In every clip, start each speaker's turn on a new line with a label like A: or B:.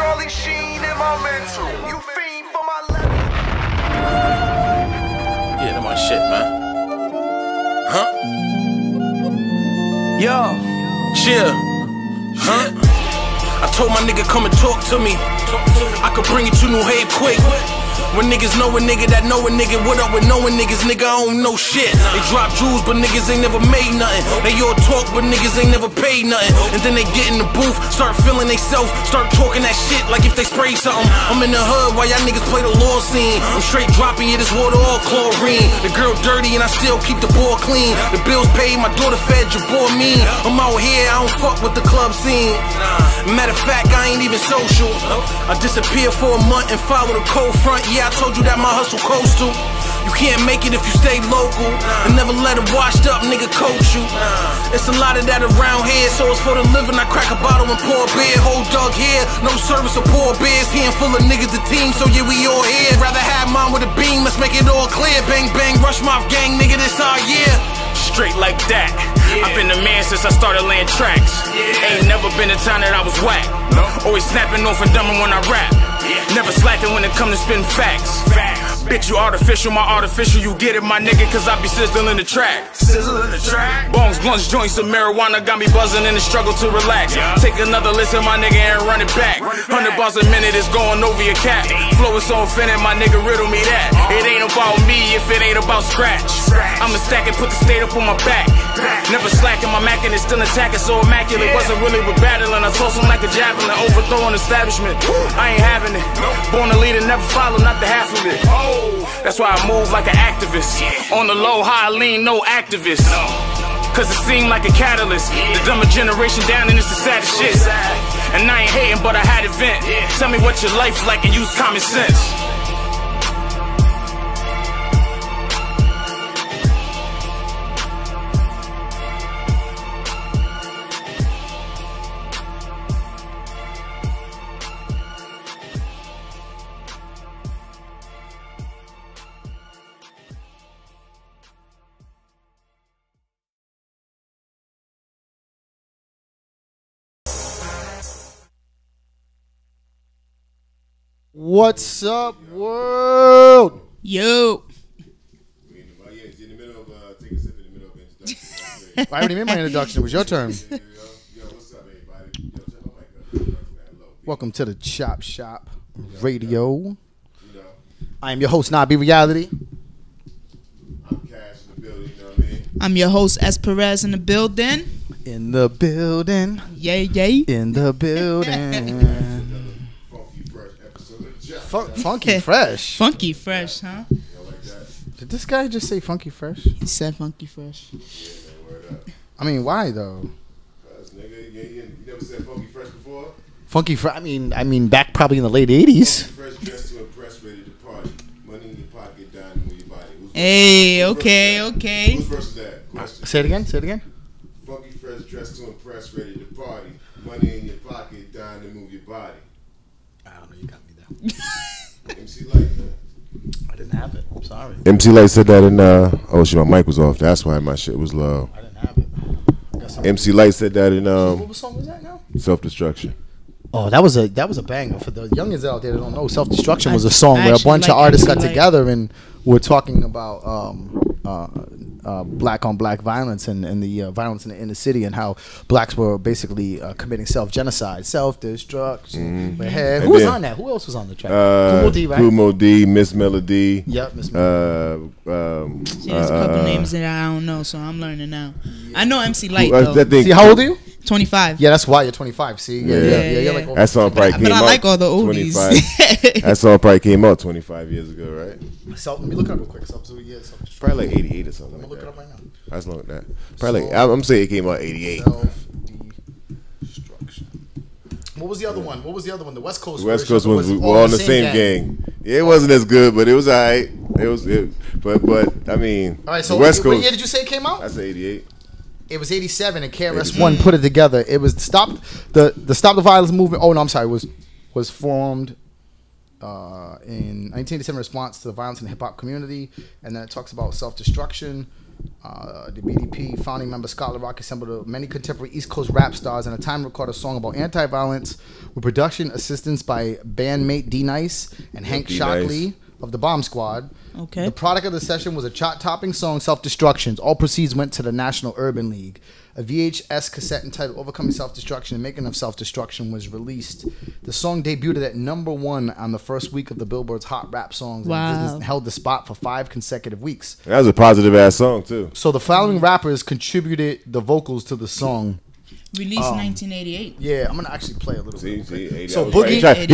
A: Charlie Sheen in my mental. You fiend for my level.
B: Yeah, that's my shit, man. Huh? Yo. Chill. Huh? I told my nigga come and talk to me. I could bring you to New Haven quick. When niggas know a nigga that know a nigga, what up with knowing niggas, nigga, I don't know shit. They drop jewels, but niggas ain't never made nothing. They all talk, but niggas ain't never paid nothing. And then they get in the booth, start feeling they self, start talking that shit like if they spray something. I'm in the hood while y'all niggas play the law scene. I'm straight dropping you this water all chlorine. The girl dirty and I still keep the ball clean. The bills paid, my daughter fed, your boy mean. I'm out here, I don't fuck with the club scene. Matter of fact, I ain't even social. I disappear for a month and follow the cold front. Yeah, I told you that my hustle coastal. You can't make it if you stay local. And never let a washed up nigga coach you. It's a lot of that around here, so it's for the living. I crack a bottle and pour beer. Whole dug here, no service or poor beers. Handful of niggas the team, so yeah, we all here. Rather have mine with a beam, let's make it all clear. Bang, bang, rush mouth gang, nigga, this our year. Straight like that. I've been the man since I started laying tracks. Ain't never been a time that I was whack. Always snapping off and dumbing when I rap. Never slacking when it come to spitting facts. Bitch, you artificial, my artificial, you get it, my nigga, cause I be sizzling the track. Sizzling the track. Bones, blunts, joints of marijuana got me buzzing in the struggle to relax. Take another listen, my nigga, and run it back. 100 bars a minute is going over your cap. Flow is so infinite, my nigga, riddle me that. It ain't about me if it ain't about scratch. I'ma stack it, put the state up on my back. Never slacking, my mackin' is still attacking, so immaculate. Wasn't really with battling, I toss him like a javelin. Overthrowing establishment, I ain't having it. Born a leader, never follow, not the half of it. That's why I move like an activist. On the low, high lean, no activist. Cause it seemed like a catalyst. The dumber generation down and it's the saddest shit. And I ain't hating, but I had it vent. Tell me what your life's like and use common sense.
C: What's up, world?
D: Yo.
C: I already made my introduction. It was your turn. Welcome to the Chop Shop Radio. I am your host, Nabi Reality.
E: I'm Cash in the building, you know what I mean?
D: I'm your host, S. Perez, in the building.
C: In the building.
D: Yay, yay.
C: In the building. Funky fresh.
D: Funky fresh, huh?
C: Did this guy just say funky fresh?
D: He said funky fresh.
C: I mean, why though?
E: Cause nigga, you never said funky fresh before?
C: Funky fresh. I mean, back probably in the late '80s.
E: Fresh, dressed to impress, ready to party. Money in your pocket, dying with your body.
D: Hey, okay.
E: Whose verse is that? Question.
C: Say it again.
E: Funky fresh, dressed to impress, ready to party. Money in your pocket, dying to move your body.
C: I don't know. You got me there.
E: MC Light.
C: I didn't have it. I'm sorry.
E: MC Light said that in oh shit, my mic was off. That's why my shit was low.
C: I didn't have it.
E: MC Light said that in
C: What song was that now?
E: Self-Destruction.
C: Oh, that was a banger. For the youngins out there that don't know, Self-Destruction was a song
D: I
C: where a bunch
D: actually
C: of
D: like
C: artists
D: MC
C: got
D: Light.
C: together and were talking about black on black violence and the violence in the inner city and how blacks were basically committing self-genocide, self-destruction.
E: Mm-hmm.
C: Who was on that? Who else was on the track? Kumo D, right?
E: Kumo D, Miss Melody.
C: Yep, Miss
D: See, there's a couple names that I don't know, so I'm learning now. I know MC Light, though.
C: See, how old are you?
D: 25.
C: Yeah, that's why you're 25. See, yeah. You're like,
E: That song probably came
D: But
E: out.
D: I like all the oldies.
E: 25. That song probably came out 25 years ago, right?
C: So, let me look it up real quick.
E: Probably like 88 or something.
C: I'm gonna look it up right now.
E: That's long that. Probably. Like, I'm saying it came out 88.
C: Self-destruction. What was the other one? The West Coast.
E: The West
C: version
E: Coast ones
C: was
E: were
C: all
E: all in the same gang. Yeah, it wasn't as good, but it was alright. But I mean,
C: All right. So
E: the West
C: what
E: Coast.
C: year did you say it came out?
E: I said 88.
C: It was 87, and KRS-One put it together. It was Stop the Violence movement. Oh no, I'm sorry. Was formed in 1987 in response to the violence in the hip hop community, and then it talks about self-destruction. The BDP founding member Scott LaRock assembled many contemporary East Coast rap stars and a time to record a song about anti-violence with production assistance by bandmate D-Nice and Hank Shockley of the Bomb Squad.
D: Okay.
C: The product of the session was a chart-topping song, Self-Destructions. All proceeds went to the National Urban League. A VHS cassette entitled Overcoming Self-Destruction and Making of Self-Destruction was released. The song debuted at #1 on the first week of the Billboard's Hot Rap Songs.
D: Wow.
C: And held the spot for 5 consecutive weeks.
E: That was a positive ass song too.
C: So the following rappers contributed the vocals to the song.
D: Released 1988.
C: Yeah, I'm gonna actually play a little bit. So
E: So
C: Boogie,
E: he tried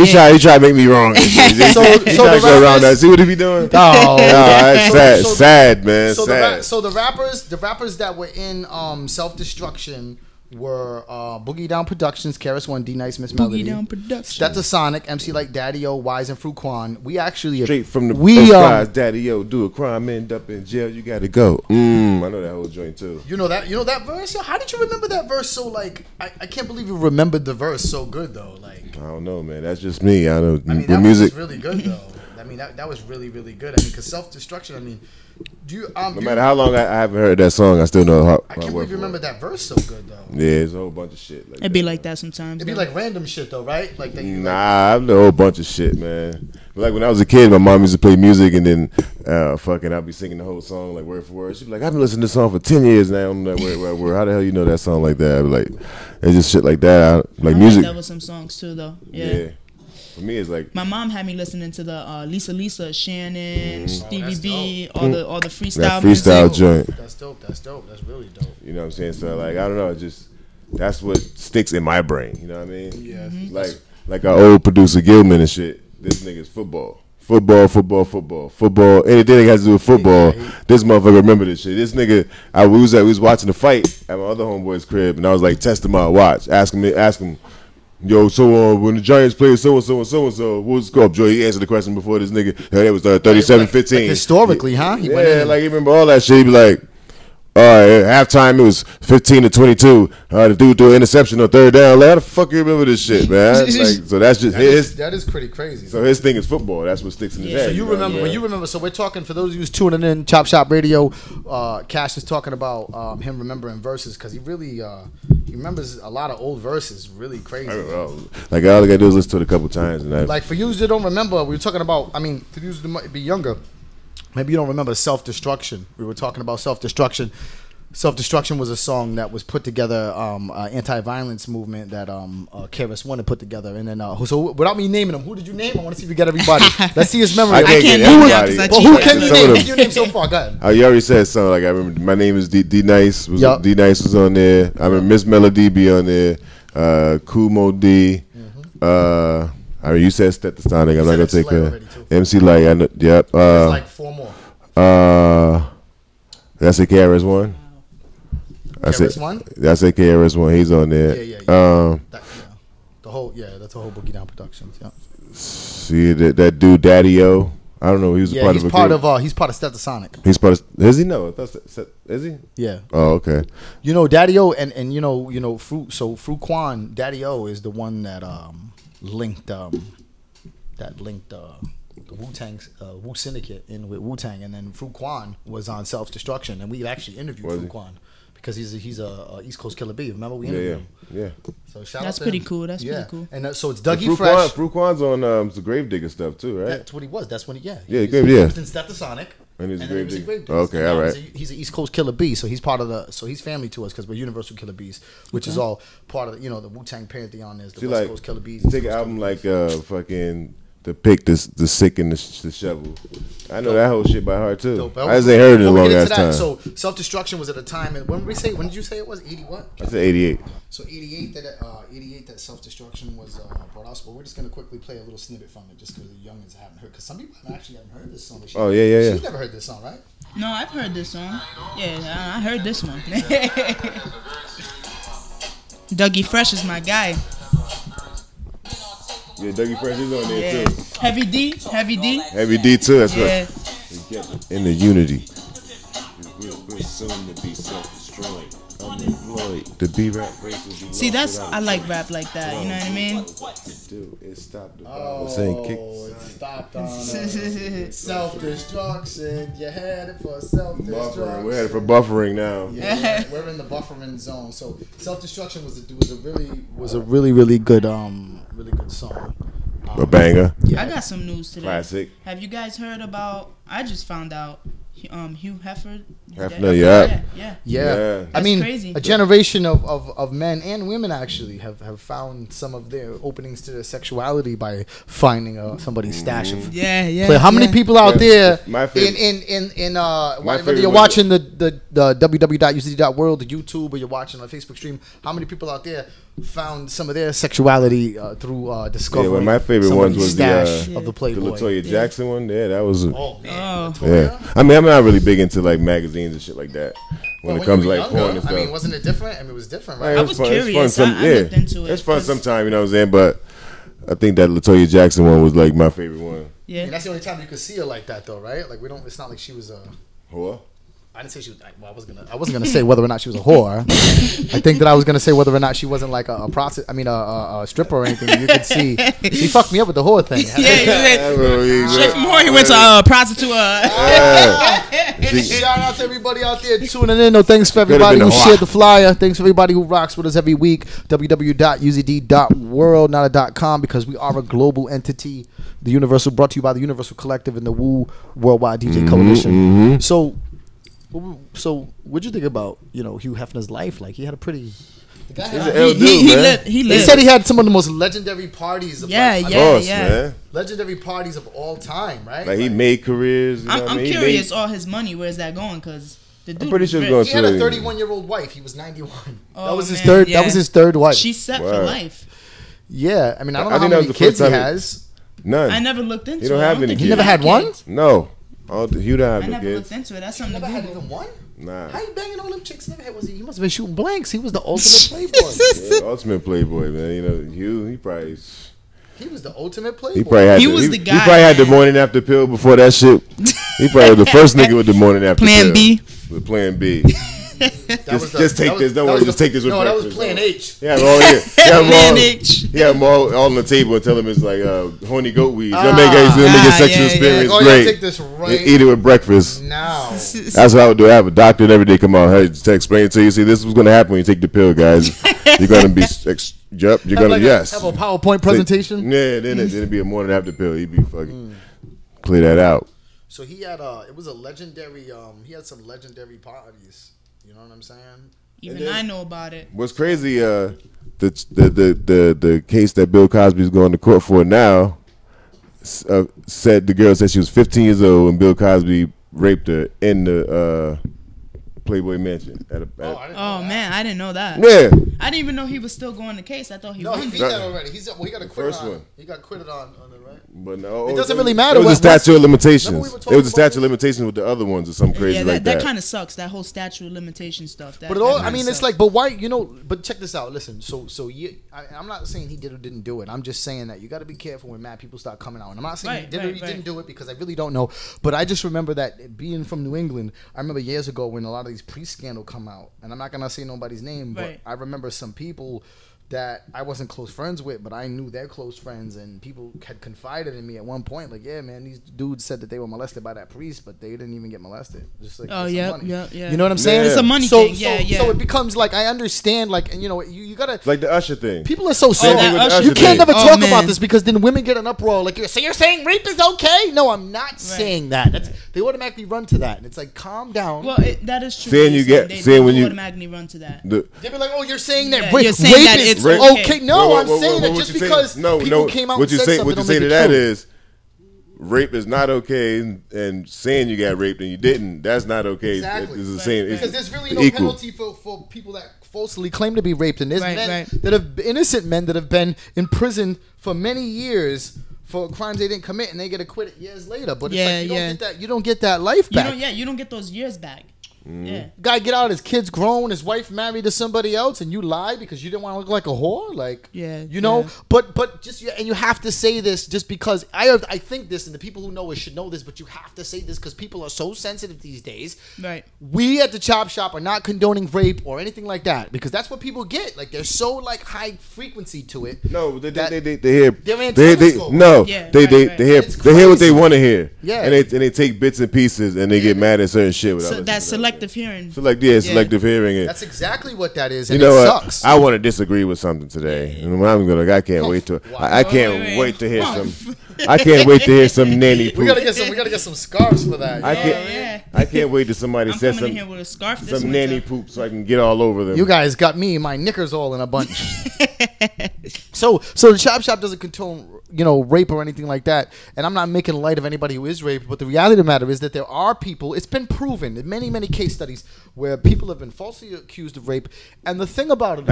E: to make me wrong. He tried to go around that. See what he be doing?
C: Oh,
E: That's sad, sad, man.
C: so
E: sad.
C: the rappers that were in Self-Destruction were Boogie Down Productions, KRS-One, D-Nice, Miss Melody,
D: Boogie Down Productions.
C: Stetsasonic, MC like Daddy-O, Wise, and Fruquan. We actually
E: Straight from the
C: we
E: guys, Daddy, yo, do a crime, end up in jail, you gotta go. I know that whole joint too.
C: You know that verse? Yo, how did you remember that verse so like? I can't believe you remembered the verse so good though. Like
E: I don't know, man. That's just me. I don't.
C: I mean,
E: with
C: that
E: music.
C: was really good though. I mean, that was really, really good. I mean, because Self-Destruction. I mean, do you?
E: No matter how long I haven't heard that song, I still know how.
C: I can't believe you remember that verse so good though.
E: Yeah, it's a whole bunch of shit. Like
D: It'd be like that sometimes.
C: It'd be like random shit though, right? Like that.
E: Nah, I know a whole bunch of shit, man. Like when I was a kid, my mom used to play music, and then I'd be singing the whole song like word for word. She'd be like, "I've been listening to this song for 10 years now." I'm like, word. How the hell you know that song like that? I'd be like, it's just shit like that. Like music.
D: That was some songs too, though. Yeah.
E: For me, it's like
D: my mom had me listening to the Lisa, Shannon, Stevie B,
C: dope.
D: all the freestyle.
E: that freestyle joint.
C: That's dope. That's really dope.
E: You know what I'm saying? So like, I don't know, just that's what sticks in my brain. You know what I mean?
C: Yeah.
E: Like our old producer Gilman and shit. This nigga's football. Anything that has to do with football, this motherfucker remember this shit. This nigga, we was watching the fight at my other homeboy's crib, and I was like testing my watch, asking him, yo, so when the Giants played so and so, what was the score? Joey, he answered the question before this nigga. It was 37-15.
C: Like historically, huh? He went in
E: like he remember all that shit. He be like, all right, at halftime it was 15-22. The dude threw an interception on third down. Like, how the fuck you remember this shit, man? Like, so that's just his.
C: That is pretty crazy.
E: So his thing is football. That's what sticks in his head.
C: So you remember, when you remember. So we're talking for those of you who's tuning in, Chop Shop Radio. Cash is talking about him remembering verses because he really he remembers a lot of old verses. Really crazy.
E: Like all I gotta do is listen to it a couple times, and
C: like for you that don't remember, we were talking about. I mean, for you that might be younger, maybe you don't remember Self-Destruction. We were talking about Self-Destruction. Self-Destruction was a song that was put together, anti-violence movement that KRS-One had put together. And then, so without me naming them, who did you name? I want to see if you get everybody. Let's see his memory.
E: I can't get everybody.
C: Well, who can you name? Who you name so far? Go ahead.
E: You already said something. Like I remember, my name is D-Nice.
C: Yep.
E: D-Nice was on there. I remember Miss Melody be on there. Kumo D. I mean, you said Stetsasonic. I'm not gonna take MC Light. I know. Yep.
C: There's like 4 more.
E: That's a KRS-One.
C: KRS-One?
E: That's a KRS-One. He's on there.
C: Yeah. That's a whole Boogie Down Productions. Yeah.
E: See that dude, Daddy-O. I don't know. He was
C: he's part of Stetsasonic.
E: He's part of. Is he? No. Is he?
C: Yeah.
E: Oh, okay.
C: You know, Daddy-O and you know Fruquan. Daddy-O is the one that linked the Wu-Tang Wu Syndicate in with Wu-Tang, and then Fruquan was on Self-Destruction, and we actually interviewed Fruquan because he's a East Coast Killer Bee. Remember we interviewed him. Yeah. So
D: that's pretty cool. That's pretty cool.
C: And so it's Dougie Fresh.
E: Fruquan's on the Gravedigger stuff too, right?
C: That's what he was. That's when he
E: he was
C: in Stetsasonic.
E: And he's a Gravedigger.
C: Okay,
E: all right.
C: He's an East Coast Killer Bee, so he's part of so he's family to us because we're Universal Killer Bees, which is all part of the Wu-Tang pantheon. Is the West Coast Killer Bees.
E: Take an album like fucking The Pick, the Sick, and the Shovel. I know that whole shit by heart too. Dope. I just ain't heard it in a long ass time.
C: So Self-Destruction was at a time, and when did you say it was? 80 what?
E: I said 88.
C: So 88 that Self-Destruction was brought out. But we're just gonna quickly play a little snippet from it, just because the youngins haven't heard. Because some people actually haven't heard this song.
E: Yeah.
C: She's never heard this song, right?
D: No, I've heard this song. Yeah, I heard this one. Dougie Fresh is my guy.
E: Yeah, Dougie Fresh is on there too.
D: Heavy D.
E: Heavy D too. That's right. In the unity.
F: We're soon to be self-destroyed, unemployed.
E: The B rap versus the
D: See, that's I like rap like that. You know what I mean?
E: Dude, it stopped the violence. Saying kick.
C: it stopped on self-destruction. You had it for self-destruction.
E: Buffering. We're headed for buffering now.
C: Yeah, we're in the buffering zone. So self-destruction was a really good song.
E: A banger.
C: Yeah.
D: I got some news today.
E: Classic.
D: Have you guys heard about? I just found out. Hugh Hefner.
C: Yeah. I mean,
D: crazy.
C: a generation of men and women actually have found some of their openings to their sexuality by finding somebody's stash of play. How many people out there whether you're watching the www.ucd.world, the YouTube, or you're watching on a Facebook stream, how many people out there found some of their sexuality through discovering?
E: Yeah, my favorite ones was
C: stash of the Playboy.
E: The LaToya Jackson one. Yeah, that was.
C: Oh man.
E: Yeah. I mean, I'm not really big into like magazines and shit like that when it comes to like porn and stuff.
C: I mean, wasn't it different? I mean, it was different, right?
D: I was curious. I looked into it.
E: It's fun sometime, you know what I'm saying? But I think that LaToya Jackson one was like my favorite one.
D: Yeah.
C: And that's the only time you could see her like that, though, right? Like it's not like she was a
E: whore.
C: I didn't say she was. Well, I wasn't gonna say whether or not she was a whore. I think that I was gonna say whether or not she wasn't like a prostitute. I mean, a stripper or anything. You could see. He fucked me up with the whore thing.
D: Straight from whore, he went to prostitute.
C: Shout out to everybody out there tuning in. No, thanks for everybody who shared the flyer. Thanks for everybody who rocks with us every week. www.uzd.world, not a .com, because we are a global entity. The Universal, brought to you by the Universal Collective and the Woo Worldwide DJ Coalition. So, what'd you think about Hugh Hefner's life? Like, he had a pretty. The guy had,
D: he lived.
C: They said he had some of the most legendary parties.
D: Man.
C: Legendary parties of all time, right?
E: Like he made careers.
D: I'm curious. All his money, where's that going? Because the dude,
E: I'm pretty sure he
C: had a 31-year-old wife. He was 91.
D: Oh,
C: that was his third. That was his third wife.
D: She's set for life.
C: Yeah, I mean, I don't know how many kids he has.
E: None.
D: I never looked into it.
E: He don't have any kids.
C: He never had one?
E: No. He don't have
D: I
E: no
D: never
E: kids.
D: looked into it. That's something
C: He never
D: to
C: had
D: Google.
C: even one?
E: Nah.
C: How you banging all them chicks? Never had. He must have been shooting blanks. He was the ultimate playboy.
E: Ultimate playboy, man. He probably.
C: He was the ultimate playboy.
E: He probably had
D: the guy.
E: He probably had the morning after pill before that shit. He probably was the first nigga with the morning after
D: Plan
E: pill.
D: B.
E: With Plan B.
C: Just
E: take this. Don't worry. Just take this with breakfast.
C: That was Plan H.
E: Yeah, all here.
D: Plan H.
E: Yeah, all on the table and tell him it's like horny goat weed. It's gonna make your sexual experience great.
C: Take this right.
E: Eat it with breakfast.
C: Now.
E: That's what I would do. I have a doctor every day come out to explain it to you. See, this is what's gonna happen when you take the pill, guys. You're gonna be you're gonna
C: have a PowerPoint presentation.
E: Yeah, then it'd be a morning after pill. He'd be fucking clear that out.
C: So he had it was a legendary. He had some legendary parties. You know what I'm saying?
D: Even I know about it.
E: What's crazy? The case that Bill Cosby's going to court for now said the girl said she was 15 years old when Bill Cosby raped her in the Playboy Mansion.
D: Oh man, I didn't know that.
E: Yeah,
D: I didn't even know he was still going the case. I thought he won.
C: He beat that already. He got acquitted on
E: one.
C: He got acquitted on it, right?
E: But no,
C: it doesn't really matter.
E: It was a statute of limitations.
C: It was
E: a statute of limitations with the other ones or something crazy like that.
D: That kind of sucks. That whole statute of limitation stuff.
C: But I mean, it's like, but why? But check this out. Listen, I'm not saying he did or didn't do it. I'm just saying that you got to be careful when mad people start coming out. And I'm not saying he did or he didn't do it because I really don't know. But I just remember that being from New England, I remember years ago when a lot of these pre-scandal come out, and I'm not gonna say nobody's name, but I remember some people that I wasn't close friends with, but I knew they're close friends, and people had confided in me at one point, like, yeah, man, these dudes said that they were molested by that priest, but they didn't even get molested. Just like, money. You know what I'm saying?
D: It's a money thing. So
C: it becomes like, I understand, like, and you gotta
E: like the Usher thing.
C: People are so soft. You can't never talk about this because then women get an uproar. Like, so you're saying rape is okay? No, I'm not saying that. They automatically run to that, and it's like, calm down.
D: Well, that is true.
C: They
D: automatically run to that.
C: They be like, oh, you're saying that
D: rape is
C: okay. No, I'm saying that just because people came out and said something.
E: What you say to that is, rape is not okay, and saying you got raped and you didn't, that's not okay.
C: Exactly.
E: It's the same.
C: Because there's really no penalty for people that falsely claim to be raped, and there's men that have innocent men that have been in prison for many years for crimes they didn't commit, and they get acquitted years later. But it's like you don't get that life back.
D: You don't get those years back. Yeah.
C: Guy get out, his kid's grown, his wife married to somebody else, and you lie because you didn't want to look like a whore. Like,
D: Yeah,
C: you know.
D: yeah.
C: But just and you have to say this just because I think this, and the people who know it should know this. But you have to say this because people are so sensitive these days.
D: Right.
C: We at the Chop Shop are not condoning rape or anything like that because that's what people get. Like they're so like high frequency to it.
E: No, they hear.
C: They're in
E: They
C: telescope.
E: no.
D: Yeah,
E: they
D: right.
E: hear.
C: It's
E: They hear what they
C: crazy.
E: want to hear.
C: Yeah.
E: And they take bits and pieces and they get mad at certain shit. Without
D: So
E: listening
D: that's
E: to that.
D: selective hearing.
E: Selective hearing. And
C: That's exactly what that is,
E: you
C: and
E: know
C: it
E: what?
C: sucks.
E: I want to disagree with something today, and I'm gonna. I can't wait to. I can't
D: Wait.
E: wait to hear some. I can't wait to hear some nanny
C: We gotta
E: poop.
C: get some scarves for that.
E: I can't.
D: Yeah.
E: I can't wait till somebody
D: I'm
E: says
D: coming in here
E: some
D: with a scarf this
E: some
D: winter.
E: nanny poop so I can get all over them.
C: You guys got me, my knickers all in a bunch. So the Chop Shop doesn't condone, rape or anything like that. And I'm not making light of anybody who is raped, but the reality of the matter is that there are people. It's been proven in many, many case studies where people have been falsely accused of rape. And the thing about it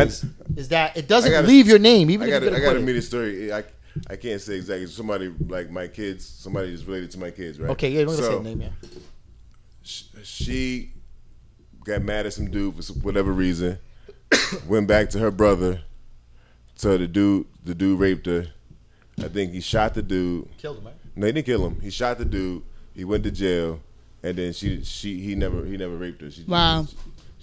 C: is that it doesn't leave your name, even
E: I
C: if you
E: got
C: get
E: to
C: acquitted.
E: meet a story. I can't say exactly. Somebody like my kids. Somebody is related to my kids, right?
C: Okay, yeah, you're not gonna say
E: So,
C: the name, yeah.
E: She got mad at some dude for whatever reason. Went back to her brother. So the dude raped her. I think he shot the dude.
C: Killed him, right?
E: No, he didn't kill him. He shot the dude. He went to jail, and then he never raped her.
D: Wow.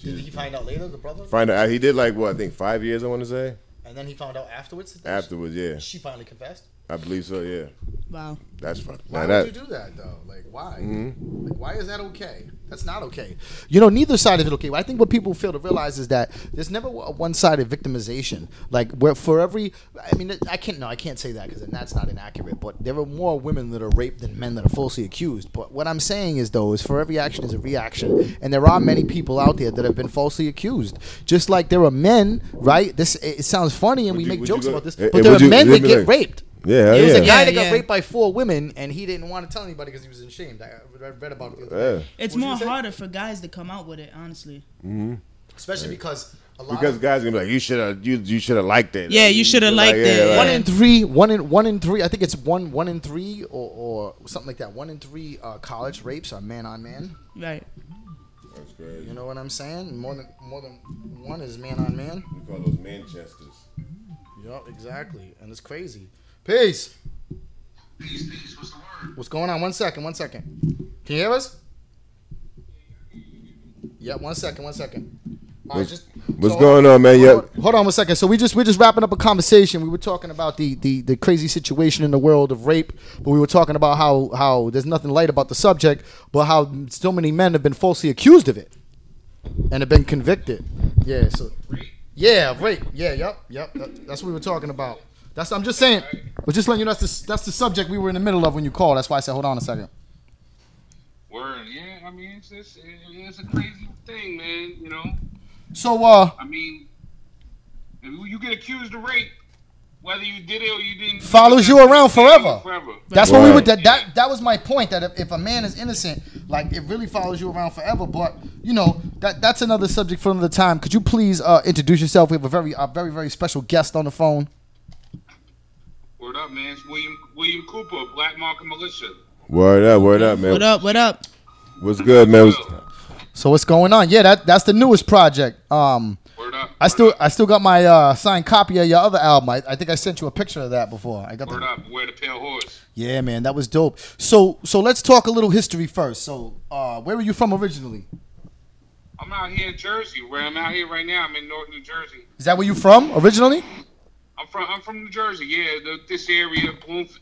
C: Did he find out later, the brother?
E: Find out he did like what I think 5 years. I want to say
C: And then he found out afterwards?
E: afterwards. Yeah,
C: She finally confessed?
E: I believe so. Yeah,
D: Wow.
E: that's fine.
C: Why
E: Now
C: would you do that though? Like why? Like why is that okay? That's not okay. Neither side is okay. I think what people fail to realize is that there's never a one-sided victimization. Like where for every, I can't say that because that's not inaccurate. But there are more women that are raped than men that are falsely accused. But what I'm saying is though, is for every action is a reaction, and there are many people out there that have been falsely accused. Just like there are men, right? It sounds funny and we make jokes about this, but there are men that get raped.
E: Yeah,
C: There was a guy
D: Yeah,
C: that got
D: yeah.
C: raped by 4 women, and he didn't want to tell anybody because he was ashamed. I read about it the other day.
D: It's
C: What
D: more
C: you say?
D: harder for guys to come out with it, honestly.
C: Especially because a lot
E: Because
C: of
E: guys are gonna be like, you should have liked it.
D: Yeah, you should have liked it.
E: like-
C: one in three. I think it's one in three or something like that. 1 in 3 college rapes are man on man.
D: Right.
E: That's crazy.
C: You know what I'm saying? More than one is man on man.
E: We call those Manchesters.
C: Yep, exactly, and it's crazy. Peace.
A: Peace, what's the word?
C: What's going on? 1 second. Can you hear us? Yeah, 1 second. All right,
E: What's going on, man?
C: Hold on 1 second. So we're just wrapping up a conversation. We were talking about the crazy situation in the world of rape, but we were talking about how there's nothing light about the subject, but how so many men have been falsely accused of it and have been convicted. Yeah. So. Yeah, rape. Yeah. Yep. That's what we were talking about. I'm just saying. We're just letting you know that's the subject we were in the middle of when you called. That's why I said hold on a second.
F: Word, yeah. I mean, it's a crazy thing, man.
C: So
F: I mean, if you get accused of rape, whether you did it or you didn't,
C: follows you around forever. That's what we
E: Right.
C: would. That was my point. That if a man is innocent, like it really follows you around forever. But that's another subject for another time. Could you please introduce yourself? We have a very very special guest on the phone.
F: Word up, man. It's William Cooper, Black Market Militia.
E: Word up, man.
D: What up?
E: What's good, man?
C: So what's going on? Yeah, that's the newest project.
F: Word up.
C: I still got my signed copy of your other album. I think I sent you a picture of that before. I got
F: Word up. Wear the pale horse.
C: Yeah, man, that was dope. So let's talk a little history first. So where were you from originally?
F: I'm out here in Jersey. Where I'm out here right now, I'm in North New Jersey.
C: Is that where you from originally?
F: I'm from New Jersey. Yeah, this area,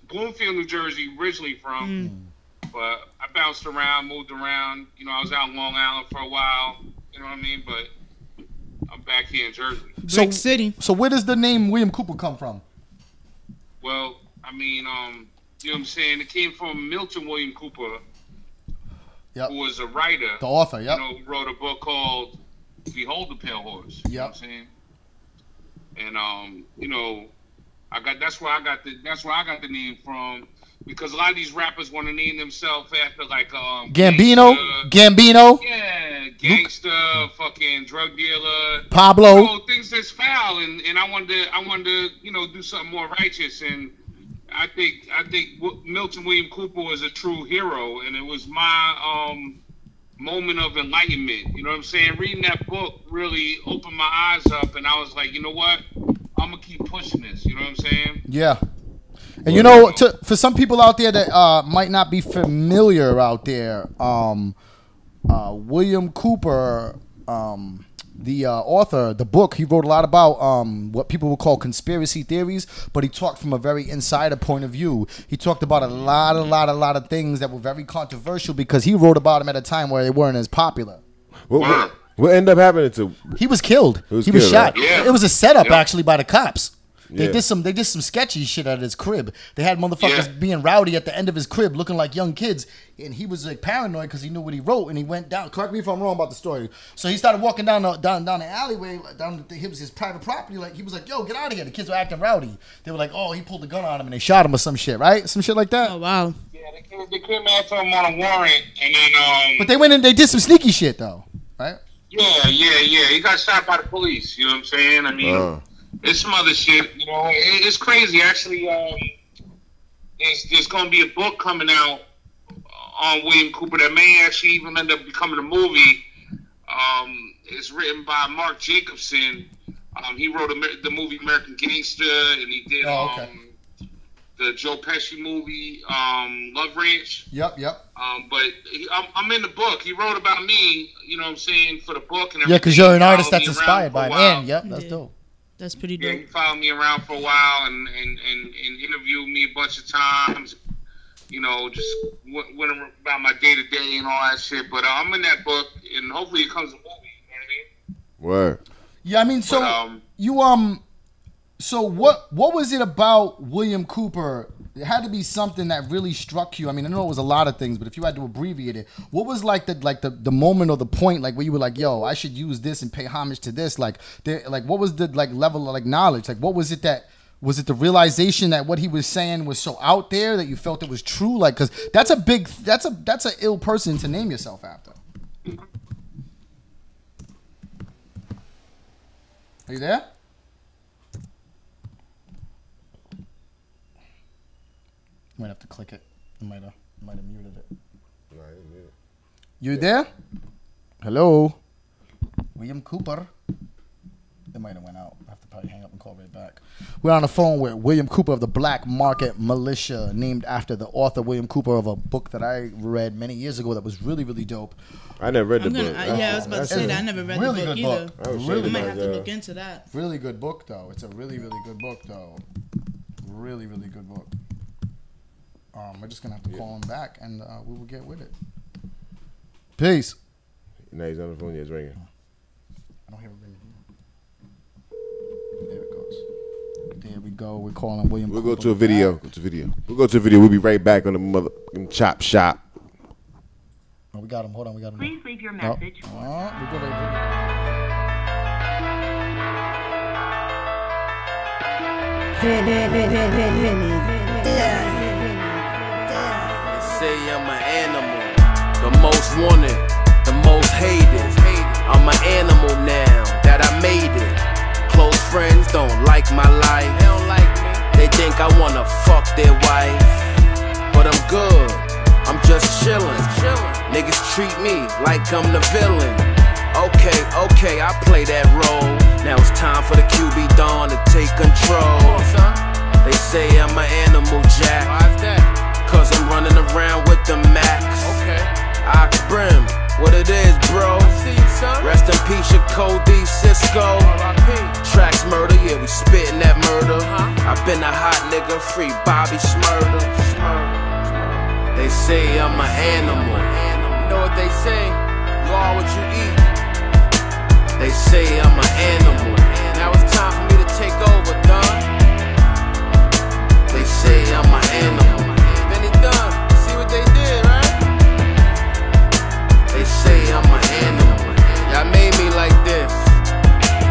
F: Bloomfield, New Jersey, originally from. But I bounced around, moved around. I was out in Long Island for a while. You know what I mean? But I'm back here in Jersey.
D: Brick City.
C: So where does the name William Cooper come from?
F: Well, I mean, you know what I'm saying? It came from Milton William Cooper, who was a writer.
C: The author, yep.
F: Who wrote a book called Behold the Pale Horse. You know what I'm saying? And that's where I got the name from, because a lot of these rappers want to name themselves after like
C: Gambino.
F: Yeah, gangster, fucking drug dealer,
C: Pablo.
F: Things that's foul, and I wanted to do something more righteous, and I think Milton William Cooper was a true hero, and it was my moment of enlightenment. You know what I'm saying? Reading that book really opened my eyes up, and I was like, you know what? I'm gonna keep pushing this. You know what I'm saying?
C: Yeah. And you know, for some people out there that might not be familiar out there, William Cooper, the author, the book, he wrote a lot about what people would call conspiracy theories, but he talked from a very insider point of view. He talked about a lot of things that were very controversial because he wrote about them at a time where they weren't as popular.
E: What ended up happening to?
C: He was killed. He was shot.
F: Right? Yeah.
C: It was a setup actually by the cops. They
E: Yeah.
C: did some sketchy shit at his crib. They had motherfuckers being rowdy at the end of his crib, looking like young kids, and he was like paranoid because he knew what he wrote, and he went down. Correct me if I'm wrong about the story. So he started walking down the alleyway, down to his private property. Like he was like, "Yo, get out of here!" The kids were acting rowdy. They were like, "Oh, he pulled a gun on him and they shot him or some shit, right? Some shit like that."
D: Oh wow.
F: Yeah, they came after him on a warrant, and then
C: But they went in. They did some sneaky shit though, right?
F: Yeah. He got shot by the police. You know what I'm saying? I mean, there's some other shit. You know, it's crazy. Actually, there's going to be a book coming out on William Cooper that may actually even end up becoming a movie. It's written by Mark Jacobson. He wrote the movie American Gangster, and he did the Joe Pesci movie Love Ranch.
C: Yep.
F: But I'm in the book. He wrote about me, you know what I'm saying, for the book and everything.
C: Yeah, because you're an artist that's
F: Followed me
C: inspired
F: around
C: by
F: for a
C: him.
F: while.
C: And yep, that's dope.
D: That's pretty
F: Yeah,
D: dope.
F: he followed me around for a while and interviewed me a bunch of times. You know, just went about my day to day and all that shit. But I'm in that book, and hopefully it comes a movie. You know what I mean?
E: Word.
C: Yeah, I mean, so so what was it about William Cooper? It had to be something that really struck you. I mean, I know it was a lot of things, but if you had to abbreviate it, what was the moment or the point like where you were like, "Yo, I should use this and pay homage to this"? Like what was the level of knowledge? Like, what was it that? Was it the realization that what he was saying was so out there that you felt it was true? Like, because that's a ill person to name yourself after. Are you there? Might have to click it. I might have muted it.
E: No, I didn't hear it.
C: You there? Hello, William Cooper. It might have went out. I have to probably hang up and call right back. We're on the phone with William Cooper of the Black Market Militia, named after the author William Cooper of a book that I read many years ago that was really, really dope.
E: I never read the book.
D: I was about to say that. I never read
C: really
D: the book
C: good
D: either.
C: book.
D: I might have to look into that.
C: Really good book, though. It's a really, really good book, though. Really, really good book. We're just going to have to call him back, and we will get with it. Peace.
E: No, he's on the phone. Yeah, it's ringing.
C: I don't hear it ringing. There it goes. There we go. We're calling William
E: We'll
C: Cooper
E: go to a video.
C: back.
E: We'll go to a video. We'll be right back on the motherfucking Chop Shop.
C: Oh, we got him. Hold on. We got him.
G: Please leave your message.
C: We'll go right
B: Say I'm an animal, the most wanted, the most hated. I'm an animal now that I made it. Close friends don't like my life. They don't like me. They think I wanna fuck their wife, but I'm good. I'm just chillin'. Niggas treat me like I'm the villain. Okay, I play that role. Now it's time for the QB Dawn to take control. They say I'm an animal, Jack. Why's that? Cause I'm running around with the max. Ox Brim, what it is, bro. Rest in peace, your Cody Cisco. Tracks murder, yeah, we spittin' that murder. I been a hot nigga, free Bobby Smurder. They say I'm an animal. You know what they say? You are what you eat. They say I'm an animal. Now it's time for me to take over, done. They say I'm an animal. Then it done. See what they did, right? They say I'm an animal. Y'all made me like this.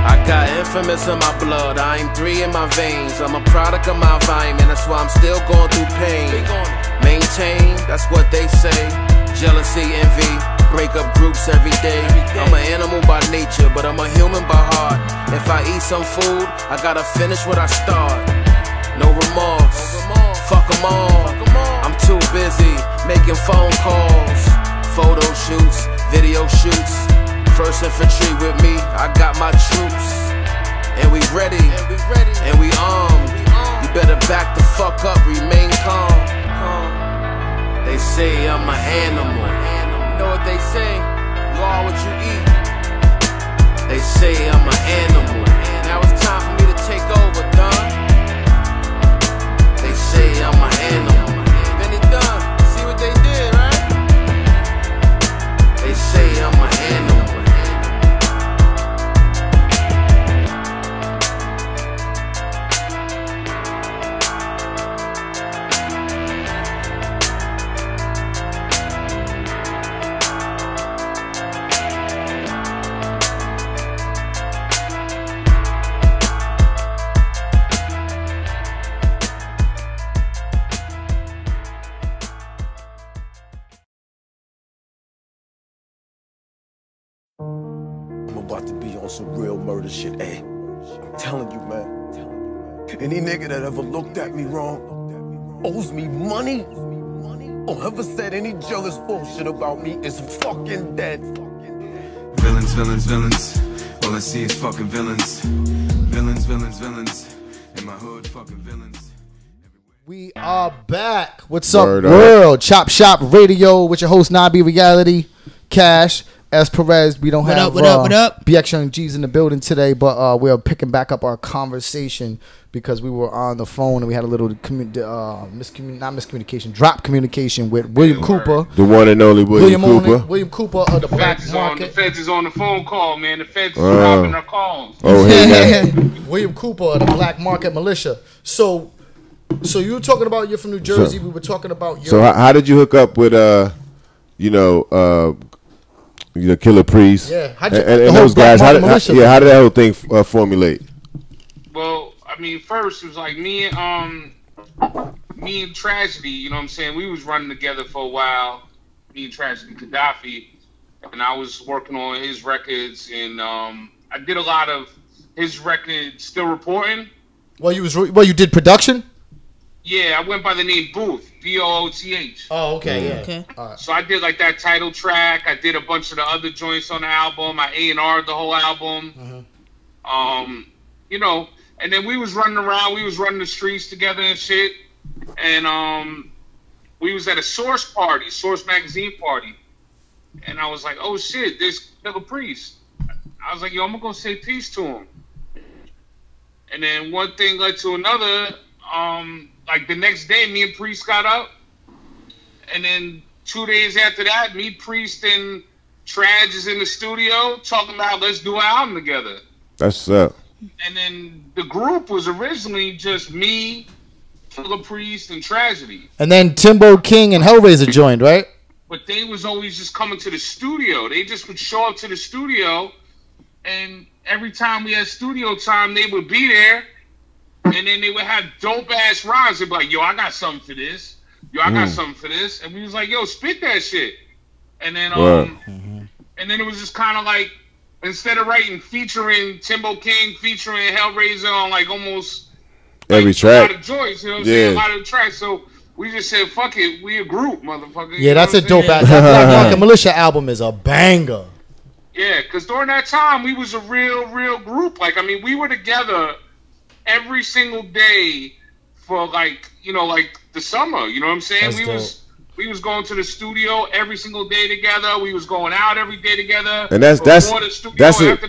B: I got infamous in my blood, I'm 3 in my veins. I'm a product of my environment, that's why I'm still going through pain. Maintain, that's what they say. Jealousy, envy, break up groups every day. I'm an animal by nature, but I'm a human by heart. If I eat some food, I gotta finish what I start. No remorse, fuck them all. I'm too busy making phone calls, photo shoots, video shoots. First infantry with me, I got my troops. And we ready, and we armed. You better back the fuck up, remain calm. They say I'm an animal. You know what they say? You are what you eat. They say I'm an animal. Now it's time for me to take over, done. They say I'm an animal. Then it done. See what they did, right? They say I'm an animal.
G: I'm about to be on some real murder shit, eh? I'm telling you, man. Any nigga that ever looked at me wrong, owes me money, or ever said any jealous bullshit about me is fucking dead.
H: Villains, villains, villains. All I see is fucking villains. Villains, villains, villains. In my hood, fucking villains.
C: We are back. What's up,
E: Word up.
C: world? Chop Shop Radio with your host, Nabi Reality, Cash, S. Perez. We don't
D: What
C: have
D: up, what up, what up?
C: BX Young G's in the building today, but we are picking back up our conversation because we were on the phone and we had a little drop communication with William Cooper.
E: The one and only William Cooper.
C: William Cooper of the Black
F: The
C: Market.
F: feds is on the phone call, man. The feds is dropping their calls.
E: Oh, hey, man.
C: William Cooper of the Black Market Militia. So you were talking about you're from New Jersey. We were talking about your.
E: So how did you hook up with Killer Priest?
C: Yeah,
E: and
C: the whole
E: those
C: Black
E: guys. How
C: Market Militia.
E: did that whole thing formulate?
F: Well, I mean, first it was like me and Tragedy. You know what I'm saying? We was running together for a while. Me and Tragedy Gaddafi, and I was working on his records, and I did a lot of his records. Still reporting.
C: Well, you did production.
F: Yeah, I went by the name Booth, Booth.
C: Oh, okay, yeah.
D: Okay.
F: So I did like that title track. I did a bunch of the other joints on the album. I A&R'd the whole album. And then we was running around. We was running the streets together and shit. And we was at a Source magazine party. And I was like, oh shit, there's Killer Priest. I was like, yo, I'm gonna go say peace to him. And then one thing led to another. Like the next day, me and Priest got up, and then 2 days after that, me, Priest, and Traj is in the studio talking about let's do an album together.
E: That's up.
F: And then the group was originally just me, Killer Priest, and Tragedy.
C: And then Timbo King and Hellraiser joined, right?
F: But they was always just coming to the studio. They just would show up to the studio, and every time we had studio time, they would be there. And then they would have dope ass rhymes. They'd be like, yo, I got something for this. Yo, I got something for this. And we was like, yo, spit that shit. And then and then it was just kind of like, instead of writing featuring Timbo King, featuring Hellraiser on like almost
E: Every track.
F: a lot of joints, you know what I'm saying? A lot of tracks. So we just said, fuck it, we a group, motherfucker.
C: Yeah, that's a dope ass. That Black Market Militia album is a banger.
F: Yeah, because during that time, we was a real group. Like, I mean, we were together every single day for like the summer, you know what I'm saying?
C: That's
F: We was going to the studio every single day together. We was going out every day together.
E: And that's
F: after the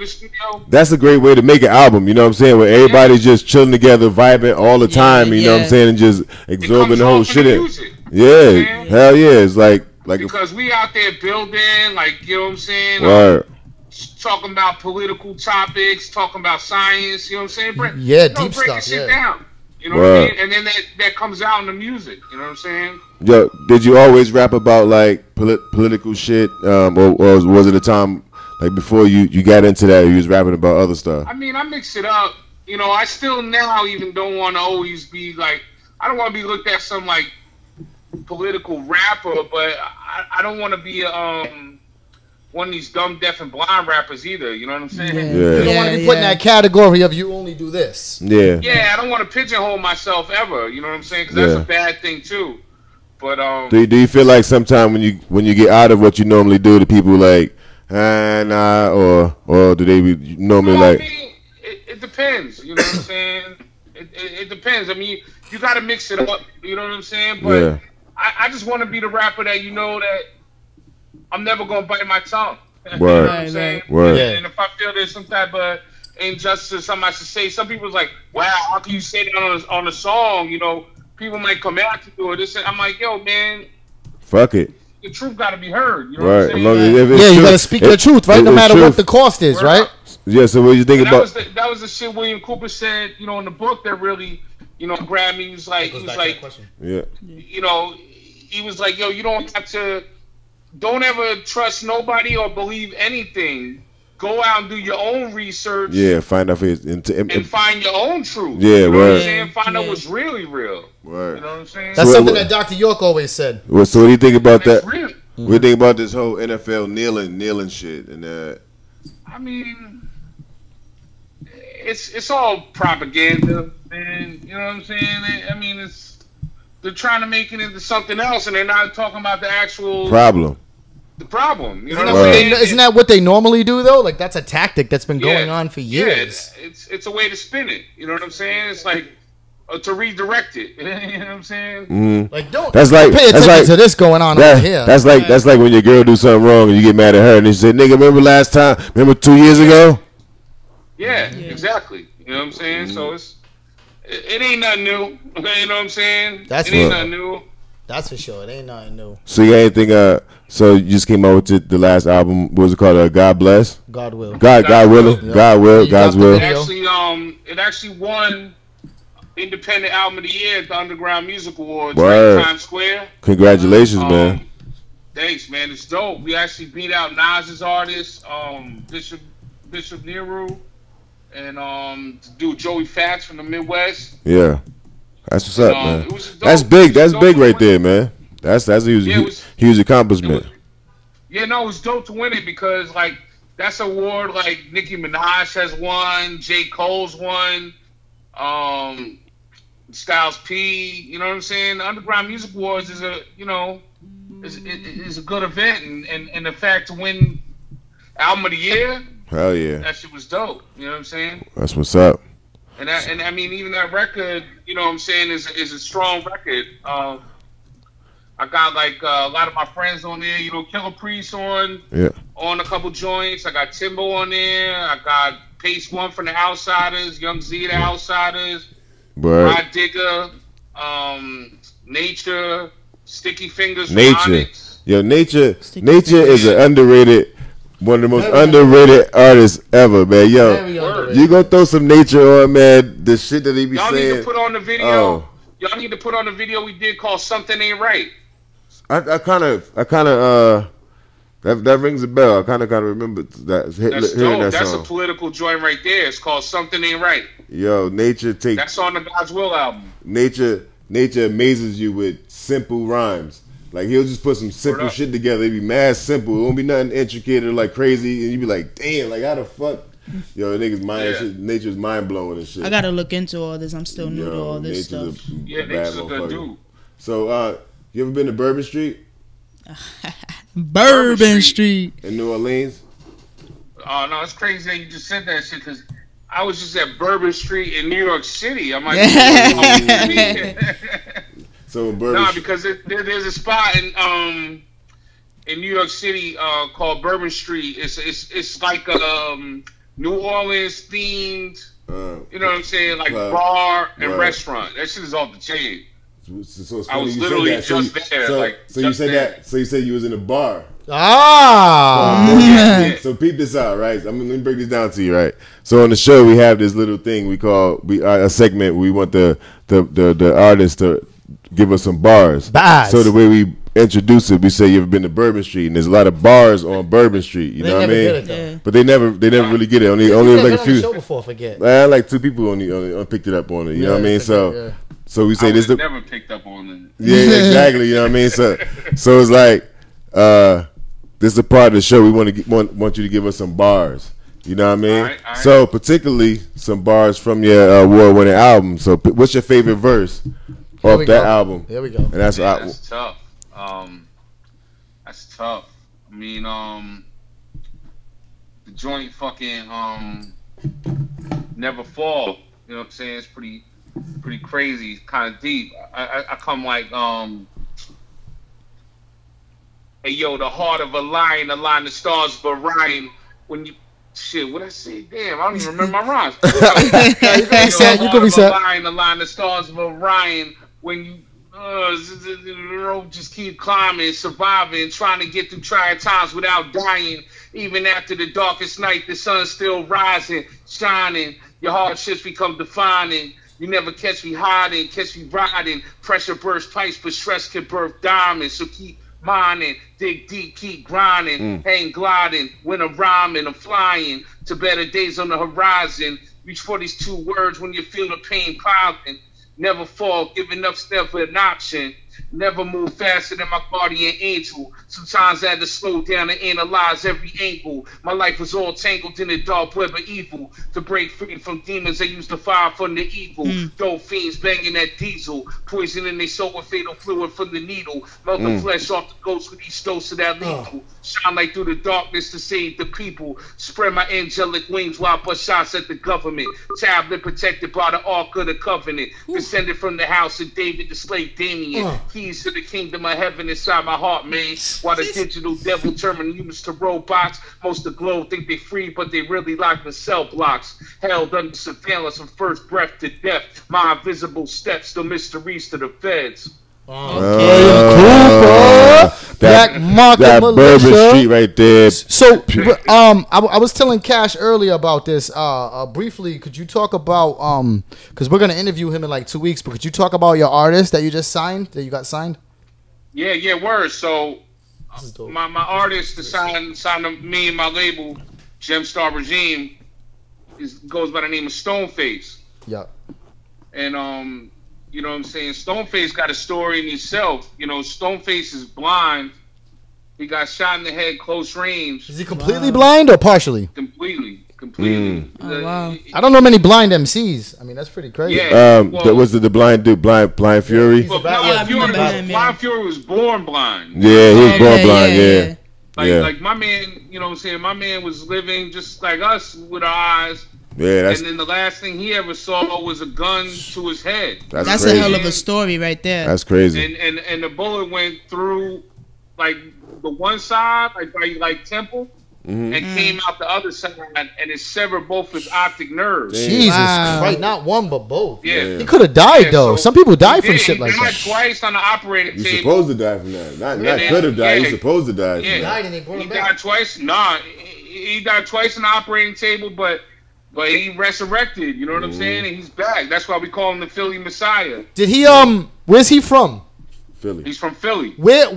F: studio.
E: That's a great way to make an album, you know what I'm saying? Where everybody's just chilling together, vibing all the time, you know what I'm saying, and just absorbing the whole shit in. Yeah, hell yeah. It's like
F: because we out there building, like, you know what I'm saying? Talking about political topics, talking about science, you know what I'm saying?
C: Deep stuff,
F: shit down. You know what I mean? And then that comes out in the music, you know what I'm saying?
E: Yo, did you always rap about like political shit, or was it a time like before you got into that, you was rapping about other stuff?
F: I mean, I mix it up. You know, I still now even don't want to always be like, I don't want to be looked at some like political rapper, but I don't want to be one of these dumb, deaf, and blind rappers either. You know what I'm saying?
C: You don't want to be put in that category of you only do this.
F: Yeah, I don't want to pigeonhole myself ever. You know what I'm saying? Because that's a bad thing too. But
E: do you feel like sometime when you get out of what you normally do, the people like, nah, or do they normally
F: no, I
E: like?
F: mean, it depends. You know what I'm saying? It depends. I mean, you got to mix it up. You know what I'm saying? But
E: Yeah.
F: I just want to be the rapper that that I'm never gonna bite my tongue. You know
E: Word.
F: what I'm saying?
E: Word.
F: And if I feel there's some type of injustice, somebody should say. Some people's like, "Wow, how can you say that on a song?" You know, people might come after you or this. I'm like, "Yo, man,
E: Fuck it.
F: the truth got to be heard." You know
E: Right.
F: what I'm
E: As
F: saying?
E: long as if it's
C: Yeah, you
E: true,
C: gotta speak your truth, right? No
E: it's
C: matter
E: truth.
C: what the cost is, right?
E: Yeah. So what you think
F: And
E: about?
F: that was the shit William Cooper said, you know, in the book that really, grabbed me. He was like,
E: Yeah.
F: he was like, yo, you don't ever trust nobody or believe anything. Go out and do your own research.
E: Yeah. Find out if it's
F: and find your own truth.
E: Yeah,
F: you know what I'm
E: word.
F: saying? Find out what's really real.
E: Word.
F: You know what I'm saying?
C: That's
E: So
C: something
E: what-
C: that Dr. York always said.
E: Well, so what do you think about
F: That's
E: that?
F: real.
E: What do you think about this whole NFL kneeling shit and that?
F: I mean, it's all propaganda, man. You know what I'm saying? I mean, they're trying to make it into something else, and they're not talking about the actual
E: Problem.
F: The problem. You know
C: Isn't
F: what
C: that,
F: I'm
C: what
F: saying?
C: isn't that what they normally do though? Like that's a tactic that's been
F: Yeah,
C: going on for years.
F: Yeah, it's a way to spin it. You know what I'm saying? It's like to redirect it. You know what I'm saying?
E: Mm-hmm.
C: Like don't
E: That's like
C: pay attention to this going on over here.
E: That's like when your girl do something wrong and you get mad at her and she say, "Nigga, remember last time? Remember 2 years ago?"
F: Yeah, exactly. You know what I'm saying? So it ain't nothing new. You know what I'm saying?
C: That's
F: it ain't
C: what-
F: nothing new.
C: That's for sure. It ain't nothing new.
E: So you got anything? So you just came out with the last album. What was it called? God Bless.
C: God will.
E: God will.
C: Yeah.
E: God will.
C: You
E: God's
C: got the
E: will.
C: video.
F: It actually won Independent Album of the Year at the Underground Music Awards
E: Word.
F: right in Times Square.
E: Congratulations, man.
F: Thanks, man. It's dope. We actually beat out Nas's artist, Bishop Nehru, and dude Joey Fats from the Midwest.
E: Yeah, that's what's up, man.
F: it was dope.
E: That's big.
F: It was
E: That's
F: dope
E: big
F: to
E: right
F: win.
E: there, man. That's a huge,
F: Yeah, it was-
E: huge accomplishment.
F: Yeah, no, it was dope to win it because like that's an award like Nicki Minaj has won, J. Cole's won, Styles P. You know what I'm saying? The Underground Music Awards is is a good event, and the fact to win Album of the Year,
E: Hell yeah,
F: that shit was dope. You know what I'm saying?
E: that's what's up.
F: And I mean, even that record, you know what I'm saying, is a strong record. I got like a lot of my friends on there. You know, Killer Priest on a couple joints. I got Timbo on there. I got Pace One from the Outsiders, Young Z the Outsiders,
E: Word.
F: Rod Digger, Nature, Sticky Fingers from
E: Nature,
F: Onyx.
E: yo, Nature is an underrated, one of the most underrated artists ever, man. Yo, you gonna throw some Nature on, man? The shit that he be
F: Y'all
E: saying.
F: need to put on the video.
E: Oh.
F: Y'all need to put on the video we did called "Something Ain't Right."
E: I kind of that rings a bell. I kind of remember that.
F: That's
E: Hearing
F: dope.
E: that
F: That's
E: song.
F: a political joint right there. It's called "Something Ain't Right."
E: Yo, Nature take.
F: That's on the God's Will album.
E: Nature amazes you with simple rhymes. Like he'll just put some simple shit together. It'd be mad simple. It won't be nothing intricate or like crazy. And you'd be like, damn, like how the fuck? Yo, niggas mind shit. Nature's mind blowing and shit.
D: I gotta look into all this. I'm still new to all this stuff.
F: Nature's a good dude.
E: So, you ever been to Bourbon Street?
D: Bourbon Street
E: in New Orleans?
F: Oh no, it's crazy that you just said that shit because I was just at Bourbon Street in New York City. I'm like,
E: so Bourbon
F: Street. Because there's a spot in New York City called Bourbon Street. It's like a New Orleans themed. You know what I'm saying? Like bar and restaurant. That shit is off the chain.
E: So it's
F: I
E: funny
F: was
E: you
F: literally
E: said that.
F: just there.
E: So you said you was in a bar.
C: Ah.
E: So peep this out, right? Let me break this down to you, right? So on the show we have this little thing we call a segment. We want the artist to give us some bars. So the way we introduce it, we say you ever been to Bourbon Street, and there's a lot of bars on Bourbon Street. You know what I mean? But they never really get it. Only like a few.
C: Show before, forget.
E: Like 2 people only picked it up on it. You know what I mean? So we say
F: I
E: this.
F: never picked up on it.
E: Yeah, exactly. You know what I mean? So it's like this is a part of the show we want you to give us some bars. You know what I mean? All right. So particularly some bars from your award-winning album. So what's your favorite verse off that album.
C: There we go.
E: And that's
F: That's tough. That's tough. I mean, the joint fucking Never Fall. You know what I'm saying? It's pretty crazy, kind of deep. I come like hey yo, the heart of a lion, align the stars of Orion. When you shit, what I say? Damn, I don't even remember my rhymes.
C: You can reset.
F: Lion, align the stars of Orion. When you just keep climbing, surviving, trying to get through trying times without dying. Even after the darkest night, the sun's still rising, shining. Your hardships become defining. You never catch me hiding, catch me riding. Pressure bursts pipes, but stress can birth diamonds. So keep mining, dig deep, keep grinding. Hang gliding, when I'm rhyming, I'm flying to better days on the horizon. Reach for these 2 words when you feel the pain piling. Never fall, giving up's never an option. Never move faster than my guardian angel. Sometimes I had to slow down and analyze every angle. My life was all tangled in the dark web of evil. To break free from demons, I used the fire from the evil. Dope fiends banging that diesel. Poisoning their soul with fatal fluid from the needle. Melt the flesh off the ghost with each dose of that lethal. Shine light through the darkness to save the people. Spread my angelic wings while I bust shots at the government. Tablet protected by the Ark of the Covenant. Descended from the house of David, the slave Damien. Keys to the kingdom of heaven inside my heart, man. While the digital devil turning humans to robots. Most of the globe think they free, but they really locked in cell blocks. Held under surveillance from first breath to death. My invisible steps, still mysteries to the feds.
C: Black Market
E: that
C: Militia.
E: Bourbon Street right there.
C: So, I was telling Cash earlier about this. Briefly, could you talk about because we're gonna interview him in like 2 weeks, but could you talk about your artist that you just signed, that you got signed?
F: Yeah, word. So, my artist to sign me and my label, Gemstar Regime, goes by the name of Stoneface.
C: Yeah.
F: And you know what I'm saying? Stoneface got a story in himself. You know, Stoneface is blind. He got shot in the head close range.
C: Is he completely blind or partially?
F: Completely.
D: Oh, wow.
C: I don't know many blind MCs. I mean, that's pretty crazy.
F: Yeah.
E: Was the blind dude, Blind Fury?
F: Well, Blind Fury was born blind.
E: Yeah, he was born blind. Yeah.
F: Like my man, you know what I'm saying? My man was living just like us with our eyes.
E: Yeah,
F: and then the last thing he ever saw was a gun to his head.
D: That's a hell of a story right there.
E: That's crazy.
F: And the bullet went through like the one side, like temple, and came out the other side, and it severed both his optic nerves.
C: Jesus Christ, not one but both.
F: Yeah.
C: He could have died though. Some people die from shit like that.
F: He died twice on the operating table.
E: You're supposed to die from that. Not could have died. You're supposed to die.
F: Yeah.
C: He died and they brought him back.
F: Died twice. Nah, he died twice on the operating table, but he resurrected, you know what I'm saying? And he's back. That's why we call him the Philly Messiah.
C: Did he where's he from?
E: Philly.
F: He's from Philly.
C: Where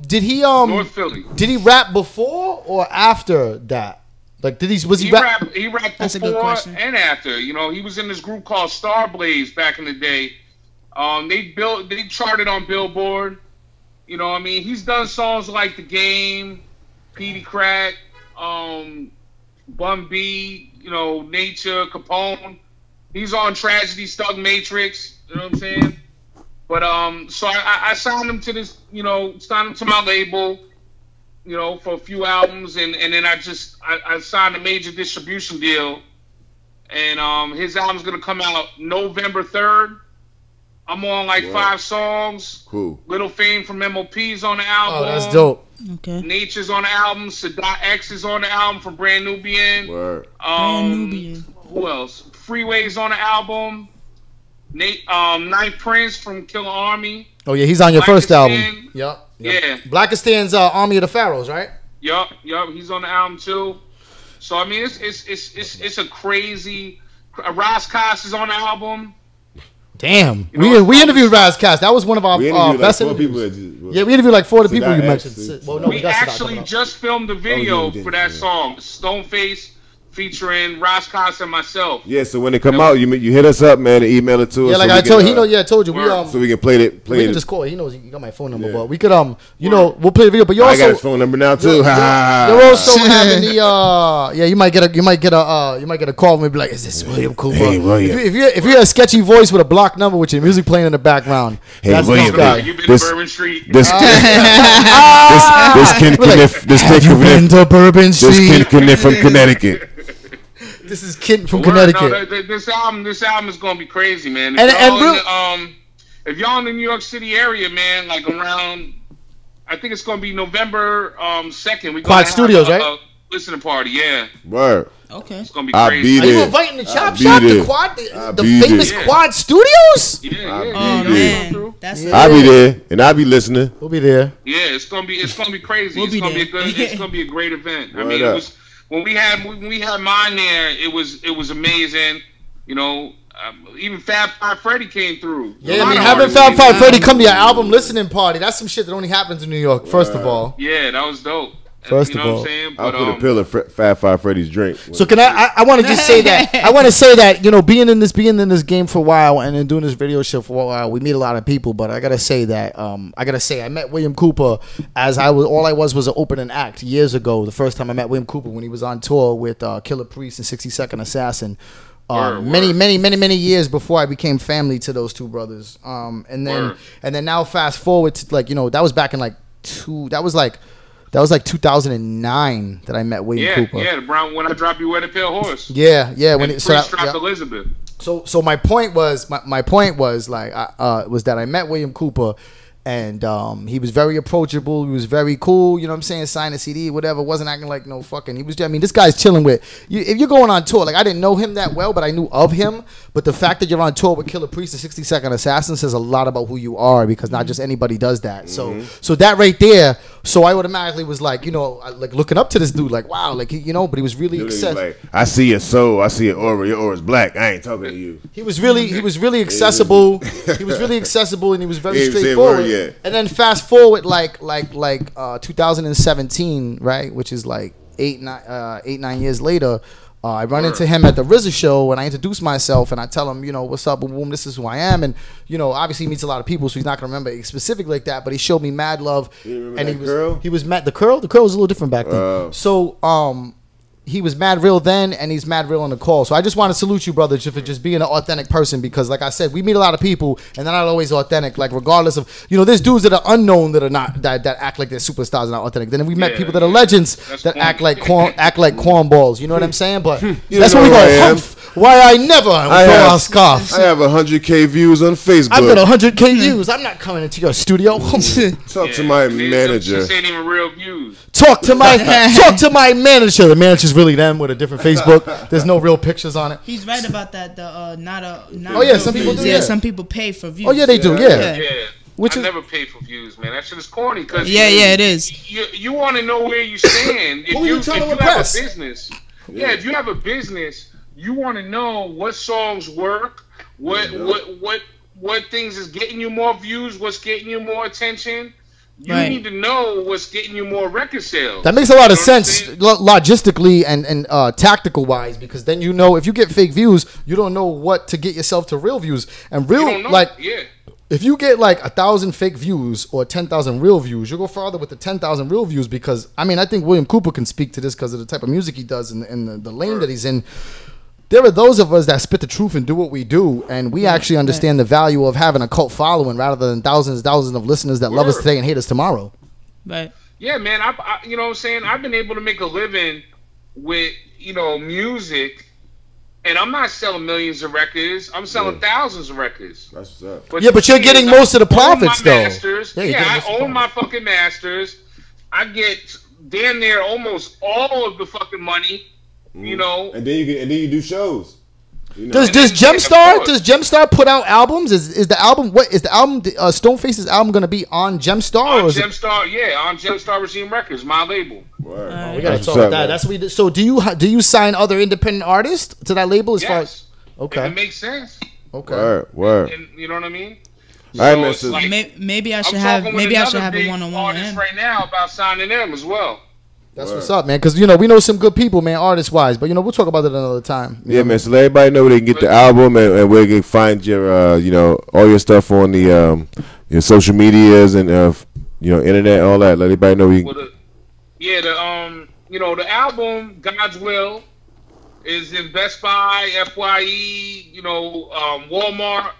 C: did he
F: North Philly.
C: Did he rap before or after that? Like he
F: rapped
D: That's a good
F: before
D: question.
F: and after. You know, he was in this group called Star Blaze back in the day. They charted on Billboard. You know, I mean, he's done songs like The Game, Petey Crack, Bun B, you know, Nature, Capone. He's on Tragedy, Stug Matrix. You know what I'm saying? But so I signed him to this, you know, signed him to my label, you know, for a few albums, and then I signed a major distribution deal, and his album's gonna come out November 3rd. I'm on like 5 songs.
E: Cool.
F: Little Fame from MOP's on the album.
C: Oh, that's dope.
D: Okay.
F: Nature's on the album. Sadat X is on the album from Brand Nubian.
E: Word.
D: Brand Nubian.
F: Who else? Freeway's on the album. Night Prince from Killer Army.
C: Oh yeah, he's on your first album. Yep.
F: Yeah.
C: Blackistan's Army of the Pharaohs, right?
F: Yup. He's on the album too. So I mean, it's a crazy. Ras Kass is on the album.
C: Damn.
F: You know,
C: We interviewed Raz Kass. That was one of our best
E: like 4
C: interviews.
E: people.
C: Yeah, we interviewed like 4 of the people you
E: Sadat
C: mentioned.
E: X,
C: Well, no,
F: We
C: got Sadat
F: actually
C: coming up.
F: just filmed the video
E: you did,
F: for that
E: yeah.
F: song. Stoneface featuring Roscos and myself.
E: Yeah, so when they come out, you hit us up, man, and email it to us.
C: Yeah, like
E: so
C: I told
E: can,
C: I told you,
E: so we can play it.
C: We can just call. He knows you got my phone number, but we could we'll play the video. But you
E: I
C: also
E: got his phone number now too.
C: You're also having the you might get a call and be like, is this William Cooper?
E: Hey, William.
C: If you're a sketchy voice with a blocked number with your music playing in the background,
E: hey,
C: that's
E: William,
C: this guy.
F: You've been to Bourbon Street.
E: This kid
C: to Bourbon
E: This kid from Connecticut.
C: This is Kid from Connecticut.
F: No, this album is gonna be crazy, man. If y'all in the New York City area, man, like around, I think it's gonna be November 2nd. We
C: Quad Studios, right?
F: Listening party, yeah.
E: Word.
D: Okay.
F: It's gonna be
E: I'll
F: crazy.
E: be
C: Are you
E: there.
C: inviting the Chop
E: I'll be
C: Shop,
E: there.
C: the famous
F: there.
C: Quad Studios?
F: Yeah.
D: Oh man, that's
E: I'll be there and I'll be listening.
C: We'll be there.
F: Yeah, it's gonna be crazy.
D: We'll
F: It's
D: be
F: gonna be
D: there.
F: it's gonna be a great event. I
E: Word
F: mean,
E: up.
F: it was when we had mine there. It was amazing. You know, even Fab Five Freddy came through.
C: Yeah, I mean, having Fab Five Freddy come to your album listening party, that's some shit that only happens in New York, first of all.
F: Yeah, that was dope.
C: First
F: you know
C: of all.
F: what I'm saying?
E: I'll
F: But,
E: put a pill in Fat Five Freddy's drink.
C: So can I want to just say that, I want to say that, you know, being in this game for a while and then doing this video show for a while, we meet a lot of people, but I got to say that, I met William Cooper all I was an opening act years ago. The first time I met William Cooper when he was on tour with Killer Priest and 60 Second Assassin. Many years before I became family to those two brothers. And then now fast forward to that was back in that was like 2009 that I met William Cooper.
F: Yeah, the Brown when I drop you wet a pale horse.
C: Yeah. When
F: it dropped Elizabeth.
C: So my point was was that I met William Cooper. And he was very approachable. He was very cool. You know what I'm saying? Signed a CD, whatever. Wasn't acting like no fucking. He was. I mean, this guy's chilling with. If you're going on tour, like I didn't know him that well, but I knew of him. But the fact that you're on tour with Killer Priest and 60 Second Assassin says a lot about who you are, because not just anybody does that.
E: Mm-hmm.
C: So that right there. So I automatically was like, like looking up to this dude, like wow, like but he was really
E: like, I see your soul, I see your aura. Your aura's black. I ain't talking to you.
C: He was really accessible. He was really accessible, and he was very straightforward. And then fast forward like 2017, right, which is like 9 years later. I run into him at the RZA show, and I introduce myself, and I tell him, what's up, boom, boom, this is who I am, and obviously he meets a lot of people, so he's not gonna remember specifically like that, but he showed me mad love, and he was mad. The curl was a little different back then. So he was mad real then, and he's mad real on the call. So I just want to salute you, brother, for just being an authentic person, because like I said, we meet a lot of people, and they're not always authentic. Like regardless of, there's dudes that are unknown that are not that act like they're superstars and not authentic. Then we met people that are legends that act like cornballs. You know what I'm saying? But that's when we go. Humph. Why I never I scarf.
E: I have 100K views on Facebook.
C: I've got 100K views. I'm not coming into your studio.
E: Talk to my manager.
F: This ain't even real views.
C: Talk to my manager. The manager's really them with a different Facebook. There's no real pictures on it.
D: He's right about that.
C: Some people do. Yeah,
D: some people pay for views.
C: Oh yeah, they do. Yeah.
F: I never pay for views, man. That shit is corny. Cause
D: it is.
F: You want to know where you stand.
C: Who you trying to impress?
F: Have a business, if you have a business, you want to know what songs work, what things is getting you more views, what's getting you more attention. You need to know what's getting you more record sales.
C: That makes a lot of sense logistically and tactical wise, because then if you get fake views, you don't know what to get yourself to real views. And if you get like 1,000 fake views or 10,000 real views, you'll go farther with the 10,000 real views, because I think William Cooper can speak to this because of the type of music he does and the lane that he's in. There are those of us that spit the truth and do what we do, and we actually understand the value of having a cult following rather than thousands of listeners that love us today and hate us tomorrow.
D: Right.
F: Yeah, man. I you know what I'm saying? I've been able to make a living with, music, and I'm not selling millions of records. I'm selling thousands of records.
E: That's what's up.
F: But
C: but you're getting most of the profits, though.
F: I own my fucking masters. I get damn near almost all of the fucking money. And
E: then you do shows.
C: Does Gemstar put out albums? Is the album Stoneface's album gonna be on Gemstar?
F: On Gemstar Regime Records, my label.
C: We gotta talk about that. That's what we do. So do you sign other independent artists to that label as far as? Okay,
F: if it makes sense.
C: Okay,
E: word.
F: And you know what I mean?
D: Maybe I should have a one-on-one with him
F: right now about signing them as well.
C: That's what's up, man. Because, you know, we know some good people, man, artist-wise. But, you know, we'll talk about it another time.
E: Yeah, man. So let everybody know where they can get the album and where they can find your, you know, all your stuff on the your social medias and, you know, internet, all that. Let everybody know where you can.
F: You know, the album, God's Will, is in Best Buy, FYE, you know, Walmart,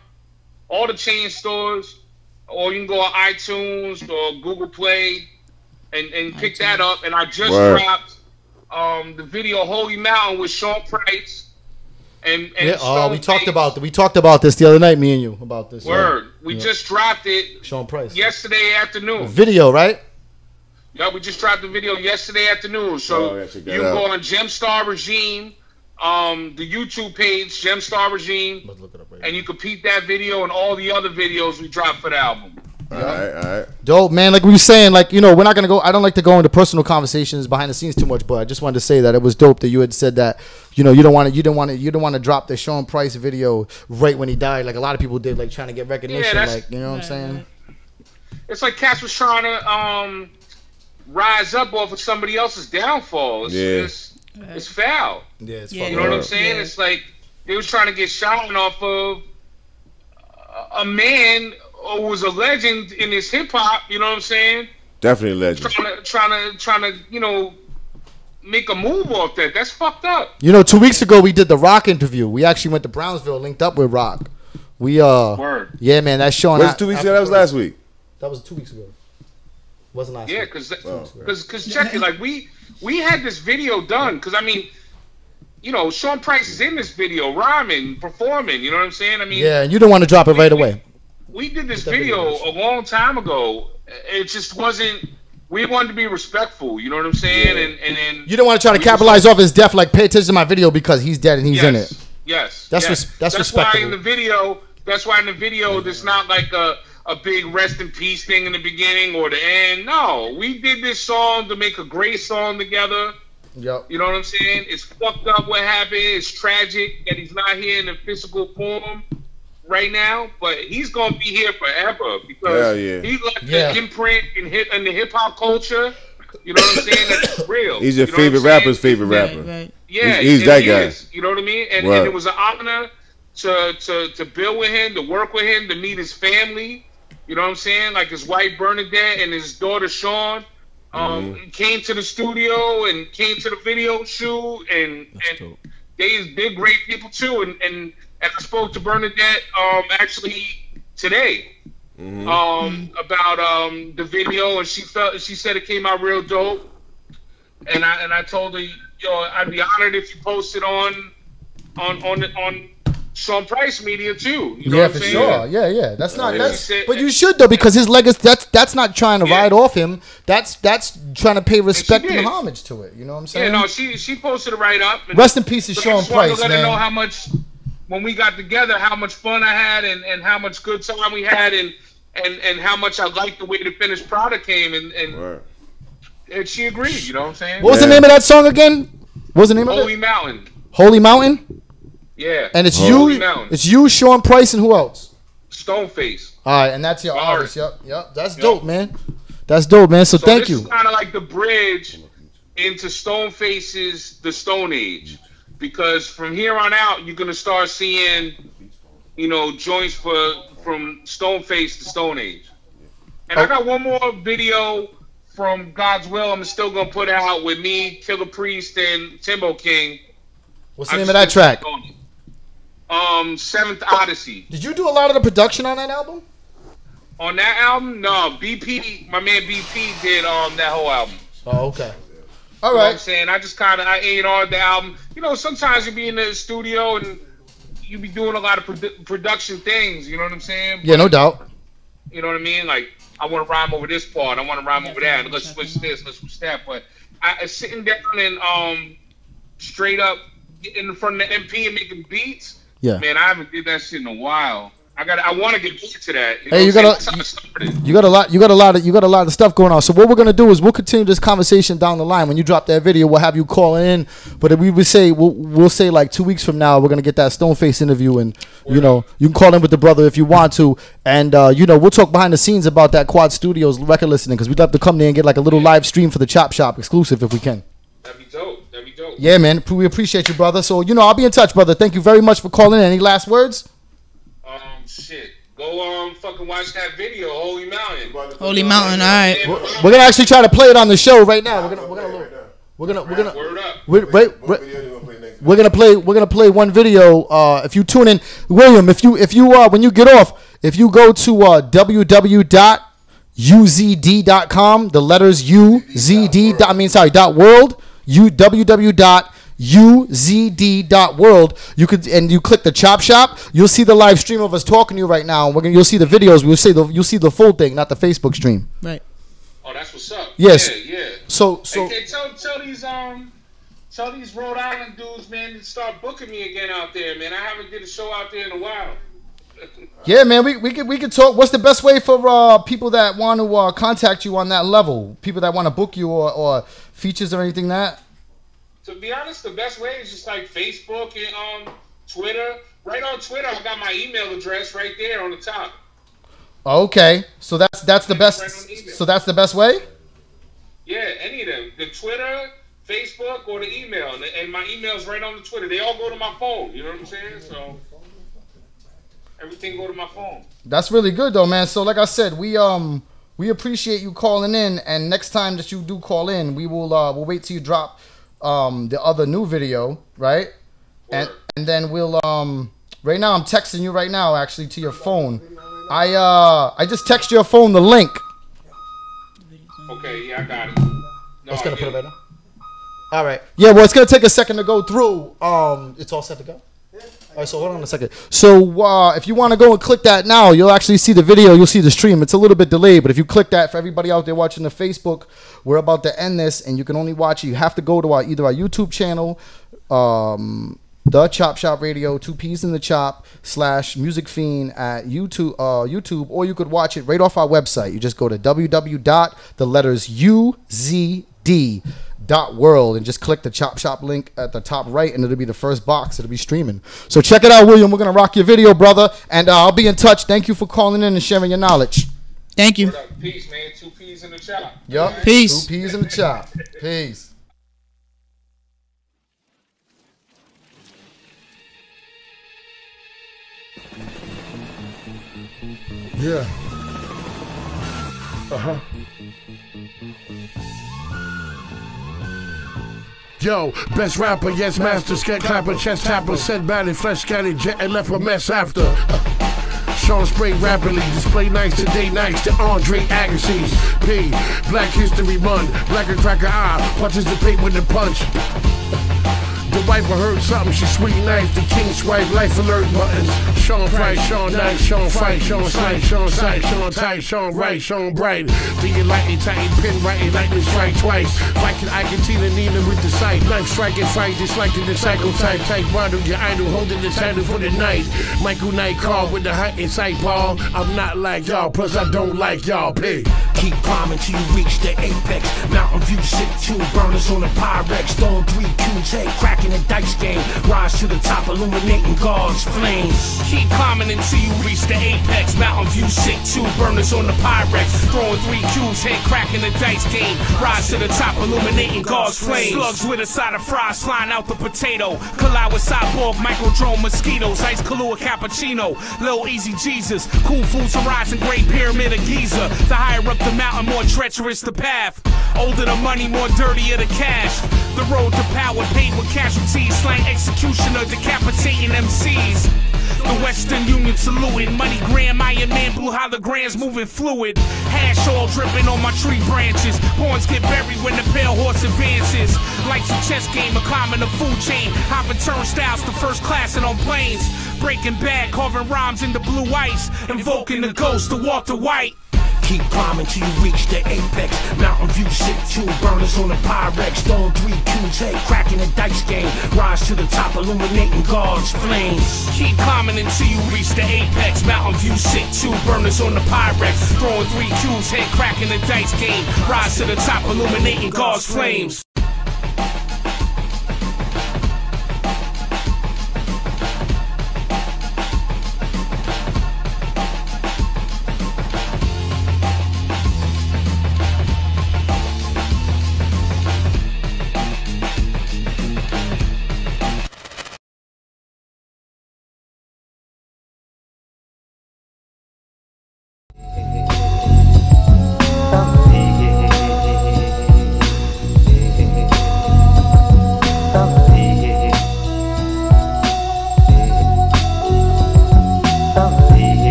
F: all the chain stores. Or you can go on iTunes or Google Play and pick that up. And I just dropped the video Holy Mountain with Sean Price and
C: we talked about this the other night, me and you, about this.
F: We just dropped it
C: Sean Price
F: yesterday afternoon.
C: Video, right?
F: Yeah, we just dropped the video yesterday afternoon. So you can go on Gemstar Regime, the YouTube page, Gemstar Regime, and you can peep that video and all the other videos we dropped for the album.
E: All right.
C: Dope, man. Like we were saying, like, you know, we're not gonna go. I don't like to go into personal conversations behind the scenes too much, but I just wanted to say that it was dope that you had said that, you know, you don't want to drop the Sean Price video right when he died, like a lot of people did, like trying to get recognition, like, you know what I'm saying?
F: It's like Cass was trying to rise up off of somebody else's downfall. It's foul.
C: Yeah, it's
F: you know what I'm saying? Yeah. It's like they was trying to get shine off of a man who was a legend in his hip hop. You know what I'm saying?
E: Definitely a legend.
F: Trying to, you know, make a move off that. That's fucked up.
C: You know, 2 weeks ago we did the Rock interview. We actually went to Brownsville, linked up with Rock. Yeah, man, that's showing.
E: Was it 2 weeks ago? That was last week.
C: That was 2 weeks ago. Wasn't last week.
F: Yeah, because check it, like we had this video done, because I mean, you know, Sean Price is in this video, rhyming, performing. You know what I'm saying? I mean,
C: yeah, you don't want to drop it right away.
F: We did this video a long time ago. It just wasn't. We wanted to be respectful. You know what I'm saying?
C: Yeah.
F: And then
C: you don't want to try to capitalize off his death. Like, pay attention to my video because he's dead and he's in it.
F: Yes.
C: That's respectable.
F: Why in the video. That's why in the video there's not like a big rest in peace thing in the beginning or the end. No, we did this song to make a great song together.
C: Yep.
F: You know what I'm saying? It's fucked up what happened. It's tragic that he's not here in the physical form right now, but he's gonna be here forever because he left the imprint in the hip hop culture. You know what I'm saying? That's real.
E: He's your favorite rapper's favorite rapper.
F: Right. Yeah,
E: he's that guy.
F: You know what I mean? And it was an honor to build with him, to work with him, to meet his family. You know what I'm saying? Like his wife Bernadette and his daughter Sean came to the studio and came to the video shoot, and they're great people too. And I spoke to Bernadette actually today about the video, and she said it came out real dope. And I told her, yo, I'd be honored if you posted on Sean Price Media too. You know what I'm saying?
C: Sure. Yeah. That's not. But you should though, because his legacy. That's not trying to ride off him. That's trying to pay respect and homage to it. You know what I'm saying?
F: Yeah. No. She posted it right up.
C: Rest in peace to Sean Price,
F: to let
C: man.
F: her know how much when we got together, how much fun I had, and how much good time we had, and how much I liked the way the finished product came, and she agreed. You know what I'm saying?
C: What was the name of that song again? What was the name of it?
F: Holy Mountain.
C: Holy Mountain.
F: Yeah.
C: And it's you, Sean Price, and who else?
F: Stoneface.
C: All right, and that's your artist. Yep. That's dope, man. That's dope, man. So thank you.
F: This is kind of like the bridge into Stoneface's The Stone Age, because from here on out, you're gonna start seeing, you know, joints from Stoneface to Stone Age. And I got one more video from God's Will I'm still gonna put out with me, Killer Priest, and Timbo King.
C: What's the name of that track?
F: Seventh Odyssey.
C: Did you do a lot of the production on that album?
F: On that album? No, BP, my man BP did that whole album.
C: Oh, okay.
F: All right. You know what I'm saying? I just kind of A&R'd the album. You know, sometimes you be in the studio and you be doing a lot of production things, you know what I'm saying?
C: Yeah, no doubt.
F: You know what I mean? Like, I want to rhyme over this part, I want to rhyme over that, let's switch this, let's switch that. But sitting down and straight up in front of the MP and making beats, man, I haven't did that shit in a while. I want to get back to that.
C: Hey, you got a lot of stuff going on. So what we're gonna do is we'll continue this conversation down the line. When you drop that video, we'll have you call in. But if we would say we'll say like 2 weeks from now, we're gonna get that Stoneface interview, and you know you can call in with the brother if you want to, and you know we'll talk behind the scenes about that Quad Studios record listening, because we'd love to come there and get like a little live stream for the Chop Shop exclusive if we can.
F: That'd be dope.
C: Yeah, man. We appreciate you, brother. So you know I'll be in touch, brother. Thank you very much for calling in. Any last words?
F: Shit. Go fucking watch that video, Holy Mountain.
D: Holy Mountain, all right.
C: We're gonna actually try to play it on the show right now. We're gonna play one video. If you tune in, William, if you when you get off, if you go to www.uzd.com, the letters .world, www.uzd.world, you click the Chop Shop, you'll see the live stream of us talking to you right now. You'll see the videos. You'll see the full thing, not the Facebook stream.
D: Right.
F: Oh, that's what's up.
C: Yes.
F: Yeah.
C: So
F: hey, tell these Rhode Island dudes, man, to start booking me again out there, man. I haven't did a show out there in a while.
C: Yeah, man, we could talk. What's the best way for people that want to contact you on that level? People that want to book you or features or anything that?
F: To be honest, the best way is just like Facebook and Twitter. Right on Twitter, I got my email address right there on the top.
C: Okay, so that's the best. So that's the best way.
F: Yeah, any of them. The Twitter, Facebook, or the email, and my email's right on the Twitter. They all go to my phone. You know what I'm saying? So everything go to my phone.
C: That's really good though, man. So like I said, we appreciate you calling in, and next time that you do call in, we'll wait till you drop the other new video, right? And then we'll right now I'm texting you right now actually to your phone. I just text your phone the link.
F: Okay, yeah, I got it.
C: No, it's gonna put it right now. All right. Yeah, well, it's gonna take a second to go through. It's all set to go. All right, so hold on a second. So if you want to go and click that now, you'll actually see the video. You'll see the stream. It's a little bit delayed, but if you click that, for everybody out there watching the Facebook, we're about to end this, and you can only watch it. You have to go to either our YouTube channel, The Chop Shop Radio, 2 P's in the Chop / Music Fiend at YouTube, or you could watch it right off our website. You just go to www.uzd.world and just click the Chop Shop link at the top right, and it'll be the first box. It'll be streaming. So check it out, William. We're gonna rock your video, brother, and I'll be in touch. Thank you for calling in and sharing your knowledge.
D: Thank you.
F: Peace, man. 2 P's in the Chop.
C: Yup.
D: Peace.
C: 2 P's in the Chop. Peace.
I: Yeah. Yo, best rapper, yes, master, scat clapper, chest tapper, said bad flesh scattered, jet and left a mess after. Sean spray rapidly, display nice today, nice to Andre Agassiz. P, Black History Month, black and cracker eye, participate with the punch. The wiper heard something, she sweet knife, the king swipe, life alert buttons. Sean Price, Sean Knight, Sean Fight, Sean Sight, Sean Sight, Sean Tight, Sean Right, Sean Bright. Do you lightning tight, pin right, lightning strike twice. Viking, I can see the Nina with the sight. Knife striking, fight, disliking the cycle type. Type bottle, your idol, holding the title for the night. Michael Knight call with the height in sight ball. I'm not like y'all, plus I don't like y'all, pig.
J: Keep climbing till you reach the apex. Mountain View, sit 2 burners on the Pyrex. Throwing 3 cubes, head cracking the dice game. Rise to the top, illuminating God's flames.
K: Keep climbing until you reach the apex. Mountain View, sit 2 burners on the Pyrex. Throwing 3 cubes, head cracking the dice game. Rise to the top, illuminating God's flames. Slugs with a side of fries flying out the potato. Collide with cyborg, microdrone mosquitoes. Ice Kahlua cappuccino. Lil Easy Jesus. Cool foods horizon, Great Pyramid of Giza. The higher up the mountain, more treacherous the path. Older the money, more dirtier the cash. The road to power paved with casualties. Slang executioner, decapitating MCs. The Western Union saluting. Money gram, Iron Man, blue holograms moving fluid. Hash oil dripping on my tree branches. Pawns get buried when the pale horse advances. Life's a chess game, a climbing the food chain. Hopping turnstiles to first class and on planes. Breaking bad, carving rhymes into blue ice. Invoking the ghost of Walter White.
J: Keep climbing till you reach the apex. Mountain View shit too, burners on the Pyrex. Throwing 3 Qs, head cracking the dice game. Rise to the top, illuminating God's flames.
K: Keep climbing until you reach the apex. Mountain View shit too, burners on the Pyrex. Throwing 3 Qs, head cracking the dice game. Rise to the top, illuminating God's flames.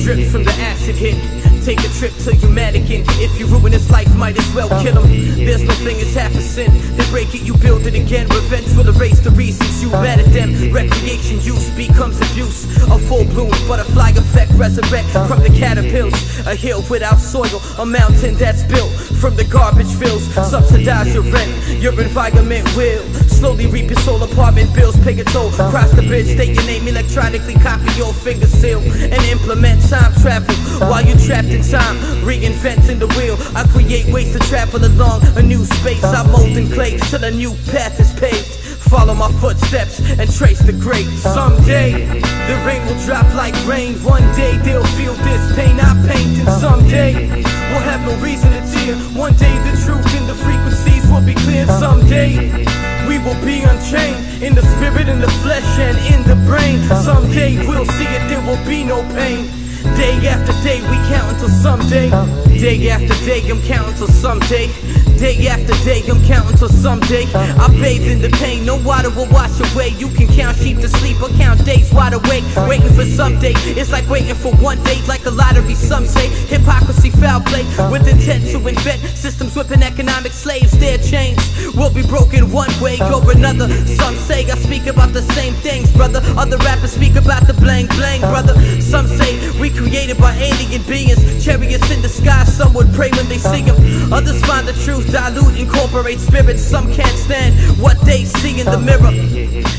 L: Drips from the acid hit. Take a trip to your mannequin. If you ruin his life, might as well kill him. There's no thing is half a sin. They break it, you build it again. Revenge will erase the reasons you mad at them. Recreation use becomes abuse. A full bloom butterfly effect resurrect from the caterpillars. A hill without soil, a mountain that's built from the garbage fills. Subsidize your rent, your environment will slowly reap your soul. Apartment bills, pay a toll. Cross the bridge, state your name, electronically copy your finger seal, and implement time travel while you're trapped in time. Reinventing the wheel, I create ways to travel along a new space. I mold and clay till a new path is paved. Follow my footsteps and trace the great. Someday, the rain will drop like rain. One day, they'll feel this pain I paint. And someday, we'll have no reason to tear. One day, the truth and the frequencies will be clear. Someday, we will be unchained in the spirit, in the flesh, and in the brain. Someday, we'll see it, there will be no pain. Day after day, we count until someday. Day after day, I'm counting till someday. Day after day, I'm counting till someday. I bathe in the pain, no water will wash away. You can count sheep to sleep or count days wide awake, waiting for someday. It's like waiting for one day, like a lottery, some say. Hypocrisy, foul play, with intent to invent systems whipping economic slaves. Their chains will be broken one way or another. Some say I speak about the same things, brother. Other rappers speak about the blank blank, brother. Some say we created by alien beings, chariots in the sky. Some would pray when they see them. Others find the truth, dilute, incorporate spirits. Some can't stand what they see in the mirror,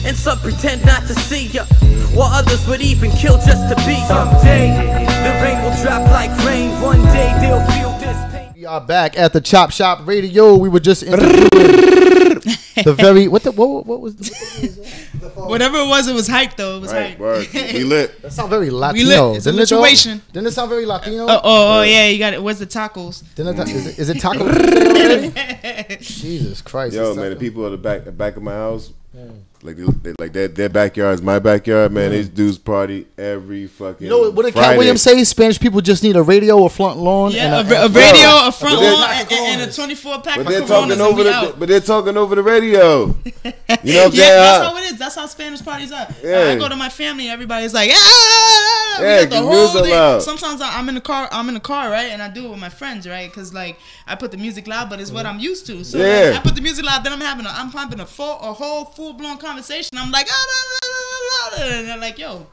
L: and some pretend not to see ya, while others would even kill just to be. Someday, the rain will drop like rain. One day, they'll feel this pain.
C: We are back at the Chop Shop Radio. We were just interviewing the very what was
D: whatever it was hype though. It was hype.
E: We lit.
C: That sound very Latino.
D: We lit. It's a situation.
C: Didn't it sound very Latino?
D: Oh yeah, you got it. Where's the tacos?
C: Is it taco already? Jesus Christ!
E: Yo, man, the people at the back of my house, like their backyard is my backyard, man. These dudes party every fucking.
C: You know what did
E: Friday.
C: Cat Williams say? Spanish people just need a radio, a front lawn,
D: yeah,
C: and
D: a radio, a front lawn, and a 24-pack.
E: But they're talking over the radio. You know what I'm saying?
D: That's how it is. That's how Spanish parties are.
E: Yeah.
D: I go to my family, everybody's like, ah! yeah.
E: Yeah,
D: We got the
E: 'cause
D: whole
E: music
D: thing.
E: loud.
D: Sometimes I'm in the car, right, and I do it with my friends, right, because like I put the music loud, but it's what I'm used to. So
E: Yeah.
D: like, I put the music loud, then I'm having a whole full blown conversation. I'm like, and they're like, yo.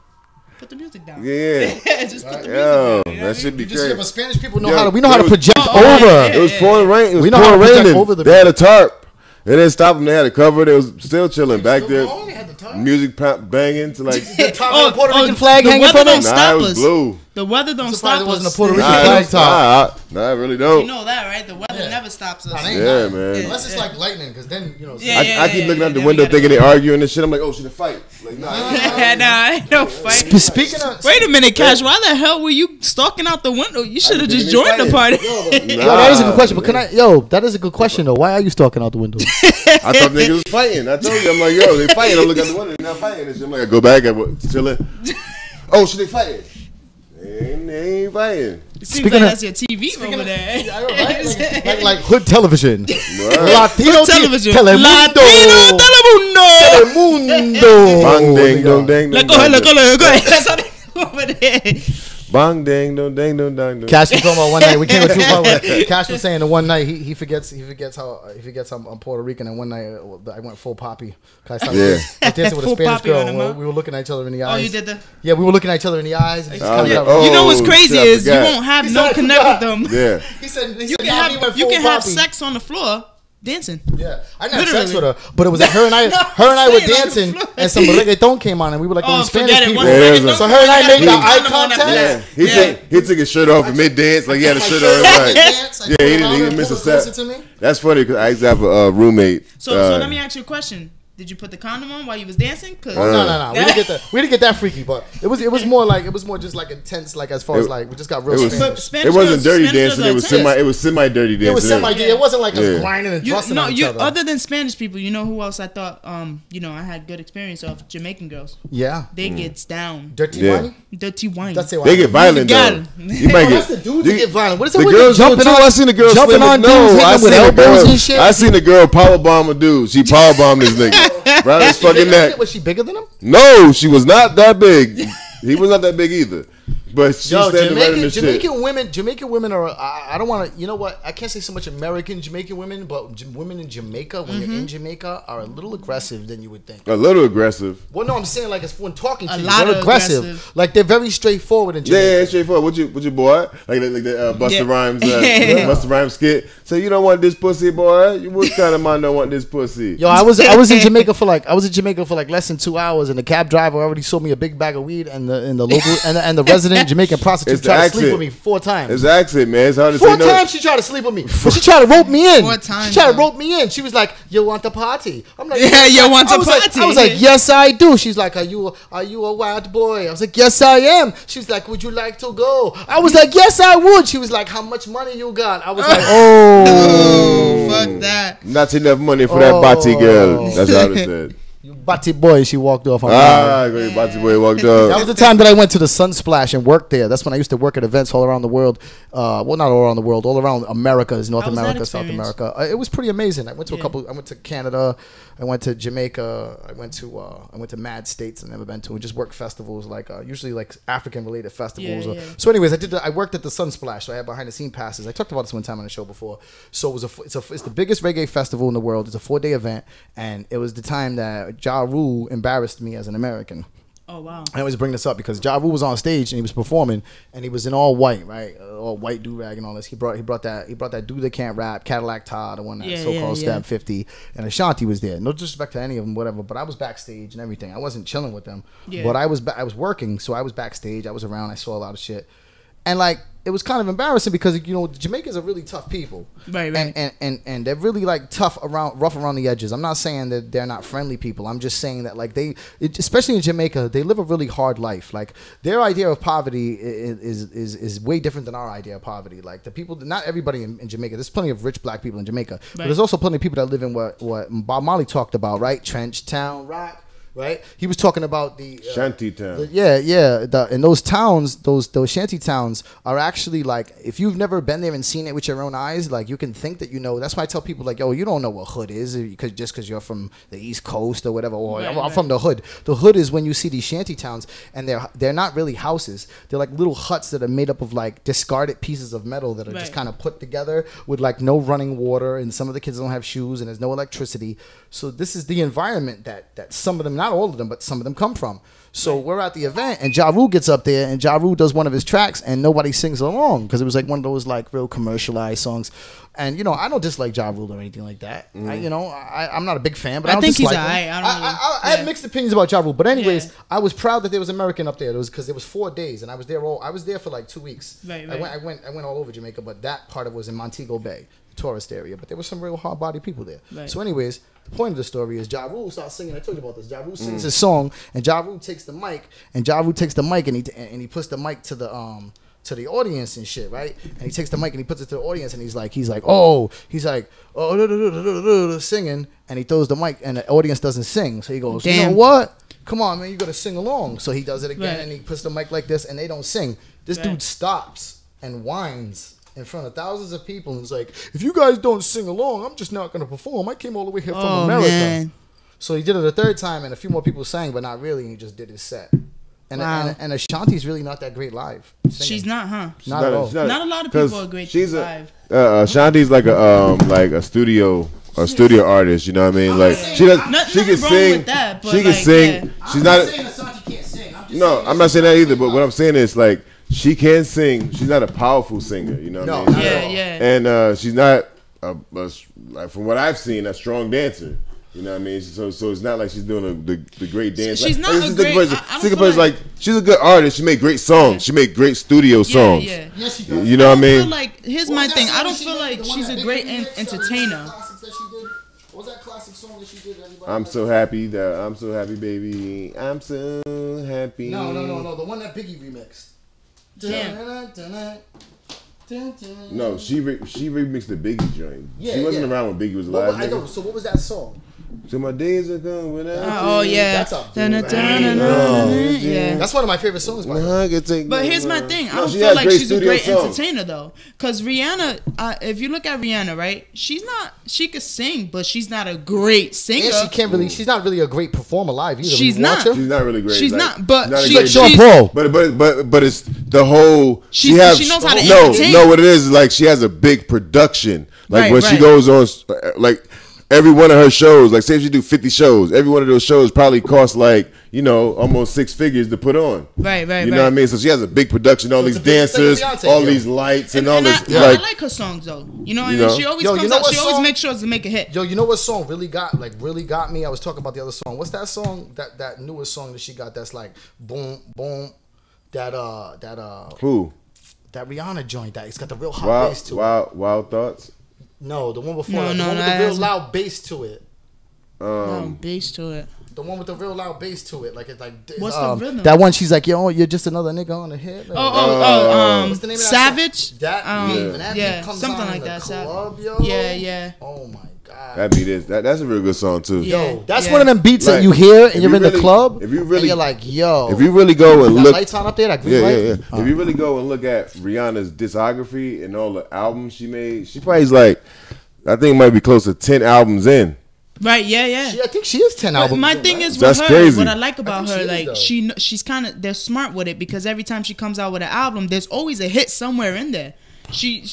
D: Put the music down.
E: Yeah.
D: Just put the music
E: Yo,
D: down. You know
E: that should be crazy.
C: But Spanish people know
E: Yo,
C: how to. We know how to
E: it was-
C: project
D: Oh, yeah,
C: over.
D: yeah,
E: It was pouring rain. It was
C: We know how to
E: pouring
C: project
E: raining.
C: over the-
E: They had a tarp. They didn't stop them. They had a cover. They was still chilling back there.
C: Oh, they had the tarp?
E: Music banging to like.
C: The top of the Puerto Rican
D: the
C: flag hanging
D: weather
C: from
D: don't
C: it.
E: Nah,
D: stop
E: it was
D: us.
E: blue.
D: The weather don't
C: surprised
D: stop
C: it wasn't
D: us.
C: a Puerto Rican
E: Nah,
C: flag top.
E: I really don't.
D: You know that, right? The weather never stops us.
C: Nah, they ain't
E: Yeah,
C: not.
E: man.
C: Unless it's like lightning, because then you know.
D: Yeah.
E: I keep looking out the
D: then
E: window
D: we gotta
E: thinking they arguing and shit. I'm like, oh, should I fight? Like, nah.
D: Nah, ain't no fight.
C: Speaking of,
D: Wait a minute, Cash. Why the hell were you stalking out the window? You should have just joined the party.
C: yo, that is a good question. But can I? Yo, that is a good question though. Why are you stalking out the window?
E: I thought niggas was fighting. I told you, I'm like, yo, they fighting. I look out the window, they're not fighting. And shit. I'm like, I go back and chilling. Oh, should they fighting? They ain't fighting.
D: It seems
C: Speaking
D: like
C: of-
D: that's your TV over there.
C: I know, right? like hood television.
E: Right.
C: Latino
D: television.
C: Telemundo.
D: Latino Telemundo.
C: Telemundo.
E: Bang, ding, dong, ding,
D: Let
E: dong,
D: go,
E: dong,
D: let go. That's how they go over there.
E: Bang, ding, dong, ding, dong, dong, dong.
C: Cash was talking about one night. We can't go too far. With Cash was saying the one night he forgets how I'm Puerto Rican, and one night I went full poppy. I started dancing with a
D: Full
C: Spanish
D: poppy on
C: girl.
D: him, huh?
C: We were looking at each other in the eyes.
D: Oh, you did the.
C: Yeah, we were looking at each other in the eyes. And just
E: I was
C: kinda
E: like,
C: got-
E: oh,
D: You know what's crazy
E: shit, I
D: is you
E: forgot.
D: won't have
C: He
D: no
C: said I
D: connect
C: forgot.
D: with them.
E: Yeah.
C: He said
D: You can
C: "Nah,
D: have
C: we went
D: you
C: full
D: can have
C: poppy."
D: sex on the floor dancing.
C: Yeah, I didn't have sex
D: Literally.
C: with her, but it was like her and I. Her and I were dancing, and some reggaeton came on, and we were like
D: Oh,
C: going Spanish
D: forget it.
C: people.
D: Once
E: Yeah,
D: reggaeton
C: So her and I
D: comes,
C: made
D: you
C: the
D: gotta
C: eye
D: put them on that
C: contact.
D: place.
E: He took his shirt off in mid dance, like he had a shirt on. Right. Yeah, he didn't miss a step. That's funny because I used to have a roommate.
D: So let me ask you a question. Did you put the condom on while you was dancing? Cause
C: No. We didn't get that. We didn't get that freaky, but it was more just like intense, like as far as like we just got real
E: It was-
C: Spanish.
D: Spanish
E: It wasn't
D: girls-
E: dirty
D: Spanish
E: dancing.
D: girls
E: It
D: are
E: was semi dirty dancing.
C: It was semi. It wasn't like us
E: Yeah.
C: grinding and thrusting on each other.
D: Other than Spanish people, you know who else I thought I had good experience of? Jamaican girls.
C: Yeah,
D: They gets down.
C: dirty
E: Yeah.
C: wine.
D: Dirty wine.
C: That's it.
E: They get violent though.
D: Gal.
E: You might
C: That's
E: get
C: the dudes that get violent. What is it
E: the
C: with
E: girls
C: the
E: jumping on. I seen the girl
C: jumping
E: slam
C: on
E: it.
C: dudes,
E: No,
C: hitting
E: I
C: them with
E: seen the
C: elbows
E: girl.
C: and shit?
E: I seen the girl power bomb a dude. She power bombed this nigga right on his fucking neck.
C: Was she bigger than him?
E: No, she was not that big. He was not that big either. But she standing right in the shit.
C: Jamaican women are. I don't want to. You know what? I can't say so much American Jamaican women, but women in Jamaica, when you're in Jamaica, are a little aggressive than you would think.
E: A little aggressive.
C: Well, no, I'm saying like it's when talking to
D: A
C: you,
D: lot
C: they're
D: of
C: aggressive.
D: aggressive.
C: Like they're very straightforward in Jamaica.
E: Yeah, yeah, straightforward. What you boy? Like the Busta
D: Yeah.
E: Rhymes, Busta Rhymes skit. So you don't want this pussy, boy? You what kind of man don't want this pussy?
C: Yo, I was in Jamaica for like less than 2 hours, and the cab driver already sold me a big bag of weed, and the local and the resident Jamaican prostitute
E: It's the
C: tried to sleep
E: accent.
C: with me 4 times.
E: It's the accent, man. It's hard to
C: 4
E: say no.
C: times she tried to sleep with me. But she tried to rope me in.
D: 4 times,
C: She tried to
D: though.
C: rope me in. She was like, "You want a party?" I'm like,
D: Yeah, you want
C: I
D: a
C: was like-
D: party.
C: I was like, "Yes, I do." She's like, "Are you a wild boy?" I was like, "Yes, I am." She was like, "Would you like to go?" I was like, "Yes, I would." She was like, "How much money you got?" I was like,
D: Oh, fuck that.
E: Not enough money for that body girl. That's how it said.
C: "You batty boy." She walked off.
E: Great body boy walked
C: That
E: up.
C: was the time that I went to the Sunsplash and worked there. That's when I used to work at events all around the world. Well, not all around the world, all around America, North
D: How was that
C: America, South
D: experience?
C: America. It was pretty amazing. I went to I went to Canada. I went to Jamaica. I went to mad states I've never been to. And just work festivals, like usually like African related festivals.
D: Yeah.
C: So, anyways, I worked at the Sunsplash. So I had behind the scene passes. I talked about this one time on the show before. So it was it's the biggest reggae festival in the world. It's a 4-day event, and it was the time that Ja Rule embarrassed me as an American.
D: Oh wow.
C: I always bring this up because Ja Rule was on stage and he was performing and he was in all white, right? All white do-rag and all this. He brought that dude that can't rap, Cadillac Todd, the one that so-called Stab 50, and Ashanti was there. No disrespect to any of them, whatever, but I was backstage and everything. I wasn't chilling with them, but I was working, so I was backstage. I was around. I saw a lot of shit, and like it was kind of embarrassing because Jamaicans are really tough people,
D: Right.
C: and they're really like rough around the edges. I'm not saying that they're not friendly people. I'm just saying that like especially in Jamaica, they live a really hard life. Like their idea of poverty is way different than our idea of poverty. Like the people, not everybody in Jamaica. There's plenty of rich black people in Jamaica, but there's also plenty of people that live in what Bob Marley talked about, right? Trench Town Rock. right? He was talking about the
E: shanty town.
C: In those towns, those shanty towns are actually like, if you've never been there and seen it with your own eyes, like you can think that you know. That's why I tell people like, yo, you don't know what hood is because you're from the East Coast or whatever. Or I'm from the hood. The hood is when you see these shanty towns, and they're not really houses. They're like little huts that are made up of like discarded pieces of metal that are just kind of put together with like no running water, and some of the kids don't have shoes, and there's no electricity. So this is the environment that some of them, not all of them, but some of them come from. So we're at the event, and Ja Rule gets up there, and Ja Rule does one of his tracks, and nobody sings along because it was like one of those like real commercialized songs. And you know, I don't dislike Ja Rule or anything like that. I'm not a big fan, but I don't
D: think
C: dislike
D: he's
C: him.
D: alright.
C: I have mixed opinions about Ja Rule, but anyways, I was proud that there was American up there. It was because there was 4 days, and I was there for like 2 weeks.
D: Right.
C: I went all over Jamaica, but that part of it was in Montego Bay, tourist area. But there were some real hard body people there.
D: Right.
C: So anyways, the point of the story is Ja Rule starts singing. I told you about this. Ja Rule sings his song, and Ja Rule takes the mic, and he puts the mic to the audience and shit, right? And he takes the mic and he puts it to the audience, and he's like, singing, and he throws the mic, and the audience doesn't sing. So he goes, you know what? Come on, man, you gotta sing along. So he does it again, and he puts the mic like this, and they don't sing. This dude stops and whines in front of thousands of people, and he's like, if you guys don't sing along, I'm just not gonna perform. I came all the way here from America. Man. So he did it a third time, and a few more people sang, but not really, and he just did his set. And Ashanti's really not that great live. Singing.
D: She's not, huh?
C: Not at all.
D: Not a lot of people are great live.
E: Ashanti's like a studio artist. You know what I mean? Like she can sing. She can sing. She's not.
C: I'm saying Ashanti can't sing.
E: I'm not saying that either. But what I'm saying is like she can sing. She's not a powerful singer. You know what I mean? And she's not like from what I've seen, a strong dancer. You know what I mean? So it's not like she's doing the great dance.
D: She's not a great.
E: She's a good artist. She made great songs. She made great studio songs.
D: Yeah.
C: Yes, she does.
E: You know what I mean?
D: I feel like here's my thing. I don't feel like she's a great entertainer.
C: What was that classic song that she did?
E: I'm so happy, baby. I'm so happy.
C: No. The one that Biggie remixed.
E: No, she remixed the Biggie joint. She wasn't around when Biggie was alive.
C: I know. So what was that song?
E: So my days are gone without you.
D: Oh yeah.
C: That's one of my favorite songs. By
D: but here's my thing. I don't feel like she's a great entertainer though, because Rihanna. If you look at Rihanna, right? She could sing, but she's not a great singer.
C: And she's not really a great performer live either.
D: She's not.
E: She's not really great.
D: She's not. But
C: she's like Sean Paul.
E: But it's the whole. She
D: knows how to entertain.
E: No, what it is like she has a big production. Like when she goes on, like. Every one of her shows, like say if she do 50 shows, every one of those shows probably costs like, you know, almost 6 figures to put on.
D: Right.
E: You know what I mean? So she has a big production, all these dancers, all these lights, and all this.
D: I like her songs though. You know what I mean? She always comes out. She always makes sure to make a hit.
C: Yo, you know what song really got me? I was talking about the other song. What's that song? That newest song that she got that's like boom boom.
E: Who?
C: That Rihanna joint. That it's got the real hot bass to it.
E: Wild Thoughts.
C: No, the one before. The one with the real loud bass to it.
D: Bass to it.
C: The one with the real loud bass to it. Like it's like.
D: What's the rhythm?
C: That one. She's like, yo, you're just another nigga on the hit.
D: Like,
C: what's the name of
D: Savage.
C: That comes
D: something
C: on
D: like
C: in the
D: that.
C: Club, yo.
D: Yeah.
C: Oh my god.
E: That beat is that's a real good song too.
C: Yo, that's one of them beats that you hear and you're in the club.
E: If you really,
C: and you're like, yo.
E: If you really go and look,
C: lights on up there, like green light.
E: Yeah. If you really go and look at Rihanna's discography and all the albums she made, she probably is like, I think it might be close to 10 albums in.
D: Right, yeah.
C: I think she is 10 albums.
D: My thing is
E: that's
D: with her,
E: crazy.
D: what I like about her, like she's kind of, they're smart with it because every time she comes out with an album, there's always a hit somewhere in there. She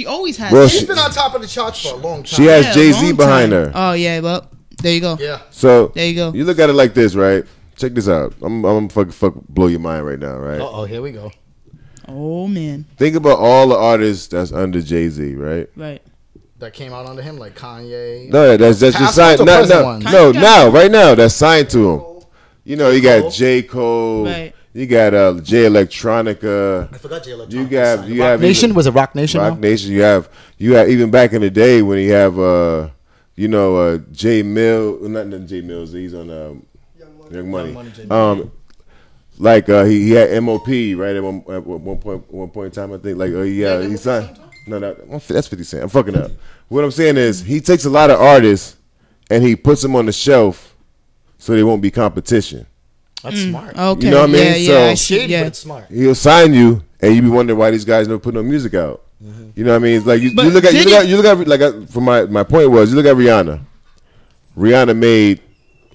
D: always has.
E: Well,
C: she's been on top of the charts for a long time.
E: She has Jay-Z behind her.
D: Oh yeah, well there you go.
C: Yeah.
E: So
D: there you go.
E: You look at it like this, right? Check this out. I'm fuck blow your mind right now, right?
C: Oh, here we go.
D: Oh man.
E: Think about all the artists that's under Jay-Z, right?
D: Right.
C: That came out under him, like Kanye.
E: No, that's just signed. Right now, that's signed to him. You know, you got J. Cole.
D: Right.
E: You got J Electronica.
C: I forgot J Electronica.
E: You have
C: Rock Nation. Was it Rock Nation?
E: Rock Nation. You have even back in the day when you have J Mills, not J Mills. He's on Young Money. Like he had MOP right at one point in time. I think he signed. No, that's 50 Cent. I'm fucking up. What I'm saying is he takes a lot of artists and he puts them on the shelf so there won't be competition.
C: That's smart.
D: Okay.
E: You know what I mean? So
C: shady, but it's smart.
E: He'll sign you, and you be wondering why these guys never put no music out. You know what I mean? It's like you look at like for my point was, you look at Rihanna. Rihanna made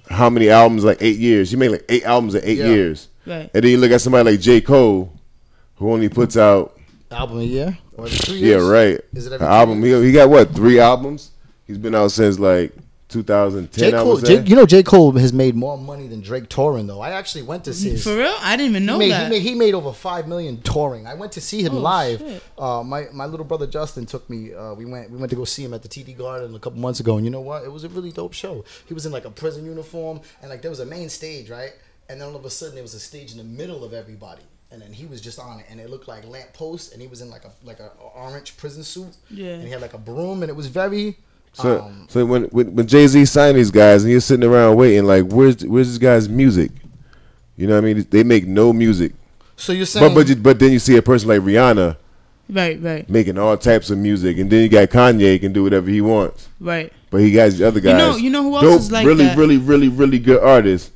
E: how many albums? Like 8 years. She made like 8 albums in 8 years.
D: Right.
E: And then you look at somebody like J. Cole, who only puts out
C: album a year or 2 years.
E: Yeah, right.
C: Is it
E: an album? He got what, 3 albums? He's been out since like 2010.
C: J. Cole, J. Cole has made more money than Drake touring though. I actually went to see his,
D: for real. I didn't even know that
C: he made over $5 million touring. I went to see him live.
D: Shit.
C: My little brother Justin took me. We went to go see him at the TD Garden a couple months ago, and you know what? It was a really dope show. He was in like a prison uniform, and like there was a main stage, right? And then all of a sudden there was a stage in the middle of everybody. And then he was just on it, and it looked like lamp posts, and he was in like a orange prison suit, and he had like a broom, and it was very.
E: So when Jay-Z signed these guys, and he was sitting around waiting, like, where's this guy's music? You know what I mean? They make no music.
C: So you're saying,
E: but then you see a person like Rihanna,
D: right,
E: making all types of music, and then you got Kanye can do whatever he wants,
D: right.
E: But he got the other guys.
D: You know who else is like
E: really,
D: that?
E: really good artists.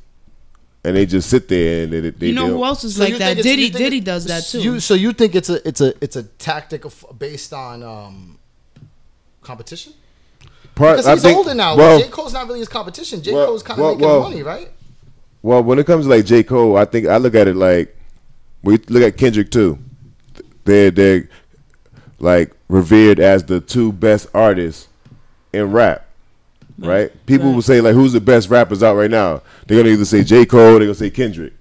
E: And they just sit there and they
D: you know who else is like that? Diddy does that too.
C: So you think it's a tactic based on competition? Because he's older now. J. Cole's not really his competition. J. Cole's kind of making money, right?
E: Well, when it comes to like J. Cole, I think I look at it like we look at Kendrick too. They're like revered as the 2 best artists in rap. Right? People will say, like, who's the best rappers out right now? They're going to either say J. Cole or they're going to say Kendrick.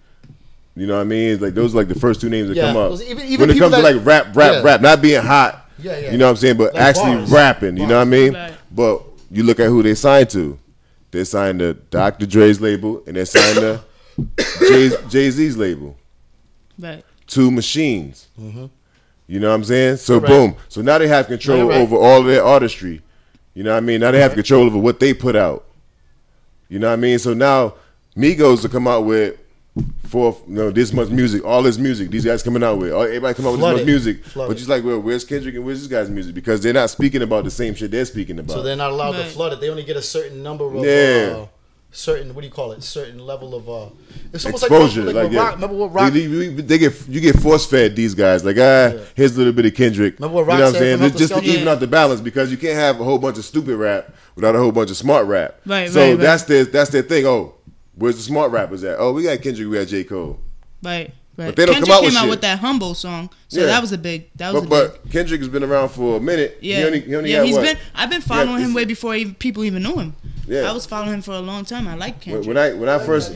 E: You know what I mean? It's like those are like the first 2 names that come up.
C: Even
E: when it comes to like rap, not being hot, you know what I'm saying? But like actually rapping, you know what I mean? Right. But you look at who they signed to. They signed to Dr. Dre's label and they signed to Jay-Z's label.
D: Right.
E: 2 machines. You know what I'm saying? So boom. So now they have control over all of their artistry. You know what I mean? Now they have control over what they put out. You know what I mean? So now Migos will come out with this much music, all this music. These guys coming out with, everybody come out with this much music. But just like, well, where's Kendrick and where's this guy's music? Because they're not speaking about the same shit they're speaking about.
C: So they're not allowed to flood it. They only get a certain number of certain, what do you call it? Certain level of it's almost
E: exposure.
C: Like Rock, remember what Rock?
E: You get force fed these guys. Like here's a little bit of Kendrick.
C: Remember what Rock,
E: you know what I'm saying? Just to even out the balance, because you can't have a whole bunch of stupid rap without a whole bunch of smart rap.
D: Right.
E: So that's their thing. Oh, where's the smart rappers at? Oh, we got Kendrick, we got J. Cole.
D: Right.
E: But they don't
D: Kendrick
E: come out
D: came
E: with
D: out
E: shit.
D: with that Humble song, so that was a big.
E: But Kendrick has been around for a minute.
D: Yeah,
E: he only got what?
D: I've been following him way before people even knew him.
E: Yeah,
D: I was following him for a long time. I like Kendrick.
E: When I first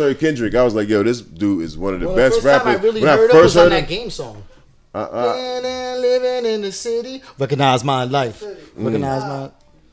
E: heard Kendrick, I was like, yo, this dude is one of the best rappers.
C: I really heard him was on that Game song. Living in the city, recognize my life. Recognize my.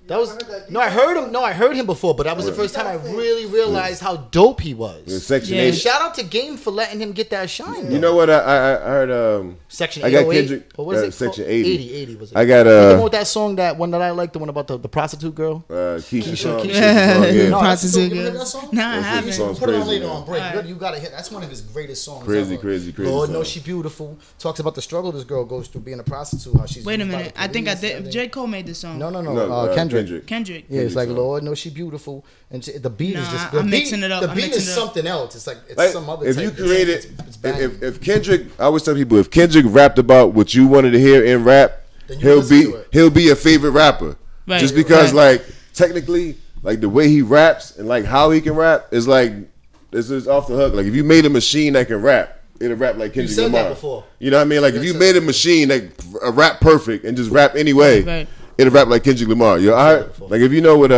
C: That was I heard him. No, I heard him before, but that was the first time I really realized how dope he was.
E: Section 80.
C: Shout out to Game for letting him get that shine.
E: You know what? I heard.
C: Section
E: 808. I got Kendrick.
C: What was it?
E: Section
C: 80. 80 was it?
E: I got
C: the one with that song, that one that I like, the one about the prostitute girl.
E: Keisha.
C: No,
D: prostitute girl.
C: That song?
D: Nah, I haven't.
C: Put it on later on break. Right. You gotta hit. That's one of his greatest songs.
E: Crazy.
C: Lord knows she beautiful. Talks about the struggle this girl goes through being a prostitute. How she's.
D: Wait a minute. I think I did. J. Cole made this song.
C: No.
D: Kendrick.
C: Yeah, it's like Lord knows she beautiful, and the beat is just.
D: I'm mixing it up.
C: The beat is something else. It's like some other.
E: If you created, if Kendrick, I always tell people, if Kendrick rapped about what you wanted to hear in rap, he'll be your favorite rapper. Right. Just because, like, technically, like the way he raps and like how he can rap is like, this is off the hook. Like if you made a machine that can rap, it'll rap like Kendrick Lamar.
C: That before.
E: You know what I mean? Like if you made a machine that rap perfect and just rap anyway, it'll rap like Kendrick Lamar. You like if you know what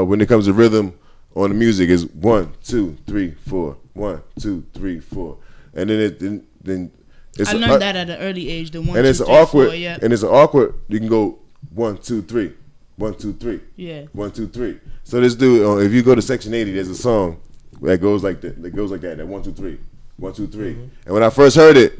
E: when it comes to rhythm on the music is 1 2 3 4 1 2 3 4, and then it's
D: I learned that at an early age. The 1
E: and
D: 2
E: it's
D: 3
E: awkward
D: 4, yeah.
E: And it's awkward. You can go 1 2 3 1 2 3
D: yeah
E: 1 2 3. So this dude, if you go to Section 80, there's a song that goes like that. That goes like that. That 1 2 3 1 2 3. And when I first heard it,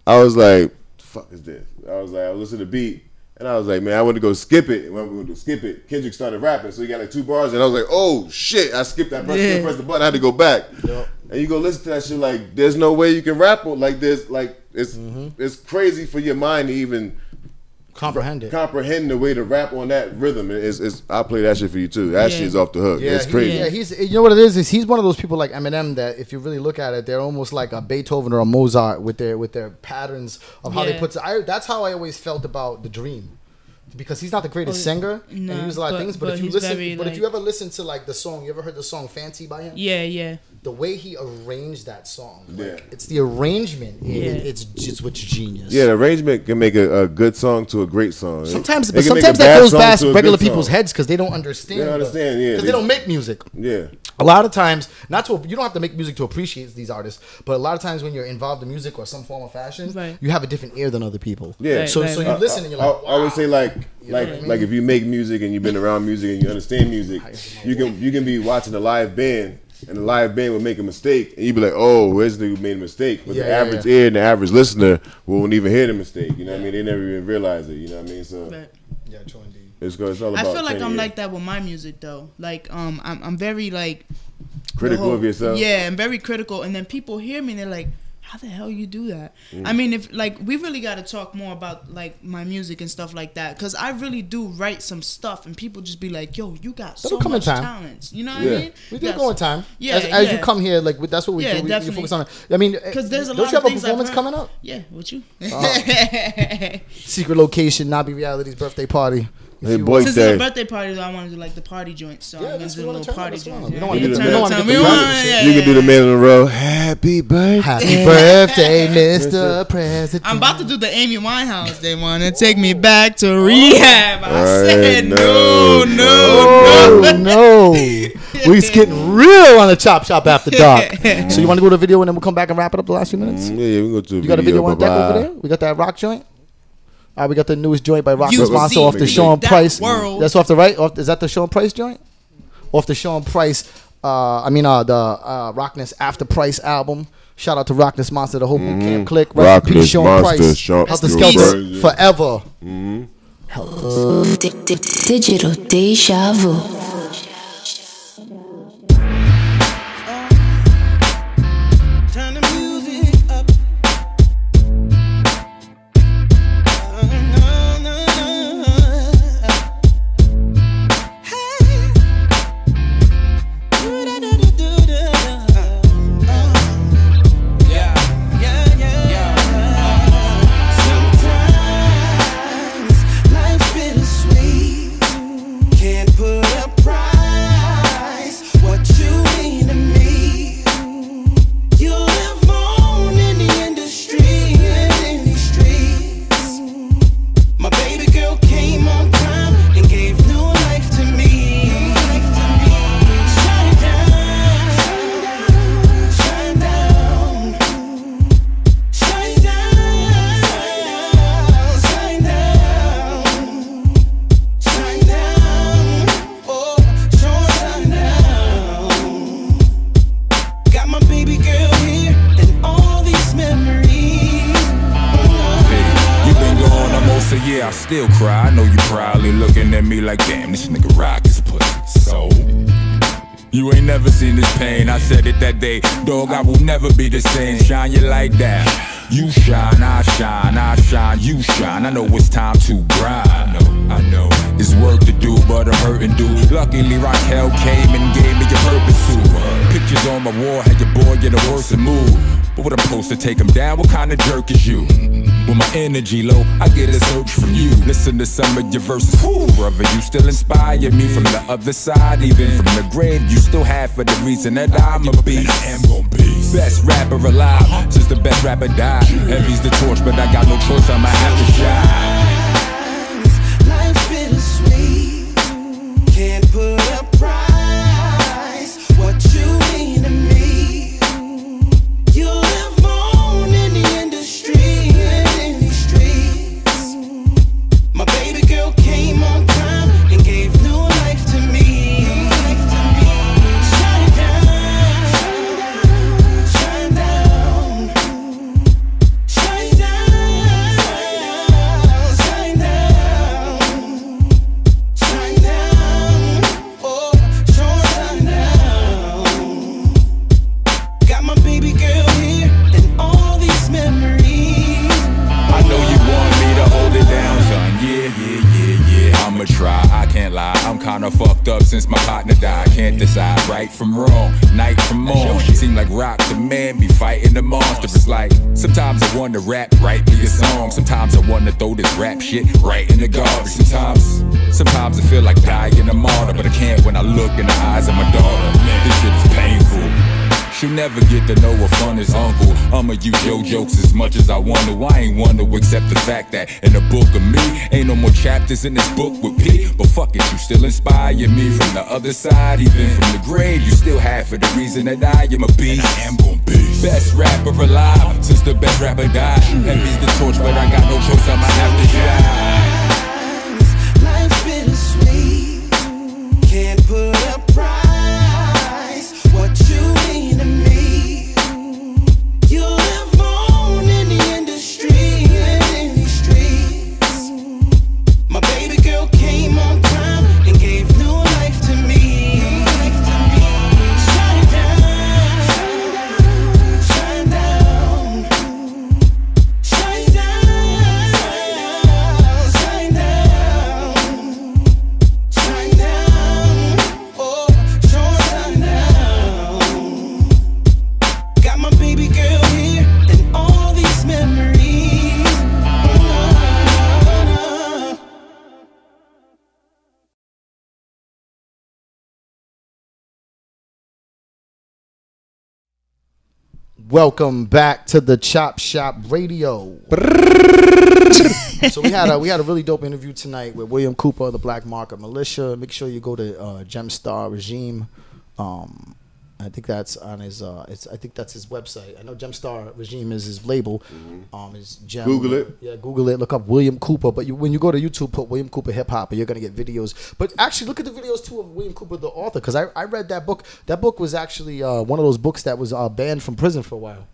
E: I was like, "The fuck is this?" I was listening to the beat. And I was like, man, I want to go skip it. And when we went to skip it, Kendrick started rapping. So he got like 2 bars. And I was like, oh, shit. I skipped that. Pressed the button. I had to go back. Yep. And you go listen to that shit like, there's no way you can rap like this. Like, it's crazy for your mind to even
C: comprehend it.
E: Comprehend the way to rap on that rhythm. I'll play that shit for you too. That shit's off the hook.
C: Yeah,
E: it's crazy.
C: He's, you know what it is he's one of those people like Eminem that if you really look at it, they're almost like a Beethoven or a Mozart with their patterns of how they put it. That's how I always felt about The Dream. Because he's not the greatest singer, and he uses a lot of things. But if you listen, if you ever listen to like the song, you ever heard the song "Fancy" by him?
D: Yeah.
C: The way he arranged that song, it's the arrangement. It's what's genius.
E: Yeah, the arrangement can make a good song to a great song.
C: Sometimes that goes past regular people's heads because they don't understand. They don't understand, because they don't make music.
E: Yeah.
C: A lot of times, you don't have to make music to appreciate these artists, but a lot of times when you're involved in music or some form of fashion, you have a different ear than other people.
E: Yeah.
C: So you listen and you're like, wow.
E: I always say like if you make music and you've been around music and you understand music, you can be watching a live band and the live band will make a mistake and you be like, oh, where's the nigga who made a mistake? But the average ear and the average listener won't even hear the mistake. You know what I mean? They never even realize it. You know what I mean? So
C: yeah, true indeed.
E: It's all about.
D: I feel like I'm like that with my music though. Like I'm very like
E: critical of yourself.
D: Yeah, I'm very critical, and then people hear me and they're like, how the hell you do that? I mean, if like we really got to talk more about like my music and stuff like that, because I really do write some stuff and people just be like, yo, you got so much talent. You know what I mean?
C: We do go in time.
D: Yeah,
C: as you come here, like that's what we do. We focus on it. I mean,
D: because there's a
C: don't
D: lot
C: you
D: of
C: have a
D: things
C: performance coming up?
D: Yeah, what you?
C: Secret location, Nabi Reality's birthday party.
E: Hey,
D: since it's a birthday party, though, I want to do like the party joint. So I'm gonna do a little party joint.
E: You can do the man on the road. Happy birthday,
C: happy birthday, Mr. President.
D: I'm about to do the Amy Winehouse. They want to take me back to rehab. I said no.
C: We're getting real on the Chop Shop after dark. So you want to go to the video and then we'll come back and wrap it up the last few minutes?
E: Yeah, we can go to the video.
C: You got a video on deck over there? We got that rock joint? All right, we got the newest joint by Rock Sponsor off the Sean Price. That's off the right. Is that the Sean Price joint? Off the Sean Price. The Rockness After Price album. Shout out to Rockness Monster, the whole boot camp click. Rest in peace, Sean Price. Helter Skelter forever.
M: Digital Deja Vu.
N: Still cry, I know you probably looking at me like, damn, this nigga rock his pussy. So you ain't never seen this pain. I said it that day, dog, I will never be the same. Shine your light down. You shine, I shine, I shine, you shine. I know it's time to grind. I know, it's work to do, but I'm hurting, dude. Luckily, Raquel came and gave me a purpose too. Pictures on my wall had your boy in a worse mood. But what I'm supposed to take him down? What kind of jerk is you? With my energy low, I get a search from you. Listen to some of your verses. Ooh, brother, you still inspire me from the other side. Even from the grave, you still have for the reason that I'm a beast. I am gon' be best rapper alive, since the best rapper died. Heavy's the torch, but I got no choice, I'ma have to shine.
O: Life's bittersweet, can't put a price. What you mean to me? You live on in the industry, in these streets. My baby girl came on time and gave new life to me. Shine down, shine down, shine down,
N: right from wrong, night from morn. Seem like Rock the man be fighting the monster. It's like, sometimes I wanna rap, write me a song. Sometimes I wanna throw this rap shit right in the garbage. Sometimes I feel like dying a martyr, but I can't when I look in the eyes of my daughter. This shit is painful. She'll never get to know what fun is, uncle. I'ma use your jokes as much as I want to. I ain't one to accept the fact that in the book of me, ain't no more chapters in this book with P. But fuck it, you still inspire me from the other side. Even from the grave, you still half of the reason that I am a beast. I am gon' be best rapper alive since the best rapper died. Heavy's the torch, but I got no choice, I'ma have to shine.
O: Life's bittersweet. Can't put a price. What you mean to me? You live on in the industry and in these streets. My baby girl came on time and gave new life to me. Shine down, shine down, shine down, shine down, shine down, oh, shine down. Got my baby girl here and all these memories.
C: Welcome back to the Chop Shop Radio. So we had a really dope interview tonight with William Cooper of the Black Market Militia. Make sure you go to Gemstar Regime. I think that's on his. I think that's his website. I know Gemstar Regime is his label. His Gem,
E: Google it.
C: Yeah, Google it. Look up William Cooper. But when you go to YouTube, put William Cooper hip hop, and you're gonna get videos. But actually, look at the videos too of William Cooper, the author, because I read that book. That book was actually one of those books that was banned from prison for a while.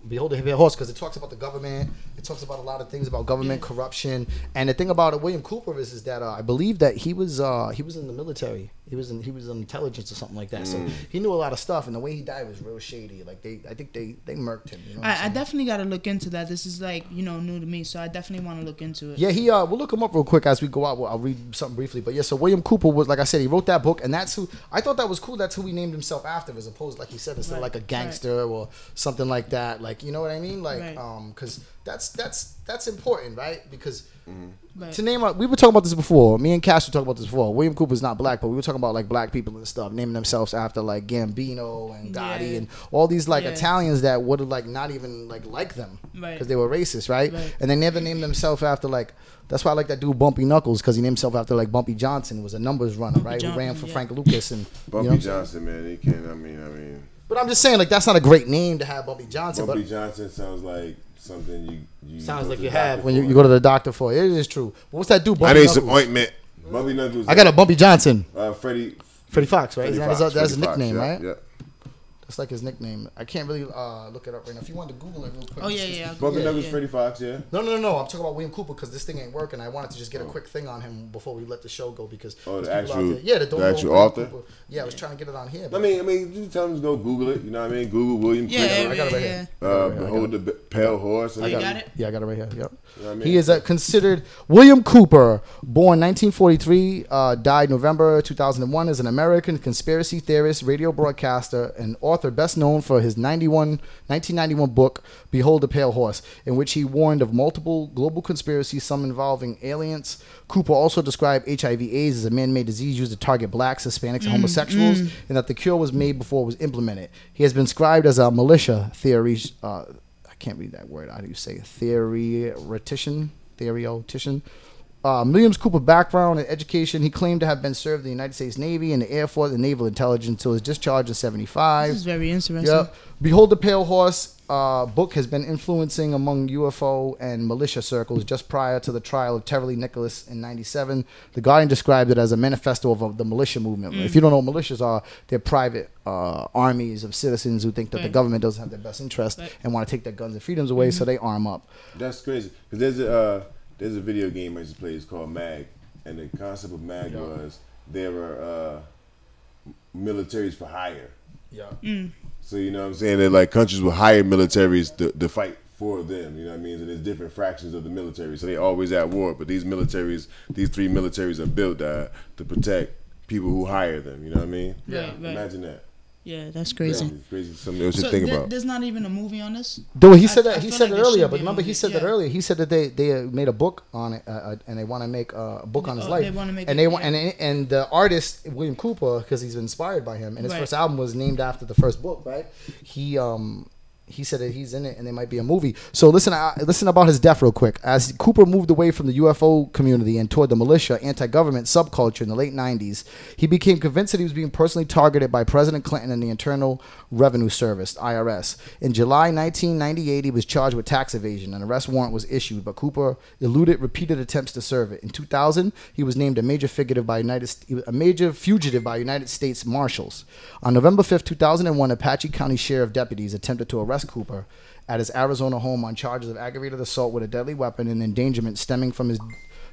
C: Behold the Heavy Horse, because it talks about the government. It talks about a lot of things about government corruption. And the thing about William Cooper is that I believe that he was in the military. He was in intelligence or something like that. So he knew a lot of stuff, and the way he died was real shady. Like I think they murked him. You know
D: I definitely got to look into that. This is like new to me, so I definitely want to look into it.
C: Yeah, we'll look him up real quick as we go out. I'll read something briefly, but yeah. So William Cooper was, like I said, he wrote that book, and that's who I thought that was cool. That's who he named himself after, as opposed, like he said, instead of like a gangster or something like that. Like, you know what I mean? Like, because that's important, right? Because to name we were talking about this before. Me and Cash were talking about this before. William Cooper's not black, but we were talking about like black people and stuff, naming themselves after like Gambino and Gotti and all these like Italians that would have like not even like them because they were racist, right? And they never named themselves after like. That's why I like that dude Bumpy Knuckles, because he named himself after like Bumpy Johnson, who was a numbers runner, right? Who ran for Frank Lucas and
E: Bumpy Johnson, man. He can. I mean.
C: But I'm just saying, like, that's not a great name to have, Bumpy Johnson.
E: Bumpy Johnson sounds like something you
C: sounds like you have when you go to the doctor for. It is true. But what's that dude? Bumpy
E: I need
C: Knuckles?
E: some ointment. Bumpy Knuckles.
C: I got a Bumpy Johnson.
E: Freddie
C: Fox, right? That's his nickname,
E: yeah,
C: right?
E: Yeah.
C: That's like his nickname. I can't really look it up right now. If you wanted to Google it real quick.
D: Oh, yeah.
E: Bumpy Knuckles, Freddie Fox, yeah.
C: No. I'm talking about William Cooper because this thing ain't working. I wanted to just get a quick thing on him before we let the show go because
E: the actual,
C: the
E: actual author.
C: Cooper. Yeah, I was trying to get it on here.
E: I mean, you tell them to go Google it. You know what I mean? Google William Cooper.
C: I got it right here.
E: Behold the Pale Horse.
D: You got it?
C: Yeah, I got it right here. Yep.
E: You know what I mean?
C: He is considered William Cooper, born 1943, died November 2001, is an American conspiracy theorist, radio broadcaster, and author best known for his 1991 book, Behold the Pale Horse, in which he warned of multiple global conspiracies, some involving aliens. Cooper also described HIV/AIDS as a man-made disease used to target blacks, Hispanics, and homosexuals, and that the cure was made before it was implemented. He has been described as a militia theory. I can't read that word. How do you say it? Theoretician. Williams Cooper background and education. He claimed to have been served in the United States Navy and the Air Force and Naval Intelligence until his discharge in 1975.
D: This is very interesting.
C: Yep. Behold the Pale Horse book has been influencing among UFO and militia circles just prior to the trial of Terry Nicholas in 1997. The Guardian described it as a manifesto of the militia movement. If you don't know what militias are, they're private armies of citizens who think that the government doesn't have their best interest and want to take their guns and freedoms away, so they arm up.
E: That's crazy. Because there's a video game I used to play. It's called MAG. And the concept of MAG was there were militaries for hire.
C: Yeah.
E: So, you know what I'm saying? That like countries will hire militaries to fight for them. You know what I mean? So there's different fractions of the military. So they always at war. But these three militaries are built to people who hire them. You know what I mean?
D: Right.
E: Imagine that.
D: Yeah, that's crazy.
E: Crazy. Something else to think about.
D: There's not even a movie on this.
C: Though he said that he said
D: like
C: it
D: there
C: earlier,
D: should
C: but
D: be a
C: remember he
D: movie.
C: said that earlier. He said that they made a book on it, and they want to make a book on his life.
D: They wanna make
C: and
D: it,
C: they want and the artist William Cooper, because he's inspired by him, and his
D: Right.
C: first album was named after the first book, right? He said that he's in it, and there might be a movie. So listen about his death real quick. As Cooper moved away from the UFO community and toward the militia, anti-government subculture in the late '90s, he became convinced that he was being personally targeted by President Clinton and the Internal Revenue Service (IRS). In July 1998, he was charged with tax evasion. An arrest warrant was issued, but Cooper eluded repeated attempts to serve it. In 2000, he was named a major fugitive by United States Marshals. On November 5th, 2001, Apache County Sheriff deputies attempted to arrest Cooper at his Arizona home on charges of aggravated assault with a deadly weapon and endangerment stemming from his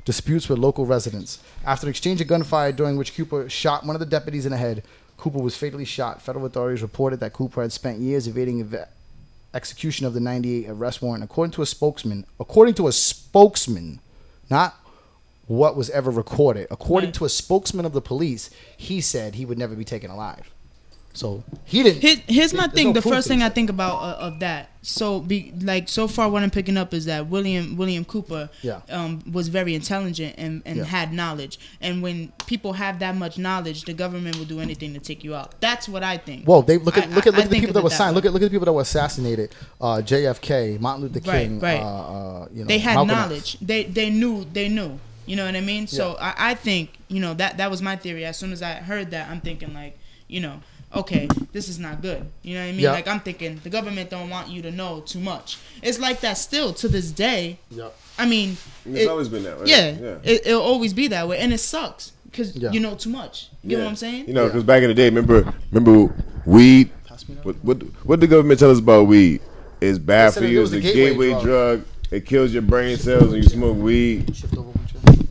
C: disputes with local residents. After an exchange of gunfire during which Cooper shot one of the deputies in the head, Cooper was fatally shot. Federal authorities reported that Cooper had spent years evading execution of the '98 arrest warrant. According to a spokesman, not what was ever recorded. According to a spokesman of the police, he said he would never be taken alive. So he didn't.
D: Here's my thing.
C: no
D: The
C: proof
D: first
C: that
D: thing
C: he
D: I
C: said.
D: think about of that. So so far what I'm picking up is that William Cooper was very intelligent and had knowledge. And when people have that much knowledge, the government will do anything to take you out. That's what I think.
C: Well, they look at the people that were
D: signed.
C: signed. Look at the people that were assassinated. JFK, Martin Luther King.
D: Right.
C: You know,
D: They had
C: Malcolm X.
D: knowledge. They knew. You know what I mean? So I think, that was my theory. As soon as I heard that, I'm thinking like, okay, this is not good. You know what I mean?
C: Yeah.
D: Like I'm thinking the government don't want you to know too much. It's like that still to this day.
C: Yeah.
D: I mean,
E: It's always been that way.
D: Yeah. It'll always be that way, and it sucks because you know too much. You know what I'm saying?
E: You know, because back in the day, remember weed? What the government tell us about weed? It's bad for you. It's a gateway drug. It kills your brain cells when you smoke weed.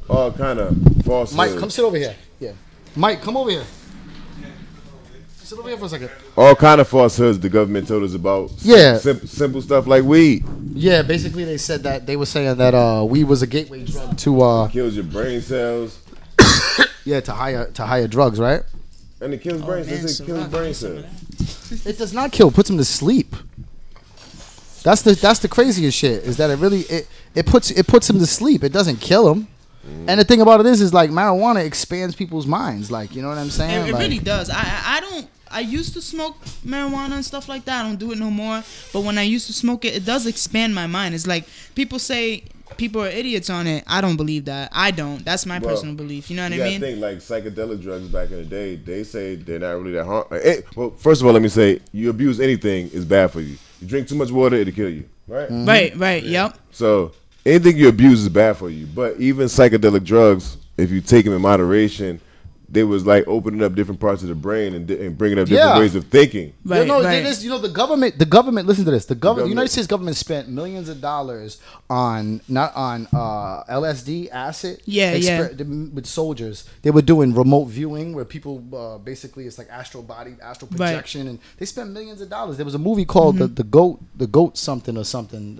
E: All kind of false.
C: Mike, come sit over here. Yeah. Mike, come over here. Sit over here for a second.
E: All kind of falsehoods the government told us about.
C: Yeah.
E: Simple stuff like weed.
C: Yeah, basically they said that they were saying that weed was a gateway drug to
E: kills your brain cells.
C: Yeah, to higher drugs, right?
E: And it kills brain cells. It kills brain cells.
C: It does not kill. It puts them to sleep. That's the craziest shit. Is that it puts them to sleep. It doesn't kill them. And the thing about it is like marijuana expands people's minds. Like, you know what I'm saying?
D: It
C: like,
D: really does. I used to smoke marijuana and stuff like that. I don't do it no more. But when I used to smoke it, it does expand my mind. It's like people say people are idiots on it. I don't believe that. I don't. That's my personal belief. You know what I mean?
E: I think like psychedelic drugs back in the day, they say they're not really that harmful. Well, first of all, let me say, you abuse anything is bad for you. You drink too much water, it'll kill you. Right?
D: Mm-hmm. Right. Yep.
E: So anything you abuse is bad for you. But even psychedelic drugs, if you take them in moderation, they was like opening up different parts of the brain and bringing up different ways of thinking.
C: Right, the government. Listen to this. The United States government spent millions of dollars on LSD, acid. With soldiers, they were doing remote viewing where people basically it's like astral projection, and they spent millions of dollars. There was a movie called the goat something or something,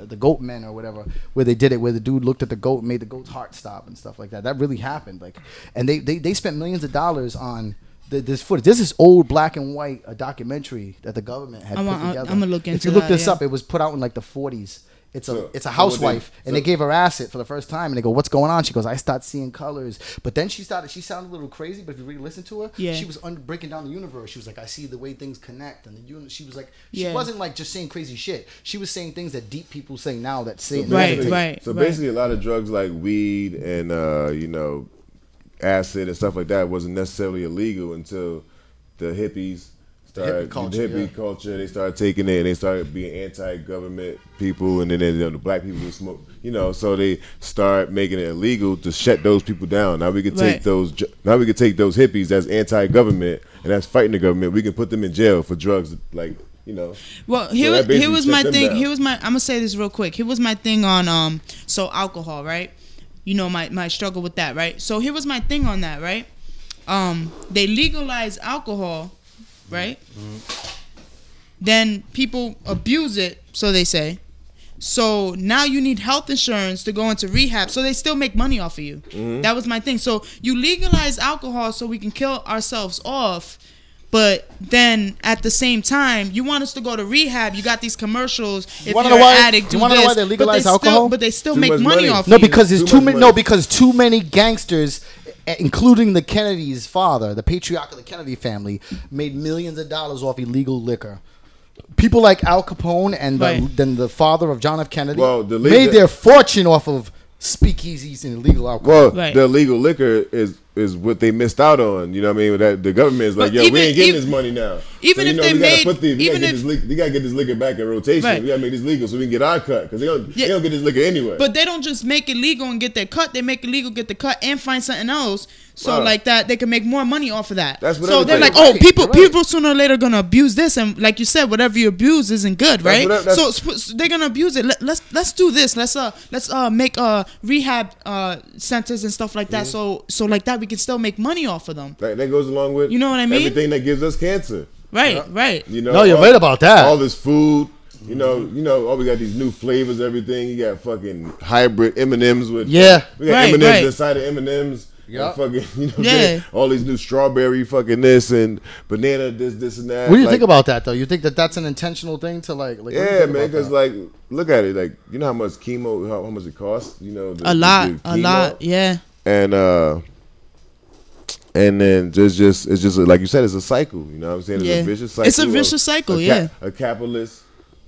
C: the Goat Men or whatever, where they did it, where the dude looked at the goat and made the goat's heart stop and stuff like that. That really happened. Like, and they spent millions of dollars on this footage. This is old black and white documentary that the government had put together.
D: I'm gonna look into
C: If you look this
D: that,
C: up, it was put out in like the 40s. It's a housewife, and they gave her acid for the first time, and they go, "What's going on?" She goes, "I start seeing colors." But then she sounded a little crazy. But if you really listen to her, she was breaking down the universe. She was like, "I see the way things connect," and she was like, she wasn't like just saying crazy shit. She was saying things that deep people say now that say
E: So basically, a lot of drugs like weed and acid and stuff like that wasn't necessarily illegal until the hippies started hippie culture. They started taking it and they started being anti-government people, and then the black people who smoke. So they start making it illegal to shut those people down. Now we can take those. Now we can take those hippies that's anti-government and that's fighting the government. We can put them in jail for drugs, like.
D: Well, here was my thing. I'm gonna say this real quick. Here was my thing on so alcohol, right? My struggle with that, right? So here was my thing on that, right? They legalize alcohol, right? Then people abuse it, so they say. So now you need health insurance to go into rehab. So they still make money off of you. That was my thing. So you legalize alcohol so we can kill ourselves off. But then at the same time, you want us to go to rehab. You got these commercials. If you're an addict, do
C: you want to know why they legalize alcohol?
D: But they still make money off
C: No,
D: of you.
C: because there's too many. No, because too many gangsters, including the Kennedy's father, the patriarch of the Kennedy family, made millions of dollars off illegal liquor. People like Al Capone and then the father of John F. Kennedy made their fortune off of speakeasies and illegal alcohol.
E: Well, the illegal liquor is what they missed out on. You know what I mean? That the government is like, we ain't getting this money now.
D: Even if they made,
E: we gotta get this liquor back in rotation. We gotta make this legal so we can get our cut because they don't get this liquor anyway.
D: But they don't just make it legal and get their cut. They make it legal, get the cut, and find something else. So like that, they can make more money off of that.
E: That's what
D: so they're like, people sooner or later are gonna abuse this, and like you said, whatever you abuse isn't good, right? So they're gonna abuse it. Let's do this. Let's make rehab centers and stuff like that. So like that, we can still make money off of them.
E: That goes along with
D: what I mean.
E: Everything that gives us cancer.
D: Right.
E: You know,
C: no, you're right about that.
E: All this food. You know, we got these new flavors. Everything. You got fucking hybrid M&Ms with. We got M&Ms inside of M&Ms. Yeah, fucking, all these new strawberry fucking this and banana this and that.
C: What do you think about that though? You think that that's an intentional thing to like
E: yeah, man, because like look at it, like you know how much chemo, how much it costs, you know,
D: a lot, yeah.
E: And then just it's just like you said, it's a cycle. You know what I'm saying? It's a vicious cycle.
D: It's a vicious cycle,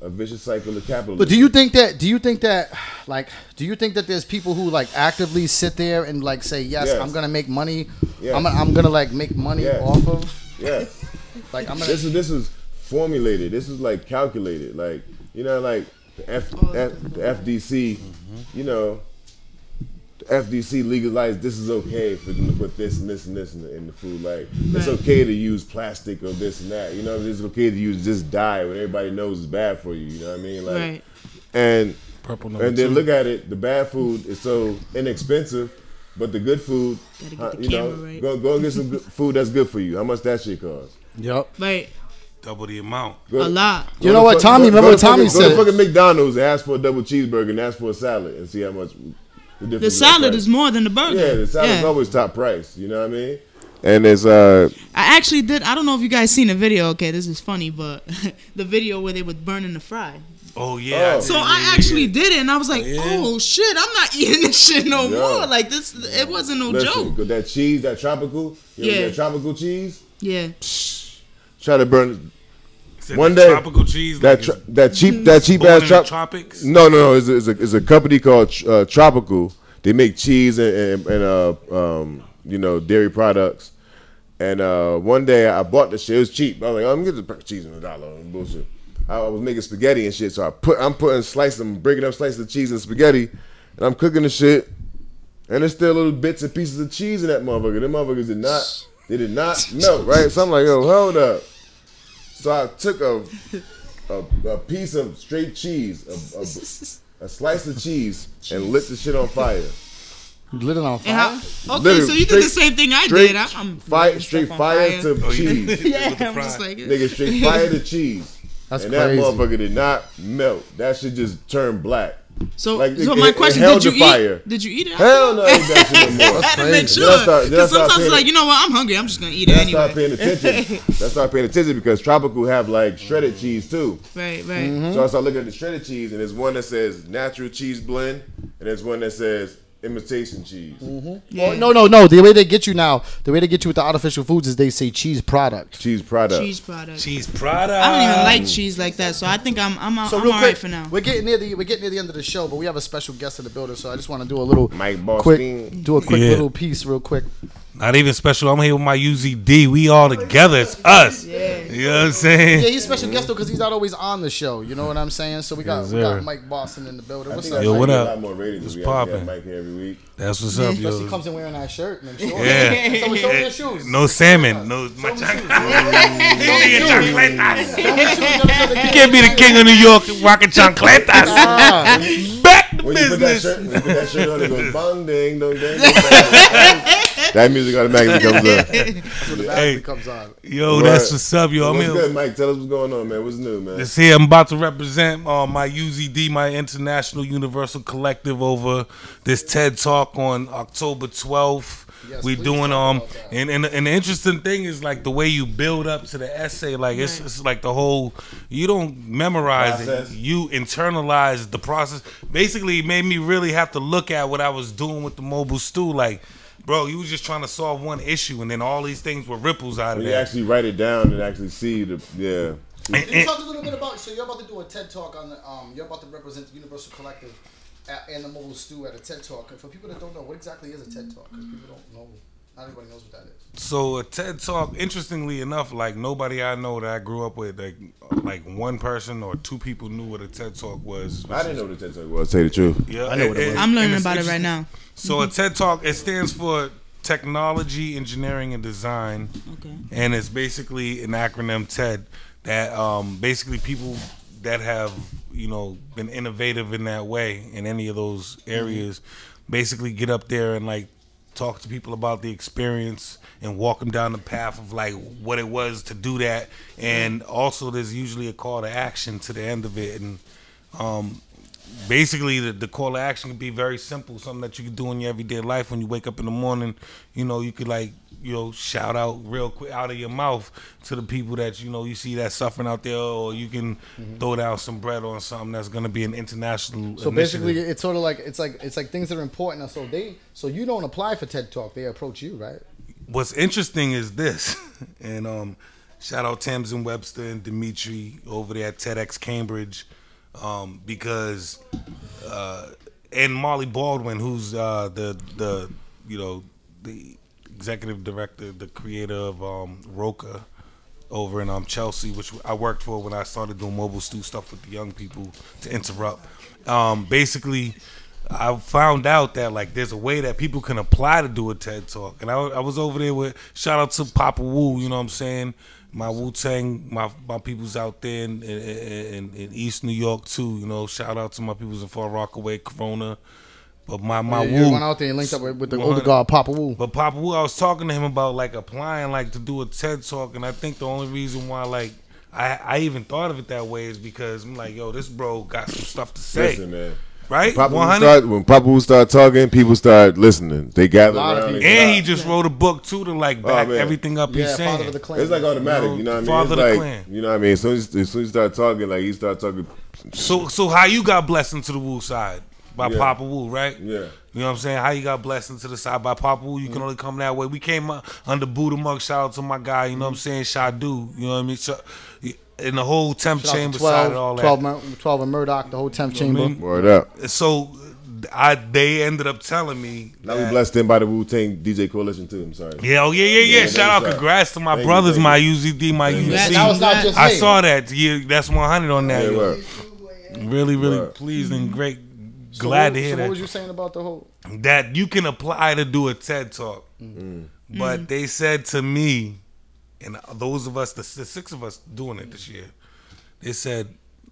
E: a vicious cycle of capitalism.
C: But do you think that there's people who like actively sit there and like say, yes. I'm gonna make money. Yes. I'm gonna like make money off of.
E: Yeah.
C: Like I'm gonna.
E: This is formulated. This is like calculated. Like you know, like the FDC. You know. FDC legalized this is okay for them to put this and this and this in the food. Like it's okay to use plastic or this and that. You know, it's okay to use this dye when everybody knows it's bad for you. You know what I mean? Like, and then look at it. The bad food is so inexpensive, but the good food, go and get some good food that's good for you. How much that shit cost?
C: Yep.
D: Right.
K: Double the amount.
D: A lot.
C: You know what, Tommy? Remember what Tommy said?
E: Go to fucking McDonald's and ask for a double cheeseburger and ask for a salad and see how much.
D: The salad is more than the burger.
E: Yeah, the salad is always top price. You know what I mean? And it's
D: I actually did. I don't know if you guys seen the video. Okay, this is funny, but the video where they were burning the fry.
K: Oh yeah.
D: So I actually did it, and I was like, oh shit, I'm not eating this shit no more. Like this, it wasn't no joke.
E: That cheese, that tropical, that tropical cheese.
D: Yeah.
E: Try to burn. One day,
K: tropical cheese,
E: that cheap ass
K: tropics.
E: No. It's a company called Tropical. They make cheese and dairy products. And one day I bought the shit. It was cheap. I was like, I'm gonna get the cheese in $1. Bullshit. I was making spaghetti and shit, so I'm breaking up slices of cheese and spaghetti, and I'm cooking the shit. And there's still little bits and pieces of cheese in that motherfucker. Them motherfuckers did not melt, right? So I'm like, yo, hold up. So I took a piece of straight cheese, a slice of cheese, and lit the shit on fire.
C: Lit it on fire?
D: Okay, so you did the same thing I did. I'm
E: straight fire to cheese.
D: Yeah, I'm just like
E: nigga, straight fire to cheese.
C: That's
E: and
C: crazy.
E: That motherfucker did not melt. That shit just turned black.
D: So my question, did you eat? Did you eat it?
E: Hell no, I ain't that shit no more.
D: I had to make sure. Because sometimes it's like, you know what, I'm hungry. I'm just going to eat it anyway.
E: Start paying attention because Tropical have like shredded cheese too.
D: Right.
C: Mm-hmm.
E: So I started looking at the shredded cheese, and there's one that says natural cheese blend, and there's one that says imitation cheese.
C: Mm-hmm. Yeah. Well, no. The way they get you with the artificial foods is they say cheese product.
E: Cheese product.
D: Cheese product.
K: Cheese product.
D: I don't even like cheese like that, so I think I'm all right for now.
C: We're getting near the end of the show, but we have a special guest in the building, so I just want to do a little
E: quick
C: little piece real quick.
K: Not even special. I'm here with my UZD. We all together. It's us.
D: Yeah.
K: You know what I'm saying?
C: Yeah, he's a special guest though because he's not always on the show. You know what I'm saying? So we got Mike Boston in the building. What's up?
K: Yo, what up?
E: A lot more ratings.
K: What's popping?
E: Mike here every week.
K: That's what's up, yo.
C: He comes in wearing that shirt and them shorts.
K: Yeah.
C: So show me your shoes.
K: No salmon. No. My chancletas. You can't be the king of New York rocking chancletas. Back.
E: When When you put that shirt on, it goes bang ding dong ding. That music automatically comes on.
C: That's when the battery comes on.
K: Yo, that's what's up, yo.
E: What's good, Mike? Tell us what's going on, man. What's new, man?
K: This here, I'm about to represent my UZD, my International Universal Collective, over this TED Talk on October 12th.
C: Yes,
K: we doing and the interesting thing is like the way you build up to the essay, like it's like the whole, you don't memorize it, you internalize the process. Basically, it made me really have to look at what I was doing with the mobile stew. Like, bro, you was just trying to solve one issue, and then all these things were ripples out of that.
E: You actually write it down and actually see the
C: Can you talk a little bit about? So you're about to do a TED Talk on the. You're about to represent the Universal Collective and the Mobile Stew at a TED Talk. And for people that don't know, what exactly is a TED Talk? Because people don't know. Not everybody knows what that is.
K: So a TED Talk, interestingly enough, like nobody I know that I grew up with, like one person or two people knew what a TED Talk was.
E: I didn't know what a TED Talk was. Tell you the truth.
K: Yeah,
E: I know what it was.
D: I'm learning about it right now.
K: So a TED Talk, it stands for Technology, Engineering, and Design.
D: Okay.
K: And it's basically an acronym TED that basically people that have, you know, been innovative in that way in any of those areas basically get up there and like talk to people about the experience and walk them down the path of like what it was to do that. And also there's usually a call to action to the end of it. And basically the call to action can be very simple, something that you can do in your everyday life. When you wake up in the morning, you know, you could like, you know, shout out real quick out of your mouth to the people that, you know, you see that suffering out there, or you can throw down some bread on something that's going to be an international
C: So
K: initiative.
C: basically, it's sort of like it's like things that are important. So you don't apply for TED Talk; they approach you, right?
K: What's interesting is this, and shout out Tamsin Webster and Dimitri over there at TEDx Cambridge, because and Molly Baldwin, who's the executive director, the creator of Roca over in Chelsea, which I worked for when I started doing mobile stew stuff with the young people to interrupt. Basically, I found out that like there's a way that people can apply to do a TED Talk, and I was over there with shout out to Papa Wu, you know what I'm saying? My Wu-Tang, my people's out there in East New York too, you know. Shout out to my people's in Far Rockaway, Corona. But my
C: you
K: Wu
C: went out there and linked up with the older guy, Papa Wu.
K: But Papa Wu, I was talking to him about like applying like to do a TED Talk, and I think the only reason why like I even thought of it that way is because I'm like, yo, this bro got some stuff to say.
E: Listen, man.
K: Right?
E: When Papa Wu start talking, people start listening. They gather around.
K: And he just wrote a book too to like back everything up he's saying.
C: Father of the Clan.
E: It's like automatic, you know what I mean?
K: Father of
E: it's
K: the
E: like,
K: Clan.
E: you know what I mean? As soon as you start talking, like he start talking.
K: So how you got blessed into the Wu side? By Papa Wu, right?
E: Yeah.
K: You know what I'm saying? How you got blessed into the side by Papa Wu? You can only come that way. We came under Buddha Mug. Shout out to my guy, you know what I'm saying? Shadu, you know what I mean? So, in the whole temp chamber side and all that.
C: 12 and Murdoch, the whole temp chamber.
E: Word up.
K: So they ended up telling me
E: now we blessed in by the Wu-Tang DJ Coalition too. I'm sorry.
K: Yeah, yeah. Shout out, congrats to my brothers, my UZD, my UC.
C: That was not just
K: I
C: me.
K: saw that. Yeah, that's 100 on that.
E: Yeah,
K: really pleased and great. Glad to hear that.
C: What was you saying about the whole?
K: That you can apply to do a TED Talk, but they said to me, and those of us, the 6 of us doing it this year, they said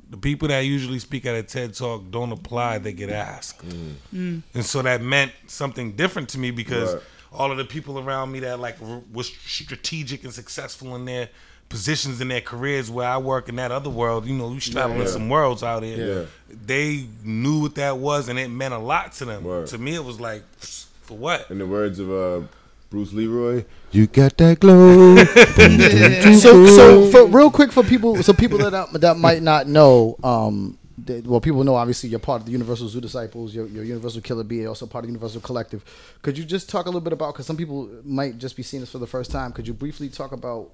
K: the people that usually speak at a TED Talk don't apply; they get asked, and so that meant something different to me because all of the people around me that like was strategic and successful in their positions in their careers, where I work in that other world, you know, you traveling some worlds out here. They knew what that was, and it meant a lot to them. To me, it was like, for what?
E: In the words of Bruce Leroy, you got that glow.
C: So for real quick for people, that might not know, people know obviously you're part of the Universal Zoo Disciples, you're Universal Killer Bee, also part of the Universal Collective. Could you just talk a little bit about, because some people might just be seeing this for the first time, could you briefly talk about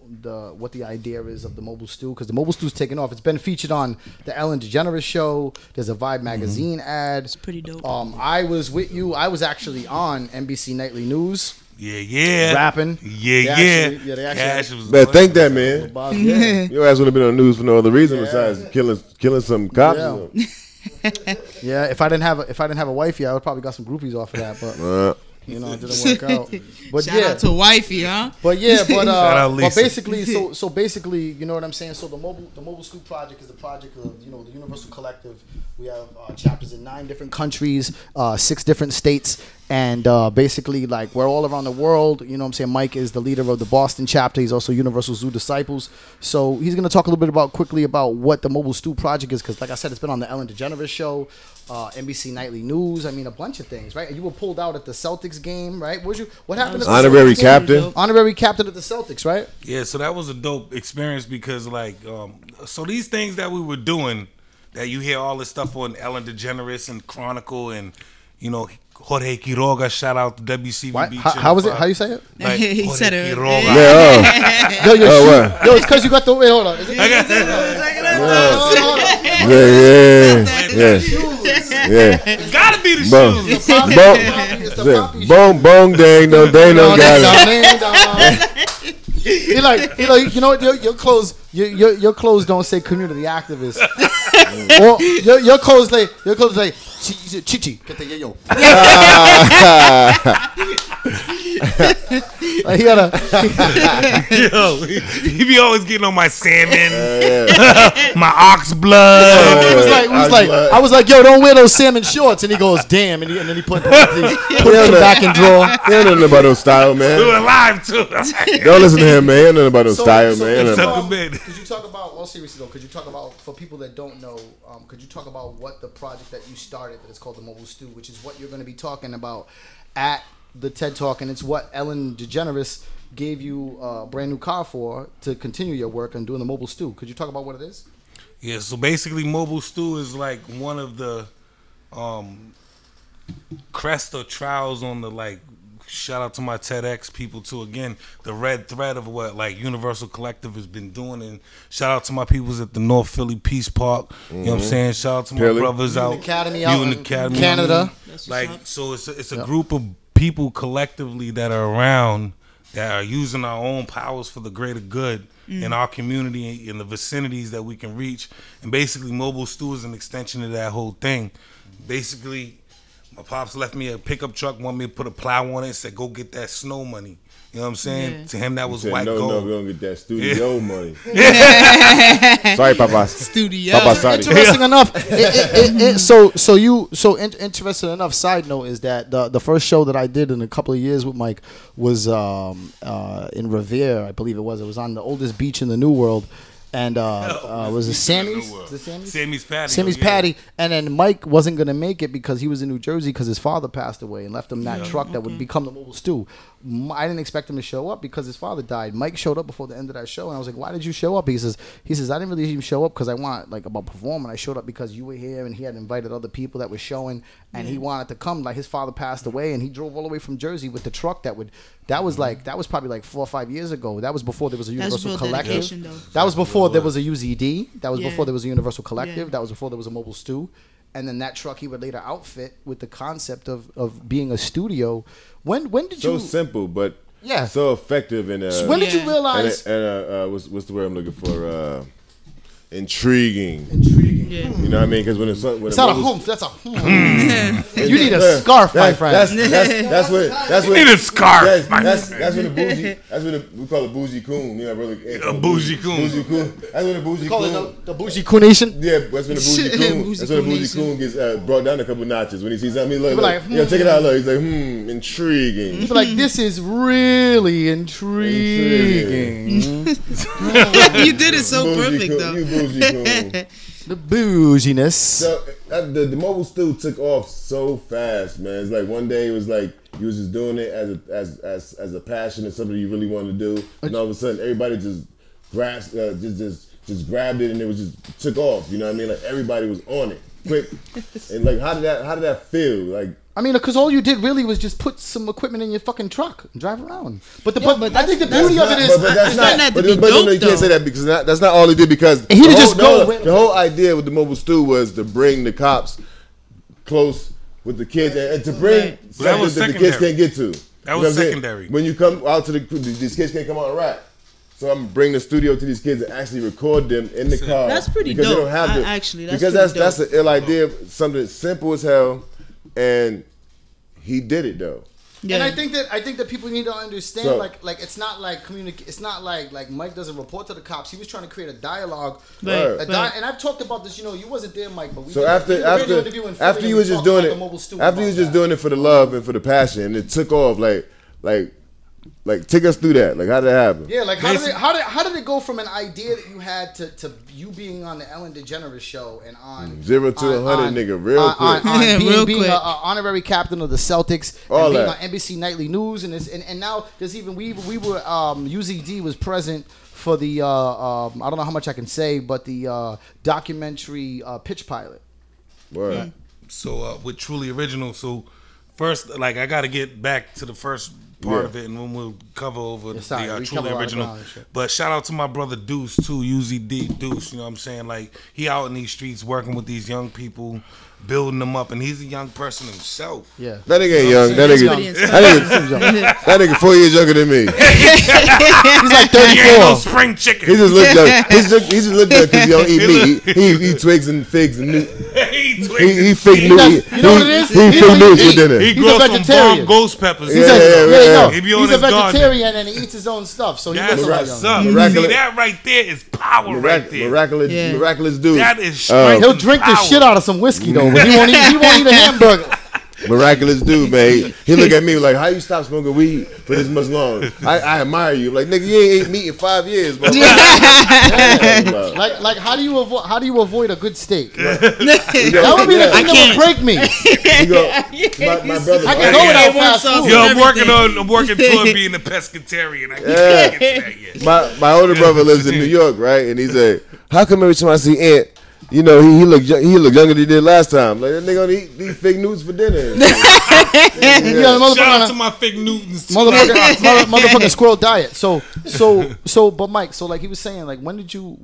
C: what the idea is of the Mobile Stew? Because the Mobile Stew's taken off. It's been featured on the Ellen DeGeneres show. There's a Vibe magazine ad.
D: It's pretty dope.
C: I was with you. I was actually on NBC Nightly News.
K: Yeah.
C: Rapping.
K: They actually
E: Man, thank that man. Your ass would have been on the news for no other reason besides killing some cops.
C: Yeah, if I didn't have a wifey, I would probably got some groupies off of that. But You know, it didn't work out. But
D: Shout out to wifey, huh?
C: But yeah, but
K: out
C: but
K: Lisa.
C: basically, so basically, you know what I'm saying. So the mobile Stew project is the project of the Universal Collective. We have chapters in 9 different countries, 6 different states, and basically like we're all around the world. You know what I'm saying. Mike is the leader of the Boston chapter. He's also Universal Zoo Disciples. So he's gonna talk a little bit quickly about what the Mobile Stew project is, because like I said, it's been on the Ellen DeGeneres show. NBC Nightly News. I mean, a bunch of things, right? You were pulled out at the Celtics game, right? What happened? At the
E: Honorary
C: Celtics
E: captain.
C: game? Honorary captain of the Celtics, right?
K: Yeah, so that was a dope experience because, like, so these things that we were doing, that you hear all this stuff on Ellen DeGeneres and Chronicle and, you know, Jorge Quiroga, shout out to WCVB.
C: How was it? How you say it?
K: Like,
D: He said it.
K: Quiroga.
C: Yo, it's because you got the wait. Hold on. Is it,
E: Yeah.
K: It's gotta be the shoes.
E: Bong dang no got it.
C: He like, you know what? Your clothes don't say community activist. Or your clothes say chichi. Yo. He
K: be always getting on my salmon, my ox blood.
C: I was like, yo, don't wear those salmon shorts. And he goes, damn. And then he put them back in drawer.
E: He don't know about no style, man.
K: We were live too.
E: Don't listen to him, man. He don't know about no style, man.
C: Could you talk about, all seriously though, could you talk about, for people that don't know, could you talk about what the project that you started that is called the Mobile Stew, which is what you're going to be talking about at the TED Talk, and it's what Ellen DeGeneres gave you a brand new car for to continue your work and doing the Mobile Stew. Could you talk about what it is?
K: Yeah, so basically Mobile Stew is like one of the crest or trials on the, like, shout out to my TEDx people too. Again, the red thread of what like Universal Collective has been doing, and shout out to my peoples at the North Philly Peace Park. You know what I'm saying? Shout out to my brothers out
C: Academy
K: in
C: Canada.
K: Like, so it's a group of people collectively that are around that are using our own powers for the greater good in our community, in the vicinities that we can reach. And basically Mobile Stew is an extension of that whole thing. Basically, my pops left me a pickup truck, wanted me to put a plow on it, and said, go get that snow money. You know what I'm saying? Yeah. To him, that was white gold.
E: No, we don't get that studio money. Sorry, Papa.
D: Studio.
E: Papa, sorry.
C: Interesting enough. Interesting enough. Side note is that the first show that I did in a couple of years with Mike was in Revere, I believe it was. It was on the oldest beach in the New World. And was it Sammy's?
K: Sammy's Patty.
C: Sammy's Patty. And then Mike wasn't going to make it because he was in New Jersey because his father passed away and left him that truck that would become the Mobile Stew. I didn't expect him to show up because his father died. Mike showed up before the end of that show, and I was like, "Why did you show up?" He says, "I didn't really even show up because I want about performing. I showed up because you were here, and he had invited other people that were showing, and he wanted to come. Like his father passed away, and he drove all the way from Jersey with the truck that was probably like 4 or 5 years ago. That was before there was a Universal Collective. That was before there was a UZD. That was before there was a Universal Collective. That was before there was a Mobile Stew." And then that truck he would later outfit with the concept of being a studio. When did you?
E: So simple, but
C: yeah,
E: so effective. And
C: so when did you realize?
E: What's the word I'm looking for? Intriguing.
C: Yeah.
E: You know what I mean? Because when it's
C: not a humph, that's a You need a scarf, my friend.
E: That's what.
K: You need a scarf.
E: That's when the bougie. That's what we call a bougie coon. You know, brother.
K: A bougie coon.
E: Bougie coon. That's when the bougie
C: coon.
E: It
C: the bougie coonation.
E: Yeah, that's when the bougie coon. That's when the bougie coon gets brought down a couple notches when he sees something. He's like, check it out. Look, he's like, intriguing.
C: He's like, this is really intriguing.
D: You did it so perfect, though.
E: You bougie coon.
C: The bouginess.
E: So the Mobile Stew took off so fast, man. It's like one day it was like you was just doing it as a passion and something you really wanted to do, and all of a sudden everybody just grasped, just grabbed it, and it was just took off. You know what I mean? Like everybody was on it quick. And like, how did that feel? Like,
C: I mean, because all you did really was just put some equipment in your fucking truck and drive around. But I think the beauty of it is,
E: you can't say that because that's not all he did. Because
C: he didn't just go.
E: The whole idea with the Mobile Stew was to bring the cops close with the kids and to bring something that the kids can't get to.
K: That was secondary.
E: When you come out to these kids can't come out and rap. So I'm bringing the studio to these kids and actually record them in the car.
D: That's pretty dope. They don't have
E: that's an ill idea. Something simple as hell, and he did it though.
C: And I think that people need to understand,
E: So-
C: like it's not like it's not like Mike doesn't report to the cops. He was trying to create a dialogue.
E: Right.
C: And I've talked about this. You know, you wasn't there, Mike, but we
E: So
C: did
E: after
C: a radio interview in Philly
E: after
C: and
E: you
C: we
E: was just
C: talked
E: doing
C: about
E: it,
C: the mobile stew
E: after you was just doing it for the love and for the passion, and it took off. Like take us through that. Like how did that happen?
C: Yeah, like how did it go from an idea that you had to you being on the Ellen DeGeneres show and on
E: 0 to 100, nigga, real quick.
C: on
D: Real
C: being
D: quick.
C: an honorary captain of the Celtics,
E: All
C: and being
E: that.
C: on NBC Nightly News, and now there's even we were UZD was present for the I don't know how much I can say, but the documentary pitch pilot.
E: Word.
B: So with Truly Original, so first, like I got to get back to the first part
E: Yeah.
B: of it, and then we'll cover over
C: Yeah, sorry,
B: the
C: we
B: Truly
C: cover a lot of
B: Original.
C: ground and shit.
B: But shout out to my brother Deuce too, UZD Deuce. You know what I'm saying? Like he out in these streets working with these young people, building them up, and he's a young person himself.
C: Yeah,
E: That nigga ain't young. That nigga 4 years younger than me.
C: He's like
B: He ain't no
C: 34.
B: spring chicken.
E: He just look young. He just look young because he don't eat meat. He eat twigs and figs and new. He fake new.
C: You know what it is?
E: He fake news for dinner.
B: He
C: He's
B: grows
C: a
B: some
C: vegetarian.
B: bomb ghost peppers.
E: Yeah, yeah.
B: He be on
C: He's a
B: his garden.
C: vegetarian and he eats his own stuff, so he
B: That's
C: looks a lot
B: what's
C: younger.
B: up.
E: Miraculous-
B: See, that right there is power right there.
E: Miraculous dude.
B: That is strength.
C: He'll drink the shit out of some whiskey though, but he won't eat a hamburger.
E: Miraculous dude, man. He look at me like, how you stop smoking weed for this much long? I admire you. Like, nigga, you ain't ate meat in 5 years, bro.
C: Like how do you avoid a good steak? That would be the thing that would break me.
E: You go, my brother.
C: I can go without fast food.
B: Yo, I'm working toward being a pescatarian. I can't get to that yet.
E: My older brother lives in New York, right? And he said, how come every time I see Ant, you know, he look younger than he did last time. Like that nigga gonna eat fake news for dinner.
B: Shout out to my fake Newtons.
C: Motherfucking squirrel diet. But Mike, so like he was saying, like when did you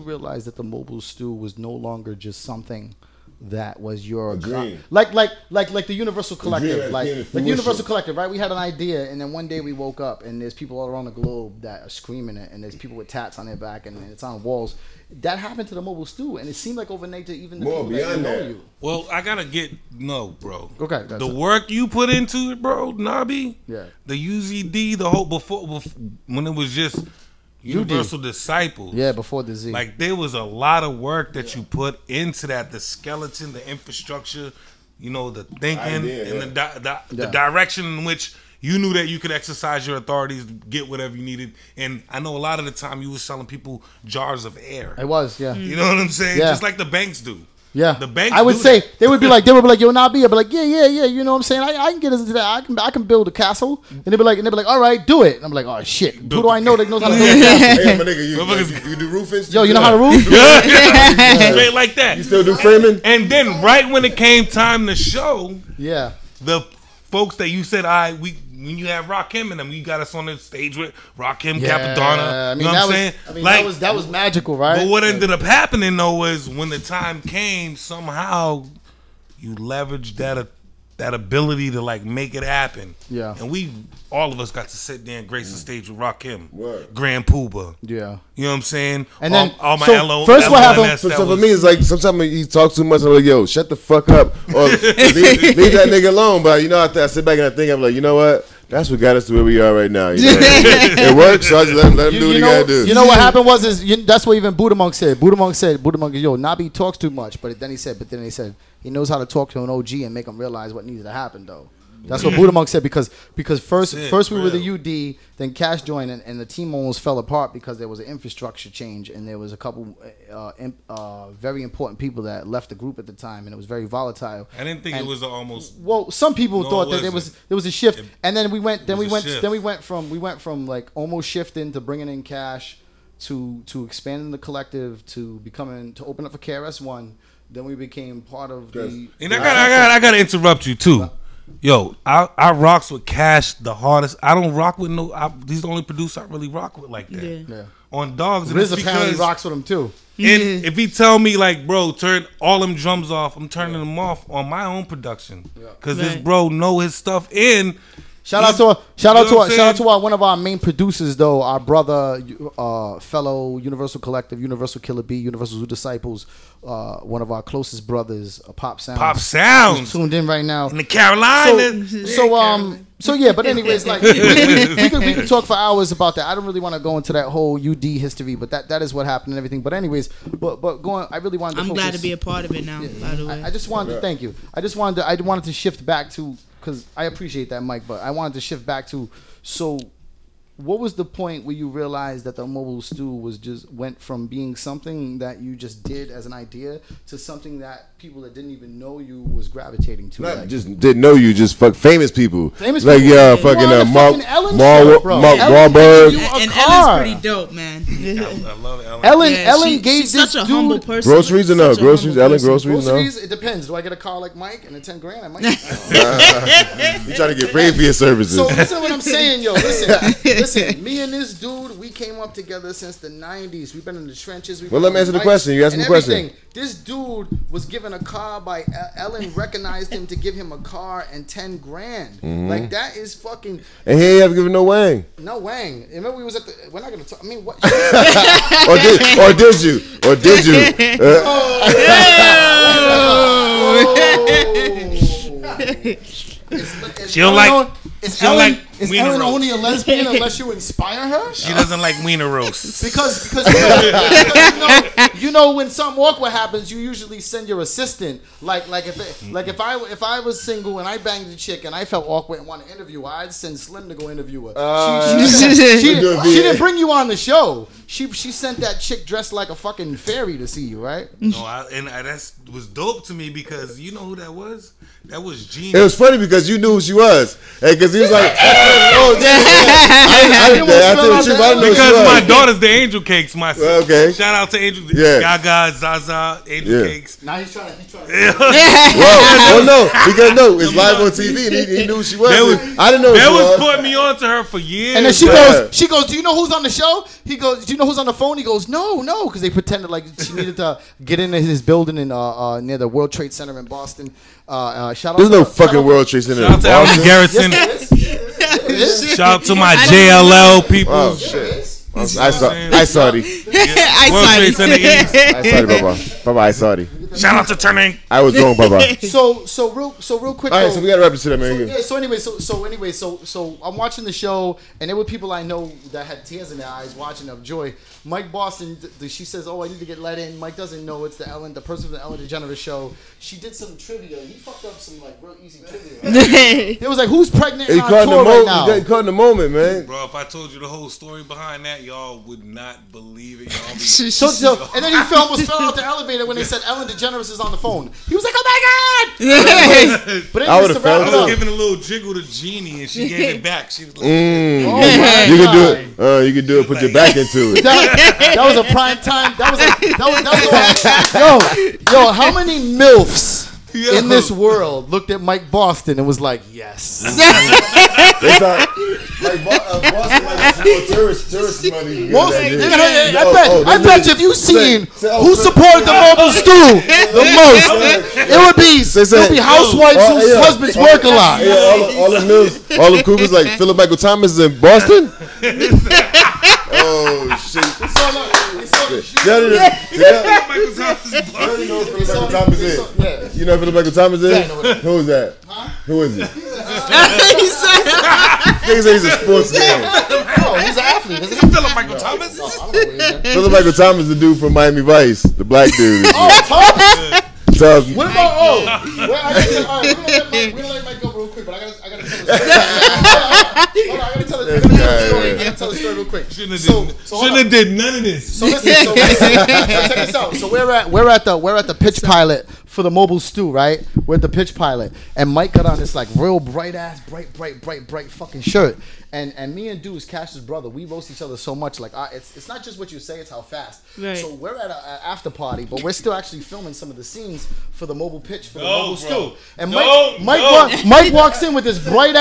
C: realize that the mobile stew was no longer just something that was your
E: Agreed.
C: like the Universal Collective,
E: Agreed.
C: like
E: Agreed.
C: the
E: Fruition.
C: Universal Collective, right? We had an idea, and then one day we woke up, and there's people all around the globe that are screaming it, and there's people with tats on their back, and it's on walls. That happened to the mobile stew, and it seemed like overnight to even the
E: More
C: people that
E: beyond
C: know
E: that.
C: you.
B: Well, I gotta bro.
C: Okay, that's
B: the
C: it.
B: work you put into it, bro, Nobby.
C: Yeah.
B: The UZD, the whole before when it was just Universal Disciples.
C: Yeah, before the Z.
B: Like there was a lot of work that you put into that, the skeleton, the infrastructure, you know, the thinking
E: Idea,
B: and
E: yeah.
B: the direction in which you knew that you could exercise your authorities, get whatever you needed. And I know a lot of the time you was selling people jars of air.
C: It was, yeah.
B: You know what I'm saying?
C: Yeah.
B: Just like the banks do.
C: Yeah,
B: The banks
C: I would
B: do
C: say
B: that.
C: they would be like, yo, Nabi, I'd be like, yeah. You know what I'm saying? I can get into that. I can build a castle. And they'd be like, all right, do it. And I'm like, oh shit, who do I know that knows how to build a castle?
E: Hey, my nigga, you do roofing?
C: Yo, you know how to roof?
B: Straight like that.
E: You still do framing?
B: And then right when it came time to show,
C: Yeah.
B: the folks that you said, when you had Rakim and them, you got us on the stage with Rakim, Capadonna.
C: I mean,
B: you know what I'm saying?
C: that was magical, right?
B: But what ended up happening though was when the time came, somehow you leveraged that ability to like make it happen.
C: Yeah.
B: And all of us got to sit there and grace the stage with Rakim,
E: Word.
B: Grand Poobah.
C: Yeah.
B: You know what I'm saying?
C: And then-
B: all my
C: so
B: LO,
C: first what happened-
B: LONS
E: So
B: that
E: for
B: was-
E: me, it's like sometimes he talks too much. I'm like, yo, shut the fuck up, or leave that nigga alone. But you know, I sit back and I think, I'm like, you know what? That's what got us to where we are right now. You know? It works, so I just let him do what he gotta do.
C: You know what happened that's what even Buddha Monk said. Buddha Monk, yo, Nabi talks too much. But then he said he knows how to talk to an OG and make him realize what needs to happen, though. That's what Buddha Monk said because first we were the UD, then Cash joined, and the team almost fell apart because there was an infrastructure change and there was a couple very important people that left the group at the time, and it was very volatile.
B: I didn't think it was almost.
C: Well, some people
B: No,
C: thought
B: it
C: that
B: wasn't.
C: there was a shift, and then we went from like almost shifting to bringing in Cash to expanding the collective to open up for KRS-One. Then we became part of the.
B: And I gotta interrupt you too. Yo, I rocks with Cash the hardest. I don't rock with he's the only producer I really rock with like that.
C: Yeah.
B: On Dogs, and
C: Riz
B: it's
C: apparently
B: because
C: rocks with him too.
B: and if he tell me like, bro, turn all them drums off, I'm turning them off on my own production because this
D: Right.
B: bro know his stuff. And
C: Shout out to one of our main producers though, our brother, fellow Universal Collective, Universal Killer B, Universal Zoo Disciples, one of our closest brothers, Pop Sounds.
K: Pop Sounds
C: who's tuned in right now
K: in the Carolinas.
C: So yeah, but anyways, like we can talk for hours about that. I don't really want to go into that whole UD history, but that is what happened and everything. But anyways, but going, I really wanted to
D: I'm
C: focus.
D: glad to be a part of it now. By the way,
C: I just wanted to thank you. I wanted to shift back to, because I appreciate that, Mike, but I wanted to shift back to, so what was the point where you realized that the mobile stew went from being something that you just did as an idea to something that people that didn't even know you was gravitating to?
E: Not just didn't know you, just famous people.
C: Famous
E: like
C: people.
E: Yeah, fucking Wahlberg.
D: And Ellen's pretty dope, man.
K: I love Ellen.
C: Ellen gave
D: she's
C: this
D: such a
C: dude
D: humble person.
E: Groceries or no? Groceries, Ellen. Groceries, no.
C: It depends. Do I get a car like Mike and a 10 grand? I might.
E: You trying to get paid for your services?
C: So listen what I'm saying, yo. Listen. Me and this dude, we came up together since the 90s. We've been in the trenches.
E: Well, let me answer the question. You asked me a question.
C: This dude was given a car by Ellen, recognized him to give him a car and 10 grand.
E: Mm-hmm.
C: Like, that is fucking.
E: And he ain't ever given no wang.
C: No wang. Remember we was at the. We're not gonna talk. I mean, what?
E: or did you?
K: She don't like.
C: Is
K: She don't
C: Ellen,
K: like
C: is
K: wiener
C: Ellen
K: roast.
C: only a lesbian unless you inspire her?
K: She doesn't like wiener roasts.
C: Because you know when something awkward happens, you usually send your assistant. Like if I was single and I banged a chick and I felt awkward and wanted to interview her, I'd send Slim to go interview her. She didn't bring you on the show. She sent that chick dressed like a fucking fairy to see you, right?
K: No, that was dope to me because you know who that was? That was Gene.
E: It was funny because you knew who she was, because he was like, "Oh, I didn't know who she was."
K: Because my daughter's the Angel Cakes. My son.
E: Okay.
K: Shout out to Angel.
E: Yeah.
K: Gaga, Zaza, Angel Cakes.
C: Now he's trying.
E: Well, no, it's live on TV, and he knew who she was. I didn't know who she was.
K: That was putting me on to her for years.
C: And then she goes, "Do you know who's on the show?" He goes, "Do you know who's on the phone?" He goes, "No," because they pretended like she needed to get into his building in near the World Trade Center in Boston. Shout out.
E: There's no fucking World Trade Center.
K: Shout out to Alan Garrison. Shout out to my JLL people.
E: Oh shit. I saw it. I saw it, Baba. I saw it.
K: Shout out to Turning.
E: I was wrong, Baba.
C: So real quick.
E: All right, so we gotta wrap this shit up, man.
C: So I'm watching the show, and there were people I know that had tears in their eyes watching of joy. Mike Boston, she says, "Oh, I need to get let in." Mike doesn't know it's the person from the Ellen DeGeneres show. She did some trivia. He fucked up some like real easy trivia. It was like, who's pregnant and on tour right now?
E: He caught in the moment, man.
K: Bro, if I told you the whole story behind that, y'all would not believe it. Y'all be
C: And then he almost fell out the elevator when they said Ellen DeGeneres is on the phone. He was like, "Oh my god!" But
E: I would have felt
K: I was giving a little jiggle to Jeannie, and she gave it back. She was like,
C: "Oh my
E: you
C: god.
E: can do it. You can do it. Put your back into it."
C: That was a prime time. Yo, how many MILFs in this world looked at Mike Boston and was like, "Yes."
E: They thought Boston might support tourist money.
C: I bet you if you seen who supported the mobile stew the most, it would be housewives whose husbands work a lot.
E: All the mills, all the cougars like Philip Michael Thomas is in Boston. Oh shit! You know Philip Michael Thomas is? Who is that? Who is it? Niggas say he's a sportsman.
C: No, he's an athlete. Isn't he?
K: Philip Michael Thomas?
E: Philip Michael Thomas is the dude from Miami Vice, the black dude.
C: Thomas.
E: Tough.
C: What about we're gonna let Mike go real quick, but I gotta tell the story. I gotta tell the story real quick.
K: Shouldn't have did none of this.
C: So listen, check this out. So we're at the pitch pilot for the mobile stew, right? We're at the pitch pilot, and Mike got on this like real bright fucking shirt. And me and Deuce, Cash's brother, we roast each other so much. Like, it's not just what you say, it's how fast.
D: Right.
C: So we're at an after party, but we're still actually filming some of the scenes for the mobile pitch for the mobile stew. And Mike walks in with this bright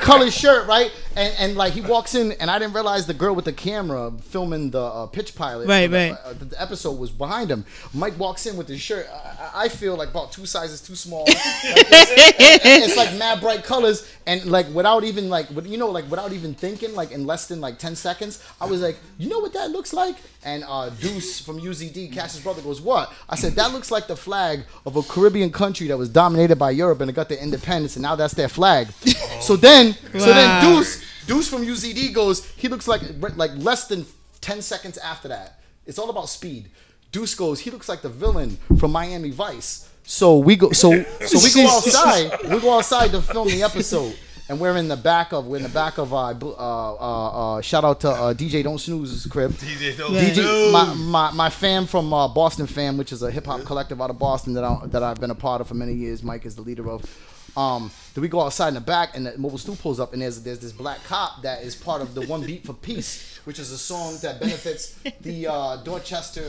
C: colored shirt, right? And like he walks in, and I didn't realize the girl with the camera filming the pitch pilot.
D: Right.
C: The episode was behind him. Mike walks in with his shirt. I feel like about 2 sizes too small. Like it's like mad bright colors, and like without even without even thinking, like in less than like 10 seconds, I was like, you know what that looks like? And Deuce from UZD, Cash's brother, goes, what? I said, that looks like the flag of a Caribbean country that was dominated by Europe and it got their independence, and now that's their flag. So then Deuce from UZD goes, he looks like less than 10 seconds after that. It's all about speed. Deuce goes, he looks like the villain from Miami Vice. So we go outside. We go outside to film the episode, and we're in the back of shout out to DJ Don't Snooze's crib. DJ Don't Snooze. My fam from Boston Fam, which is a hip hop collective out of Boston that I've been a part of for many years. Mike is the leader of. Then we go outside in the back, and the mobile stew pulls up, and there's this black cop that is part of the One Beat for Peace, which is a song that benefits the Dorchester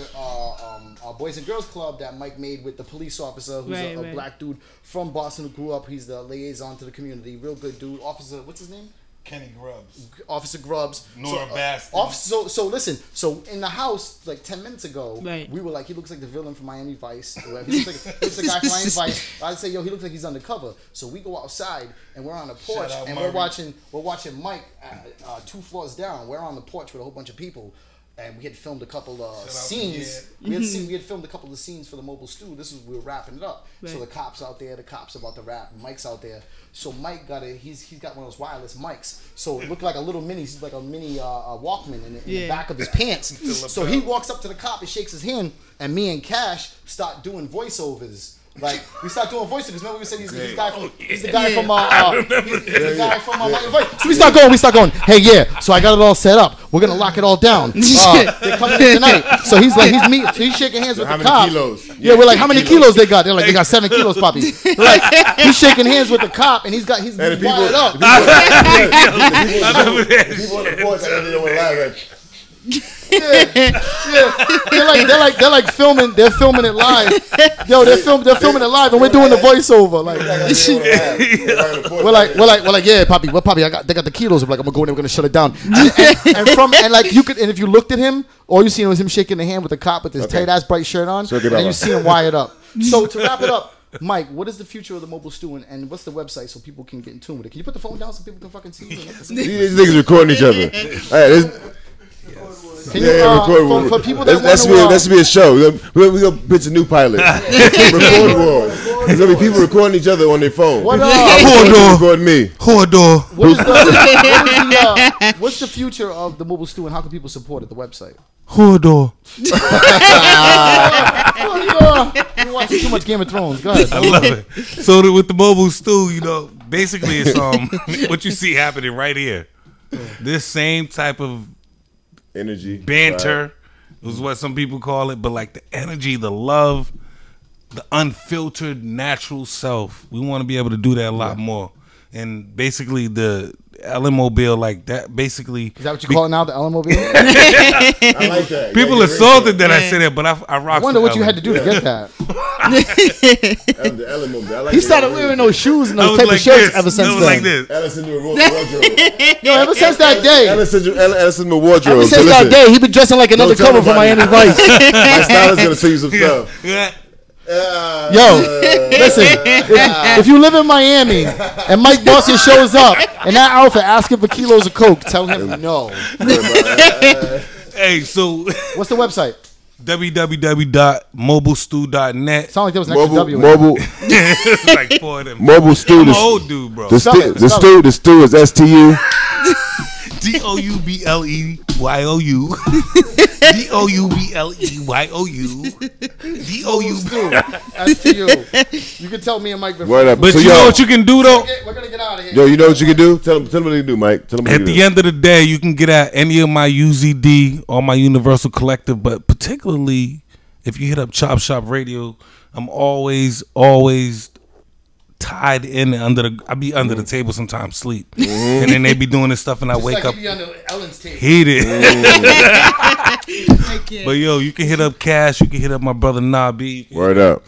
C: Boys and Girls Club that Mike made with the police officer, who's a black dude from Boston who grew up. He's the liaison to the community, real good dude. Officer, what's his name?
P: Kenny Grubbs.
C: Officer Grubbs.
P: Nora Baston.
C: So listen. So in the house like 10 minutes ago, we were like, he looks like the villain from Miami Vice. He looks like the guy from Miami Vice. I'd say, yo, he looks like he's undercover. So we go outside and we're on the porch and we're watching Mike 2 floors down. We're on the porch with a whole bunch of people. And we had filmed a couple of scenes. We had filmed a couple of scenes for the mobile stew. We were wrapping it up. Right. So the cops out there, the cops about to rap. Mike's out there. So Mike he's got one of those wireless mics. So it looked like a little mini Walkman in the back of his pants. So he walks up to the cop and shakes his hand, and me and Cash start doing voiceovers. Like we start doing voiceovers. Remember we said he's the guy from Miami Vice. So we start going. Hey, yeah. So I got it all set up. We're gonna lock it all down. They're coming in tonight. So he's shaking hands with the cop.
E: Kilos?
C: Yeah, we're like, how many kilos they got? They're like, they got 7 kilos, Poppy. Like he's shaking hands with the cop, and he's wired up.
E: People on the porch, I don't know what to laugh at.
C: Yeah. They're like filming. They're filming it live. Yo, they're filming it live, and we're doing the voiceover. Like, we're like, yeah, Poppy. What, Poppy? They got the kilos. I'm like, I'm gonna go in there. We're gonna shut it down. And if you looked at him, all you seen was him shaking the hand with the cop with his tight ass bright shirt on, and you see him wired up. So to wrap it up, Mike, what is the future of the mobile stew, and what's the website so people can get in tune with it? Can you put the phone down so people can fucking see you?
E: These niggas recording each other. All right,
C: can you, for people that
E: that should be a show. We're gonna pitch a new pilot. Record war. There's gonna be people recording each other on their phone. Recording me.
C: What's the future of the mobile stew, and how can people support it? The website.
I: Hodor.
C: You're watching too much Game of Thrones. Go ahead.
K: I love it. So with the mobile stew, basically it's what you see happening right here. This same type of
E: energy,
K: banter is what some people call it, but like the energy, the love, the unfiltered natural self, we want to be able to do that a lot more. And basically the Ellen Mobile, like that, basically.
C: Is that what you call it now, the Ellen Mobile?
E: I like that.
K: People are salted that I said it, but I rock.
C: I wonder what you had to do to get that.
E: The Ellen Mobile. Like
C: he started wearing those shoes and those type of shirts ever since then.
K: Like this.
E: Ellison in the wardrobe.
C: Yo, ever since that day.
E: Ellison in the wardrobe.
C: Ever since that day, he been dressing like another cover from Miami Vice.
E: My stylist gonna show you some stuff.
K: Yeah.
C: Yo, listen, if you live in Miami and Mike Boston shows up in that outfit asking for kilos of coke, tell him no.
K: Hey, so
C: what's the website?
K: www.mobilestew.net.
C: Sound like there was an extra W.
E: Mobile.
K: Like 4 of them.
E: Mobile stew.
K: I'm an old dude, bro.
E: The stew is STU.
K: DOUBLEYOU. DOUBLEYOU.
C: STU. You can tell me and Mike before.
K: But so you know what you can do though?
C: We're gonna get out of here.
E: Yo, you know what you can do? Tell them what they do, Mike. Tell them
K: at the end of the day, you can get at any of my UZD or my Universal Collective, but particularly if you hit up Chop Shop Radio, I'm always tied in I be under the table sometimes, sleep, and then they be doing this stuff, and I wake up
C: under Ellen's table.
K: heated. But yo, you can hit up Cash, you can hit up my brother Nabi.
E: Word up.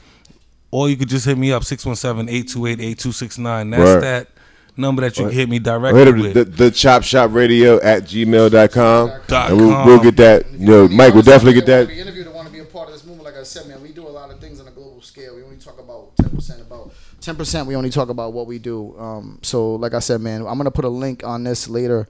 K: Or you could just hit me up 617-828-8269. That's that number that you can hit me directly with.
E: The Chop Shop Radio at gmail.com. And we'll get that. Mike will definitely get that.
C: Interview to want to be a part of this movement. Like I said, man, we do a lot of things on a global little scale. We only talk about 10% about 10%. We only talk about what we do. So like I said, man, I'm gonna put a link on this later.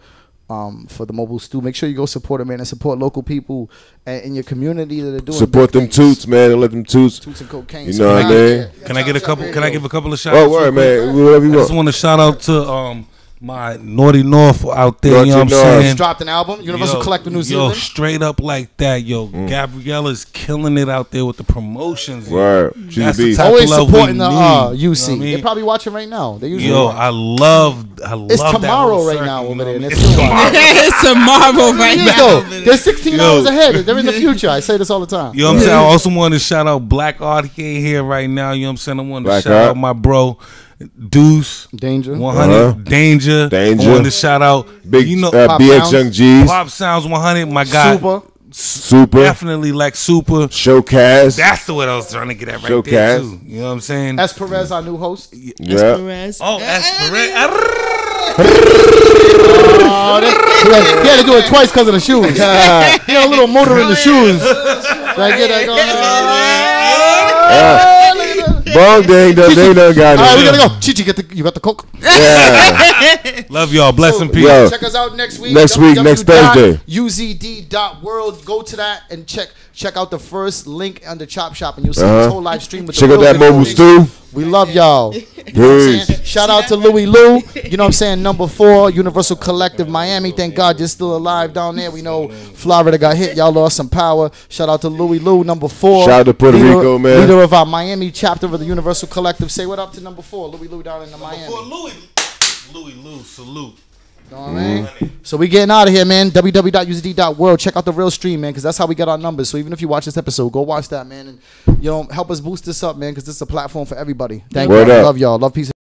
C: For the mobile stew, make sure you go support them, man, and support local people in your community that are doing.
E: Support them toots, man, and let them toots.
C: Toots and cocaine.
E: You know what I mean?
Q: Can I get a couple? Can I give a couple of shout outs?
E: Oh, word, man. Whatever you
Q: I just
E: want.
Q: want to shout out to my Naughty North out there.
E: Naughty
Q: You know what I'm
E: North.
Q: saying?
C: Just dropped an album, Universal Collective New Zealand.
Q: Yo, straight up like that, yo. Gabriella's killing it out there with the promotions.
E: Word. She's
Q: That's
E: a
Q: the
E: beast.
Q: type
C: Always
Q: of love
C: supporting
Q: we
C: the
Q: need. You know
C: UC.
Q: what I mean?
C: They're probably watching right now. They usually
Q: Yo,
C: watch.
Q: I love
C: It's
Q: that
C: tomorrow
Q: whole
C: right
Q: circuit,
C: now
Q: you
C: over
Q: know
C: there.
Q: what I mean?
C: It's tomorrow.
D: It's tomorrow right now.
C: They're 16 hours ahead. They're in the future. I say this all the time.
Q: You know what I'm saying? I also want to shout out Black Art. He ain't here right now. You know what I'm saying? I want to
E: Black
Q: shout
E: Art.
Q: out my bro Deuce
C: Danger
Q: 100 Danger. I wanted to shout out
E: Big,
Q: you know
E: BX Young G's.
Q: Pop Sounds 100. My guy
E: Super.
Q: definitely like Super.
E: Showcast.
Q: That's the word I was trying to get at right
E: Showcast.
Q: there too. You know what I'm saying?
C: S. Perez, our new host.
E: Yeah.
D: Perez.
Q: Oh, Esperanza.
C: Oh, he had to do it twice because of the shoes. He had a little motor in the shoes. Like, get that going.
E: Bong dang done. They done got it.
C: All right, we gotta go. Chichi, you got the coke?
E: Yeah.
Q: Love y'all. Bless and peace.
E: Yo.
C: Check us out next week.
E: Next week, next Thursday.
C: uzd.world. Go to that and check out the first link under Chop Shop, and you'll see this whole live stream with
E: Check
C: the
E: out
C: real
E: that mobile stew.
C: We love y'all. You know what I'm saying? Shout out to Louis Lou. You know what I'm saying? Number 4, Universal Collective, Miami. Thank God you're still alive down there. We know Florida got hit. Y'all lost some power. Shout out to Louis Lou, number 4.
E: Shout out to Puerto Rico, man.
C: Leader of our Miami chapter of the Universal Collective. Say what up to number 4, Louis Lou down in the Miami.
Q: Louis Lou, salute.
C: You know what I mean? So we getting out of here, man. www.uzd.world. Check out the real stream, man, because that's how we get our numbers. So even if you watch this episode, go watch that, man, and help us boost this up, man, because this is a platform for everybody. Thank you. Love y'all. Love, peace.